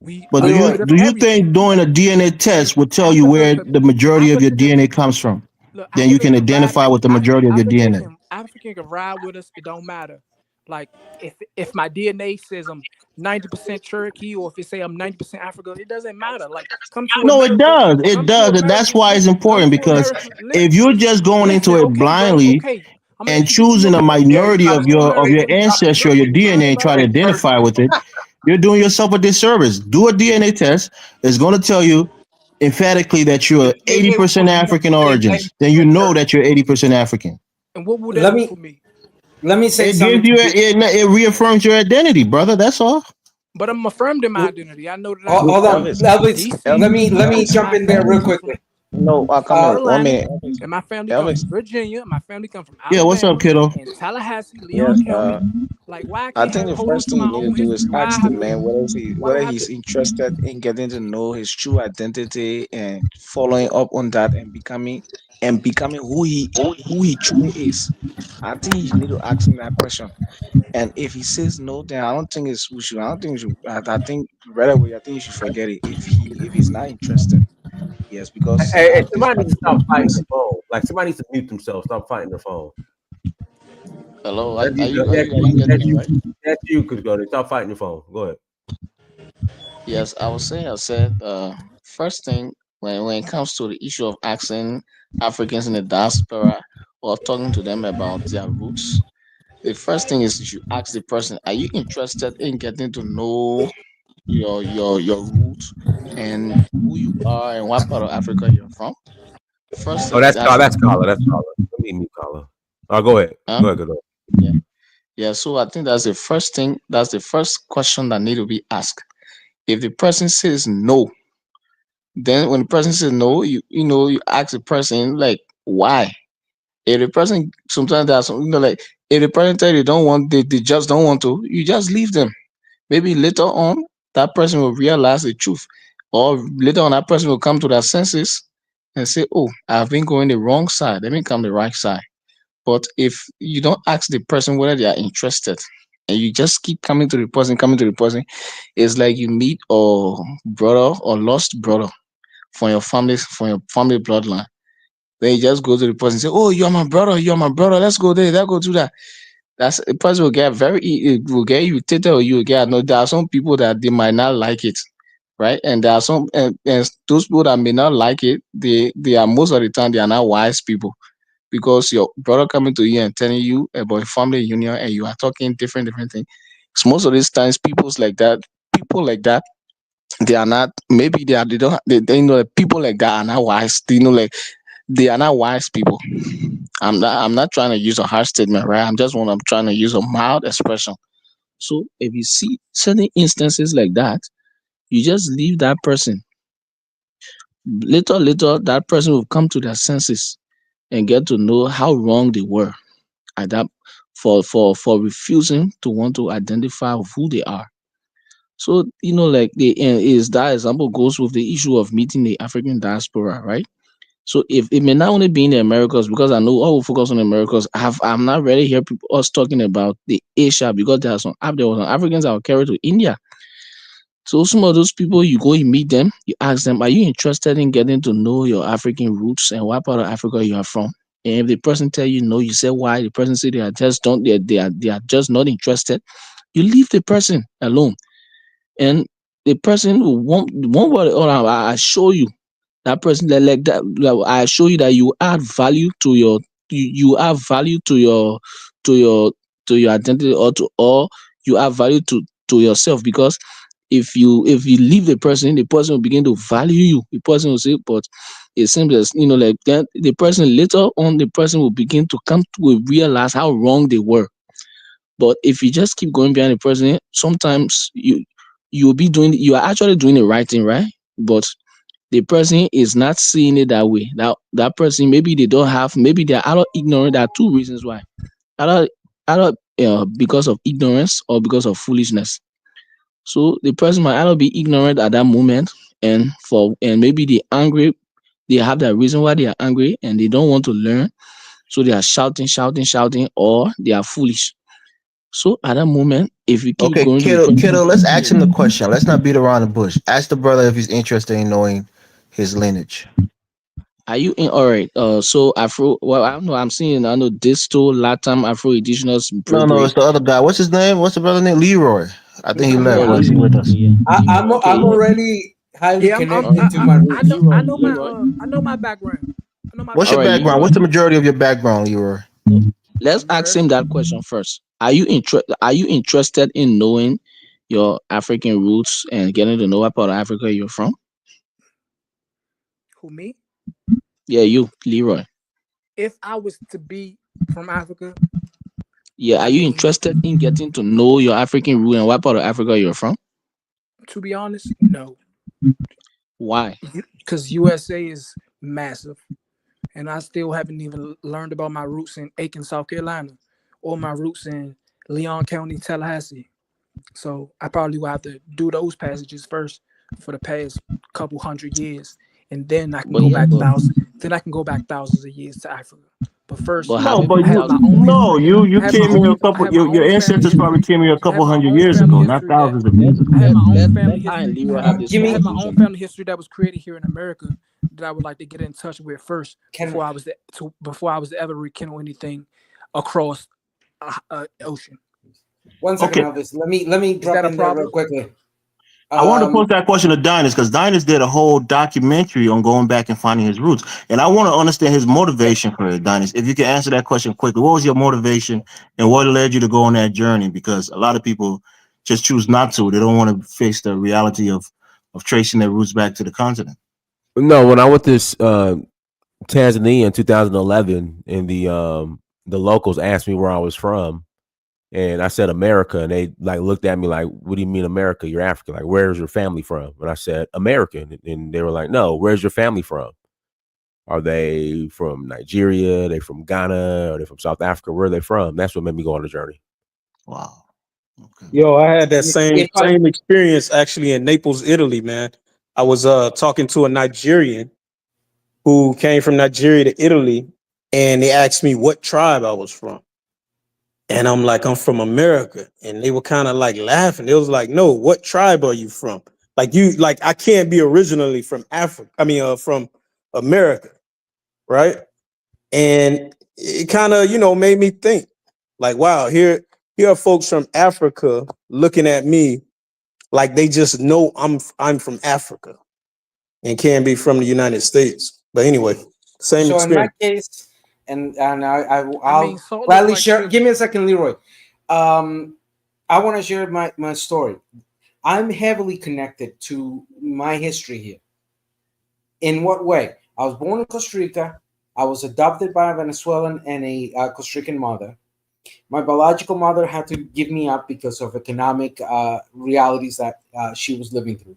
We but a little bit of do you everything. think doing a DNA test would tell you Africa where could the majority of your Africa could DNA comes from? look. Then you Africa can can ride. identify with the majority of your DNA. African can ride with us. It don't matter. Like if my DNA says I'm 90% Cherokee or if it say I'm 90% Africa, it doesn't matter. Like come to No, it America. does. It Come to does. And that's America. why it's Come important, to because America. if you're just going into Listen, it okay, bro. blindly Okay, I'm gonna and let you get to choosing your a point. Yeah, you minority gotta of Come to do your America. ancestry or Look, your DNA and try to look. identify with it, you're doing yourself a disservice. Do a DNA test. It's going to tell you emphatically that you're 80% African origins. Then you know that you're 80% African. And what would that Let do for me me? say It something gives to you you. it reaffirms your identity, brother. That's all. But I'm affirmed in my identity. I know that I Hold come from on, Elvis, Elvis. DC, Let me Elvis. jump my in there family real come quickly. from No, come Uh, here. 1 minute. Carolina, and my family come Elvis. from Virginia. My family come from Yeah, what's up, Alabama kiddo? and Tallahassee, Yes. Leon County. Like, why I I can't think have the hold on first to thing you my need to own do is history? Why I ask the have to? man Why do whether I have he's to? interested in getting to know his true identity and following up on that and becoming who he truly is. I think you need to ask him that question. And if he says no, then I don't think it's we should. I don't think we should. I think right away. I think you should forget it. If he's not interested, yes, because Hey, at this somebody needs to particular stop fighting place. the phone. Like somebody needs to mute themselves. Stop fighting the phone. Hello, That's you. are you getting That's me you. right? That's you. Cause go. Stop fighting the phone. Go ahead. Yes, I was saying. I said first thing when it comes to the issue of asking Africans in the diaspora or talking to them about their roots, the first thing is you should ask the person: Are you interested in getting to know your roots and who you are and what part of Africa you're from? First Oh, thing that's That's Carla. That's Carla. Let me mute Carla. Oh, go ahead. huh? Go ahead. Go ahead. Yeah. Yeah, so I think that's the first thing, that's the first question that need to be asked. If the person says no, then when the person says no, you ask the person like why. If the person sometimes there's some like if the person tell you they don't want they just don't want to, you just leave them. Maybe later on that person will realize the truth. Or later on that person will come to their senses and say, oh, I've been going the wrong side. Let me come the right side. But if you don't ask the person whether they are interested and you just keep coming to the person, it's like you meet a brother or lost brother from your family bloodline. Then you just go to the person and say, oh, you're my brother, let's go there, let's go do that. That's the person will get it will get irritated or you will get no. There are some people that they might not like it, right? And there are some and those people that may not like it, they are most of the time they are not wise people because your brother coming to you and telling you about a family union and you are talking different things. So most of these times, people like that, they are not. Maybe they don't. They know that people like that are not wise. They know like they are not wise people. I'm not trying to use a harsh statement, right? I'm trying to use a mild expression. So if you see certain instances like that, you just leave that person. Later, that person will come to their senses and get to know how wrong they were at that for refusing to want to identify who they are. So like the is that example goes with the issue of meeting the African diaspora, right? So if it may not only be in the Americas, because I know all will focus on the Americas, I'm not ready here us talking about the Asia because there was some Africans that were carried to India. So some of those people, you go, you meet them, you ask them, are you interested in getting to know your African roots and what part of Africa you are from? And if the person tell you no, you say why. The person say they are just don't they are just not interested. You leave the person alone, and the person will one word or other, I show you that person like that. I show you that you add value to your you add value to your to your identity or you add value to yourself, because if you leave the person will begin to value you. The person will say, but it seems as like then the person later on the person will begin to will realize how wrong they were. But if you just keep going behind the person, sometimes you are actually doing the right thing, right? But the person is not seeing it that way. That person, maybe they don't have, maybe they are either ignorant. There are two reasons why. Either because of ignorance or because of foolishness. So the person might either be ignorant at that moment, and maybe they angry. They have that reason why they are angry and they don't want to learn. So they are shouting, shouting, shouting, or they are foolish. So at that moment, if you keep Okay, going to the kiddo, let's ask him the person, question. Let's not beat around the bush. Ask the brother if he's interested in knowing his lineage. are you in? All right. So Afro. Well, I don't know. I'm seeing. I know Disto, Latam, Afro, Indigenous, No, Break. it's the other guy. What's his name? What's the brother name? Leroy. I think he I'm left, here. or Oh, is he with us? I'm okay. already highly Yeah, All right. connected to my I roots. know Leroy, Leroy. I know my background. I know my What's All your right, background. background? Leroy. What's the majority of your background, Leroy? Let's I'm ask American. him that question first. Are you interested in knowing your African roots and getting to know what part of Africa you're from? Who me? Yeah, you, Leroy. If I was to be from Africa, Yeah, are I you mean, interested in getting to know your African root and what part of Africa you're from? to be honest, no, Why? because USA is massive, and I still haven't even learned about my roots in Aiken, South Carolina, or my roots in Leon County, Tallahassee. So I probably will have to do those passages first for the past couple hundred years, and then I can But go yeah, back but thousands. Then I can go back thousands of years to Africa. But first, but No, having but I been have you my thousands. own no, history. you I have my came here own. a I couple. have my Your own family ancestors probably history. came here a I have couple my hundred own years family ago, not history that thousands of years I ago. have my own Let family I and history. Leroy have this Give I have me my own conversation. family history that was created here in America that I would like to get in touch with first can before I was to ever rekindle anything across ocean. one second, Okay, Elvis. Let me Is drop that a in there real problem? quickly. I wanted to Um, pose that question to Dinus because Dinus did a whole documentary on going back and finding his roots, and I want to understand his motivation for it, Dinus. If you can answer that question quickly, what was your motivation and what led you to go on that journey? Because a lot of people just choose not to; they don't want to face the reality of tracing their roots back to the continent. No, when I went to Tanzania in 2011, and the locals asked me where I was from, and I said America, and they like looked at me like, "What do you mean America? You're African. Like, where's your family from?" And I said American, and they were like, "No, where's your family from? Are they from Nigeria? Are they from Ghana? Are they from South Africa? Where are they from?" That's what made me go on the journey. Wow. Okay. Yo, I had that same if I same experience actually in Naples, Italy, man. I was talking to a Nigerian who came from Nigeria to Italy, and they asked me what tribe I was from. And I'm like, I'm from America. And they were kind of like laughing. They was like, no, what tribe are you from? Like I can't be originally from Africa. I mean, from America, right? And it kind of, made me think, like, wow, here are folks from Africa looking at me like they just know I'm from Africa and can't be from the United States. But anyway, same so in my experience. case, and I mean, I'll Salt Lake gladly like share. Philly. Give me a second, Leroy. I want to share my story. I'm heavily connected to my history here. In what way? I was born in Costa Rica. I was adopted by a Venezuelan and a Costa Rican mother. My biological mother had to give me up because of economic realities that she was living through.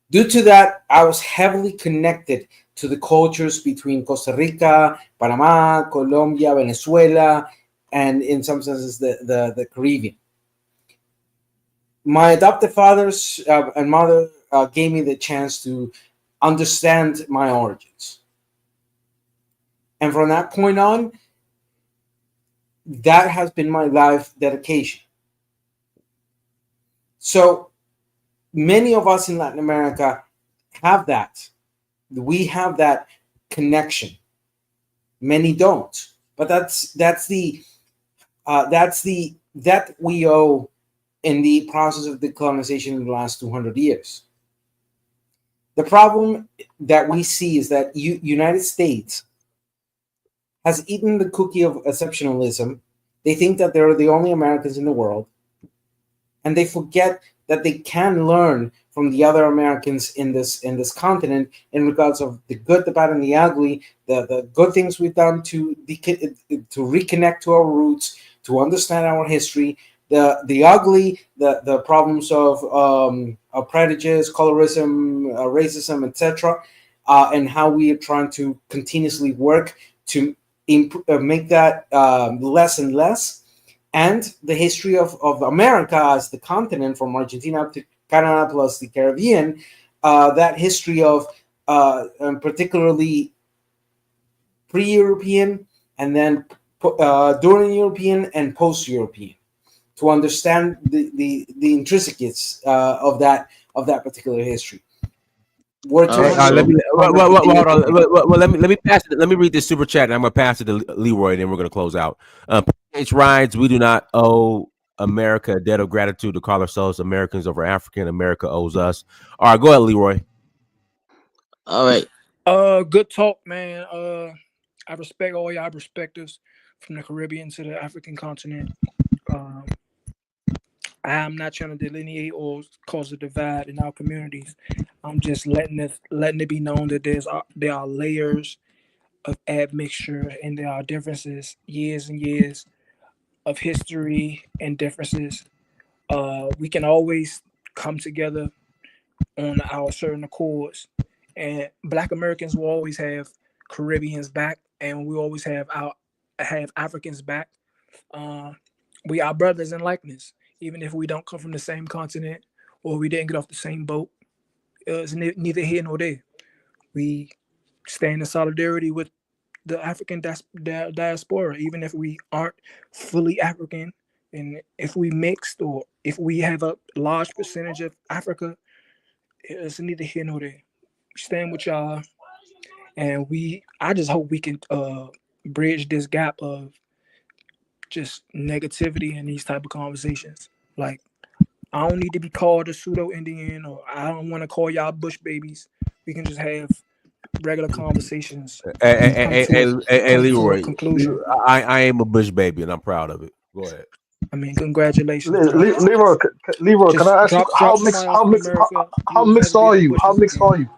Due to that, I was heavily connected to the cultures between Costa Rica, Panama, Colombia, Venezuela, and in some senses the Caribbean. My adopted fathers and mother gave me the chance to understand my origins. And from that point on, that has been my life dedication. So many of us in Latin America have that. We have that connection. Many don't, but that's the that we owe in the process of decolonization in the last 200 years. The problem that we see is that United States has eaten the cookie of exceptionalism. They think that they're the only Americans in the world, and they forget that they can learn from the other Americans in this continent in regards of the good, the bad, and the ugly, the good things we've done to reconnect to our roots, to understand our history, the ugly, the problems of prejudice, colorism, racism, etc., and how we are trying to continuously work to make that less and less, and the history of America as the continent from Argentina to Canada plus the Caribbean, that history of particularly pre-European and then during European and post-European, to understand the intricacies of that particular history. We're Let me let me pass it. Let me read this super chat, and I'm gonna pass it to Leroy, and then we're gonna close out. H rides. We do not owe America a debt of gratitude to call ourselves Americans over African. America owes us. All right, go ahead, Leroy. All right. Good talk, man. I respect all y'all perspectives from the Caribbean to the African continent. I'm not trying to delineate or cause a divide in our communities. I'm just letting it be known that there are layers of admixture and there are differences, years and years of history and differences. We can always come together on our certain accords, and Black Americans will always have Caribbeans back, and we always have Africans back. We are brothers in likeness, even if we don't come from the same continent or we didn't get off the same boat. It's neither here nor there. We stand in solidarity with the African diaspora, even if we aren't fully African, and if we mixed or if we have a large percentage of Africa, it's neither here nor there. We stand with y'all, and I just hope we can bridge this gap of just negativity in these type of conversations. Like, I don't need to be called a pseudo Indian, or I don't want to call y'all bush babies. We can just have regular conversations. Hey, Leroy. Conclusion. I am a bush baby, and I'm proud of it. Go ahead. I mean, congratulations. Leroy, can I ask you how mixed are you? How mixed are you?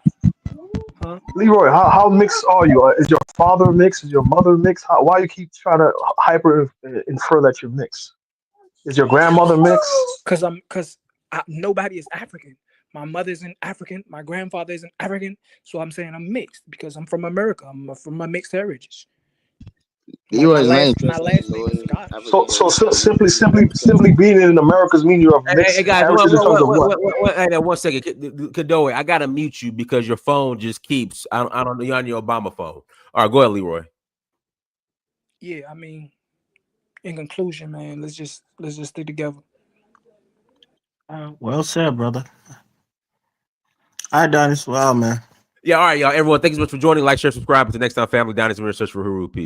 Huh? Leroy, how mixed are you? Is your father mixed? Is your mother mixed? Why you keep trying to hyper infer that you're mixed? Is your grandmother mixed? Because nobody is African. My mother isn't African. My grandfather isn't African. So I'm saying I'm mixed because I'm from America. I'm from a mixed heritage. My last name is Scottish. So simply being in America means you're of mixed Hey guys, heritage in terms of what? Hey, 1 second, Kadoe, I gotta mute you because your phone just keeps. I don't know, you're on your Obama phone. All right, go ahead, Leroy. Yeah, I mean, in conclusion, man, let's just stick together. Well said, brother. All right, Donis. Wow, man. Yeah, all right, y'all. Everyone, thank you so much for joining. Like, share, subscribe. Until next time, family, Donis, we're in search for Huru. Peace.